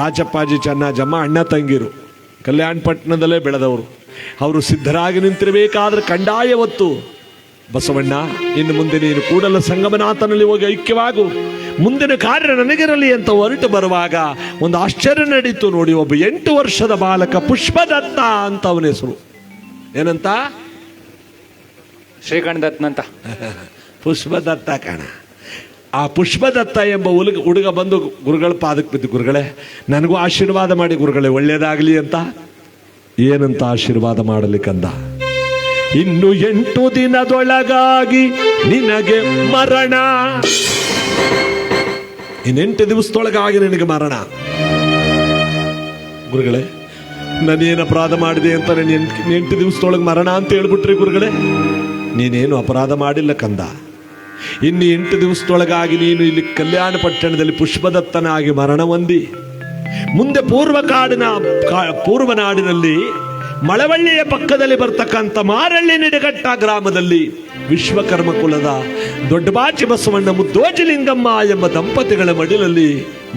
ರಾಚಪ್ಪಾಜಿ, ಚೆನ್ನಾಜಮ್ಮ ಅಣ್ಣ ತಂಗಿರು, ಕಲ್ಯಾಣ ಪಟ್ಟಣದಲ್ಲೇ ಬೆಳೆದವರು. ಅವರು ಸಿದ್ಧರಾಗಿ ನಿಂತಿರಬೇಕಾದ್ರೆ ಕಂಡಾಯ ಹೊತ್ತು ಬಸವಣ್ಣ, ಇನ್ನು ಮುಂದೆ ನೀನು ಕೂಡಲ ಸಂಗಮನಾಥನಲ್ಲಿ ಹೋಗಿ ಐಕ್ಯವಾಗು, ಮುಂದಿನ ಕಾರ್ಯ ನನಗಿರಲಿ ಅಂತ ಹೊರಟು ಬರುವಾಗ ಒಂದು ಆಶ್ಚರ್ಯ ನಡೀತು ನೋಡಿ. ಒಬ್ಬ 8 ವರ್ಷದ ಬಾಲಕ ಪುಷ್ಪದತ್ತ ಅಂತ ಅವನ ಹೆಸರು. ಏನಂತ? ಶ್ರೀಕಂಠ ದತ್ತನಂತ. ಪುಷ್ಪದತ್ತ ಕಣ. ಆ ಪುಷ್ಪದತ್ತ ಎಂಬ ಹುಡುಗ ಬಂದು ಗುರುಗಳ ಪಾದಕ್ಕೆ ಬಿದ್ದು, ಗುರುಗಳೇ ನನಗೂ ಆಶೀರ್ವಾದ ಮಾಡಿ ಗುರುಗಳೇ, ಒಳ್ಳೇದಾಗಲಿ ಅಂತ. ಏನಂತ ಆಶೀರ್ವಾದ ಮಾಡಲಿಕ್ಕಂದ? ಇನ್ನು 8 ದಿನದೊಳಗಾಗಿ ನಿನಗೆ ಮರಣ. ಇನ್ನು 8 ದಿವಸದೊಳಗಾಗಿ ನಿನಗೆ ಮರಣ. ಗುರುಗಳೇ, ನಾನೇನು ಅಪರಾಧ ಮಾಡಿದೆ ಅಂತ ನಾನು 8 ದಿವಸದೊಳಗೆ ಮರಣ ಅಂತ ಹೇಳ್ಬಿಟ್ರಿ ಗುರುಗಳೇ? ನೀನೇನು ಅಪರಾಧ ಮಾಡಿಲ್ಲ ಕಂದ. ಇನ್ನು 8 ದಿವಸದೊಳಗಾಗಿ ನೀನು ಇಲ್ಲಿ ಕಲ್ಯಾಣ ಪಟ್ಟಣದಲ್ಲಿ ಪುಷ್ಪದತ್ತನಾಗಿ ಮರಣ ಹೊಂದಿ, ಮುಂದೆ ಪೂರ್ವನಾಡಿನಲ್ಲಿ ಮಳವಳ್ಳಿಯ ಪಕ್ಕದಲ್ಲಿ ಬರ್ತಕ್ಕಂಥ ಮಾರಳ್ಳಿ ನಿಡಗಟ್ಟ ಗ್ರಾಮದಲ್ಲಿ ವಿಶ್ವಕರ್ಮ ಕುಲದ ದೊಡ್ಡಬಾಚಿ ಬಸವಣ್ಣ ಮುದ್ದೋಜಿಲಿಂಗಮ್ಮ ಎಂಬ ದಂಪತಿಗಳ ಮಡಿಲಲ್ಲಿ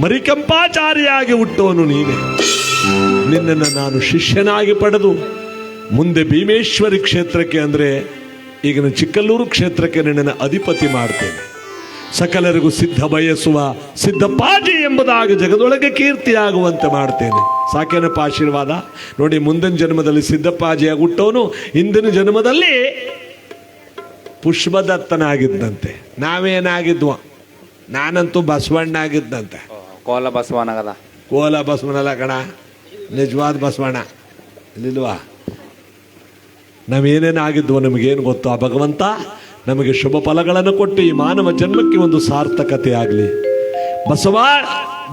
ಮರಿಕೆಂಪಾಚಾರಿಯಾಗಿ ಹುಟ್ಟೋನು ನೀನೆ. ನಿನ್ನನ್ನು ನಾನು ಶಿಷ್ಯನಾಗಿ ಪಡೆದು ಮುಂದೆ ಭೀಮೇಶ್ವರಿ ಕ್ಷೇತ್ರಕ್ಕೆ, ಅಂದರೆ ಈಗಿನ ಚಿಕ್ಕಲ್ಲೂರು ಕ್ಷೇತ್ರಕ್ಕೆ ನಿನ್ನನ್ನು ಅಧಿಪತಿ ಮಾಡ್ತೇನೆ. ಸಕಲರಿಗೂ ಸಿದ್ಧ ಬಯಸುವ ಸಿದ್ಧಪ್ಪಾಜಿ ಎಂಬುದಾಗಿ ಜಗದೊಳಗೆ ಕೀರ್ತಿಯಾಗುವಂತೆ ಮಾಡ್ತೇನೆ. ಸಾಕೇನಪ್ಪ ಆಶೀರ್ವಾದ? ನೋಡಿ, ಮುಂದಿನ ಜನ್ಮದಲ್ಲಿ ಸಿದ್ಧಪ್ಪಾಜಿಯಾಗಿ ಹುಟ್ಟೋನು ಹಿಂದಿನ ಜನ್ಮದಲ್ಲಿ ಪುಷ್ಪದತ್ತನಾಗಿದ್ದಂತೆ. ನಾವೇನಾಗಿದ್ವ? ನಾನಂತೂ ಬಸವಣ್ಣ ಆಗಿದ್ದಂತೆ. ಕೋಲ ಬಸವನಾಗದ. ಕೋಲ ಬಸವನಲ್ಲ ಕಣ, ನಿಜವಾದ ಬಸವಣ್ಣ ಇಲ್ಲಿಲ್ವಾ? ನಾವೇನೇನಾಗಿದ್ವೋ ನಮಗೇನು ಗೊತ್ತು? ಆ ಭಗವಂತ ನಮಗೆ ಶುಭ ಫಲಗಳನ್ನು ಕೊಟ್ಟು ಈ ಮಾನವ ಜನ್ಮಕ್ಕೆ ಒಂದು ಸಾರ್ಥಕತೆ ಆಗಲಿ.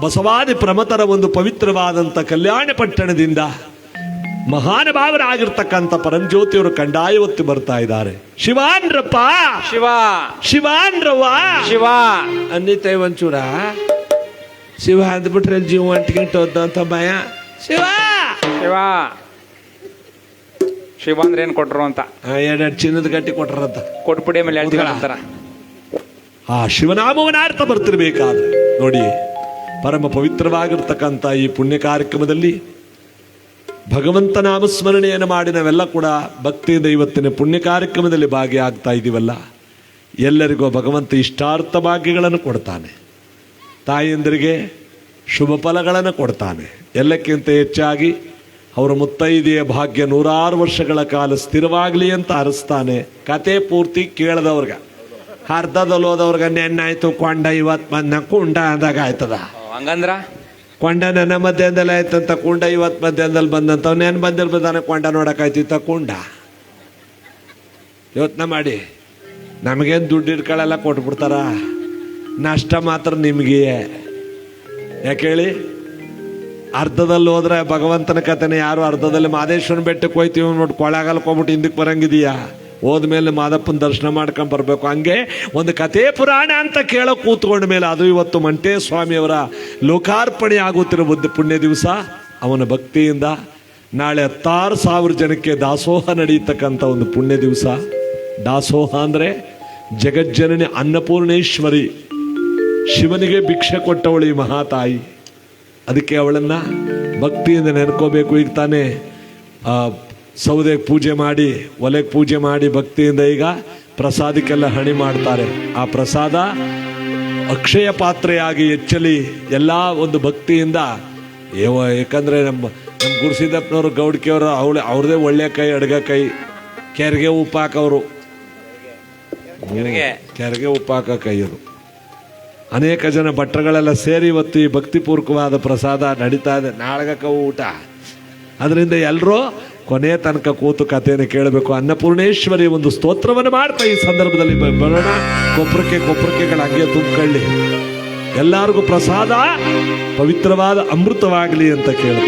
ಬಸವಾದಿ ಪ್ರಮತರ ಒಂದು ಪವಿತ್ರವಾದಂಥ ಕಲ್ಯಾಣ ಪಟ್ಟಣದಿಂದ ಮಹಾನುಭಾವರಾಗಿರ್ತಕ್ಕಂಥ ಪರಂಜ್ಯೋತಿಯವರು ಕಂಡಾಯವತ್ತು ಬರ್ತಾ ಇದ್ದಾರೆ. ಶಿವಾನ್ರಪ್ಪ, ಶಿವ ಶಿವಾನ್ರವ್ವ ಶಿವ ಅನ್ನಿತೈ ಒಂಚೂರ. ಶಿವ ಅಂದ್ಬಿಟ್ರೆ ಜೀವ ಅಂಟ್ಕೊಂಡೋದ ಅಂತ ಭಯ. ಶಿವ ಶಿವ ಶಿವ ಅಂದ್ರೆ ಏನ್ ಕೊಟ್ರು ಅಂತ ಎರಡೆರಡು ಚಿನ್ನದ ಗಟ್ಟಿ ಕೊಟ್ರಂತ. ಕೊಟ್ಬಿಡಿ ಮೇಲೆ ಹೇಳ್ತೀರ. ಆ ಶಿವನಾಮವನ್ನ ಅರ್ಥ ಬರ್ತಿರ್ಬೇಕಾದ್ರೆ ನೋಡಿ, ಪರಮ ಪವಿತ್ರವಾಗಿರ್ತಕ್ಕಂಥ ಈ ಪುಣ್ಯ ಕಾರ್ಯಕ್ರಮದಲ್ಲಿ ಭಗವಂತ ನಾಮಸ್ಮರಣೆಯನ್ನು ಮಾಡಿ ನಾವೆಲ್ಲ ಕೂಡ ಭಕ್ತಿಯಿಂದ ಇವತ್ತಿನ ಪುಣ್ಯ ಕಾರ್ಯಕ್ರಮದಲ್ಲಿ ಭಾಗಿಯಾಗ್ತಾ ಇದ್ದೀವಲ್ಲ. ಎಲ್ಲರಿಗೂ ಭಗವಂತ ಇಷ್ಟಾರ್ಥ ಭಾಗ್ಯಗಳನ್ನು ಕೊಡ್ತಾನೆ, ತಾಯಿಯಂದರಿಗೆ ಶುಭ ಫಲಗಳನ್ನು ಕೊಡ್ತಾನೆ. ಎಲ್ಲಕ್ಕಿಂತ ಹೆಚ್ಚಾಗಿ ಅವರ ಮುತ್ತೈದೆಯ ಭಾಗ್ಯ 106 ವರ್ಷಗಳ ಕಾಲ ಸ್ಥಿರವಾಗಲಿ ಅಂತ ಹರಿಸ್ತಾನೆ. ಕತೆ ಪೂರ್ತಿ ಕೇಳದವ್ರಿಗೆ, ಅರ್ಧದಲ್ಲಿ ಹೋದವ್ರಿಗೆ ನೆನ್ನಾಯ್ತು ಕೊಂಡ ಇವತ್ತು ಬಂದ ಕುಂಡ ಅಂದಾಗ ಆಯ್ತದ. ಹಂಗಂದ್ರ ಕೊಂಡ ನನ್ನ ಮಧ್ಯಾಹ್ನದಲ್ಲಿ ಆಯ್ತಂತ ಕುಂಡ ಇವತ್ತು ಮಧ್ಯಾಹ್ನದಲ್ಲಿ ಬಂದಂತ ನೆನ್ ಬಂದಿರ್ಬೋದಾನೆ ಕೊಂಡ ನೋಡೋಕ್ಕಾಯ್ತಿತ್ತ ಕುಂಡ. ಯೋಚನೆ ಮಾಡಿ, ನಮಗೇನು ದುಡ್ಡು ಇಟ್ಕೊಳ್ಳೆಲ್ಲ ಕೊಟ್ಬಿಡ್ತಾರ, ನಷ್ಟ ಮಾತ್ರ ನಿಮಗೆ. ಯಾಕೆ ಹೇಳಿ, ಅರ್ಧದಲ್ಲಿ ಹೋದ್ರೆ ಭಗವಂತನ ಕಥೆನ ಯಾರು ಅರ್ಧದಲ್ಲಿ ಮಾದೇಶ್ವರನ ಬೆಟ್ಟಕ್ಕೆ ಹೋಯ್ತೀವಿ ನೋಡಿ ಕೊಳಗಲ್ಕೊಂಬಿಟ್ಟು ಹಿಂದಕ್ಕೆ ಬರಂಗಿದೀಯಾ? ಹೋದ್ಮೇಲೆ ಮಾದಪ್ಪನ ದರ್ಶನ ಮಾಡ್ಕೊಂಡ್ ಬರ್ಬೇಕು. ಹಂಗೆ ಒಂದು ಕಥೆ ಪುರಾಣ ಅಂತ ಕೇಳೋ ಕೂತ್ಕೊಂಡ ಮೇಲೆ ಅದು ಇವತ್ತು ಮಂಟೇ ಸ್ವಾಮಿಯವರ ಲೋಕಾರ್ಪಣೆ ಆಗುತ್ತಿರೋ ಪುಣ್ಯ ದಿವಸ. ಅವನ ಭಕ್ತಿಯಿಂದ ನಾಳೆ 16,000 ಜನಕ್ಕೆ ದಾಸೋಹ ನಡೆಯತಕ್ಕಂಥ ಒಂದು ಪುಣ್ಯ ದಿವಸ. ದಾಸೋಹ ಅಂದ್ರೆ ಜಗಜ್ಜನನಿ ಅನ್ನಪೂರ್ಣೇಶ್ವರಿ, ಶಿವನಿಗೆ ಭಿಕ್ಷೆ ಕೊಟ್ಟವಳು ಈ ಮಹಾತಾಯಿ. ಅದಕ್ಕೆ ಅವಳನ್ನ ಭಕ್ತಿಯಿಂದ ನೆನ್ಕೋಬೇಕು. ಈಗ ತಾನೇ ಸೌದೆಗೆ ಪೂಜೆ ಮಾಡಿ, ಒಲೆಗೆ ಪೂಜೆ ಮಾಡಿ ಭಕ್ತಿಯಿಂದ ಈಗ ಪ್ರಸಾದಕ್ಕೆಲ್ಲ ಹಣಿ ಮಾಡ್ತಾರೆ. ಆ ಪ್ರಸಾದ ಅಕ್ಷಯ ಪಾತ್ರೆಯಾಗಿ ಹೆಚ್ಚಲಿ ಎಲ್ಲ ಒಂದು ಭಕ್ತಿಯಿಂದ. ಯಾಕಂದ್ರೆ ನಮ್ಮ ಗುರುಸಿದ್ದಪ್ಪನವರು ಗೌಡ್ಕಿಯವರು ಅವ್ರದೇ ಒಳ್ಳೆ ಕೈ, ಅಡ್ಗ ಕೈ. ಕೆರೆಗೆ ಉಪ್ಪು ಹಾಕವರು, ಕೆರೆಗೆ ಉಪ್ಪು ಹಾಕೋ ಕೈಯರು. ಅನೇಕ ಜನ ಭಟ್ರಗಳೆಲ್ಲ ಸೇರಿ ಇವತ್ತು ಈ ಭಕ್ತಿಪೂರ್ವಕವಾದ ಪ್ರಸಾದ ನಡೀತಾ ಇದೆ. ನಾಳಗಕ್ಕವು ಊಟ. ಅದರಿಂದ ಎಲ್ಲರೂ ಕೊನೆ ತನಕ ಕೂತು ಕಥೆಯನ್ನು ಕೇಳಬೇಕು. ಅನ್ನಪೂರ್ಣೇಶ್ವರಿ ಒಂದು ಸ್ತೋತ್ರವನ್ನು ಮಾಡ್ತಾ ಈ ಸಂದರ್ಭದಲ್ಲಿ ಬರೋಣ. ಕೊಪ್ಪರಕೆಗಳ ಹಂಗೆ ತುಂಬಿಕೊಳ್ಳಿ. ಎಲ್ಲರಿಗೂ ಪ್ರಸಾದ ಪವಿತ್ರವಾದ ಅಮೃತವಾಗಲಿ ಅಂತ ಕೇಳಿ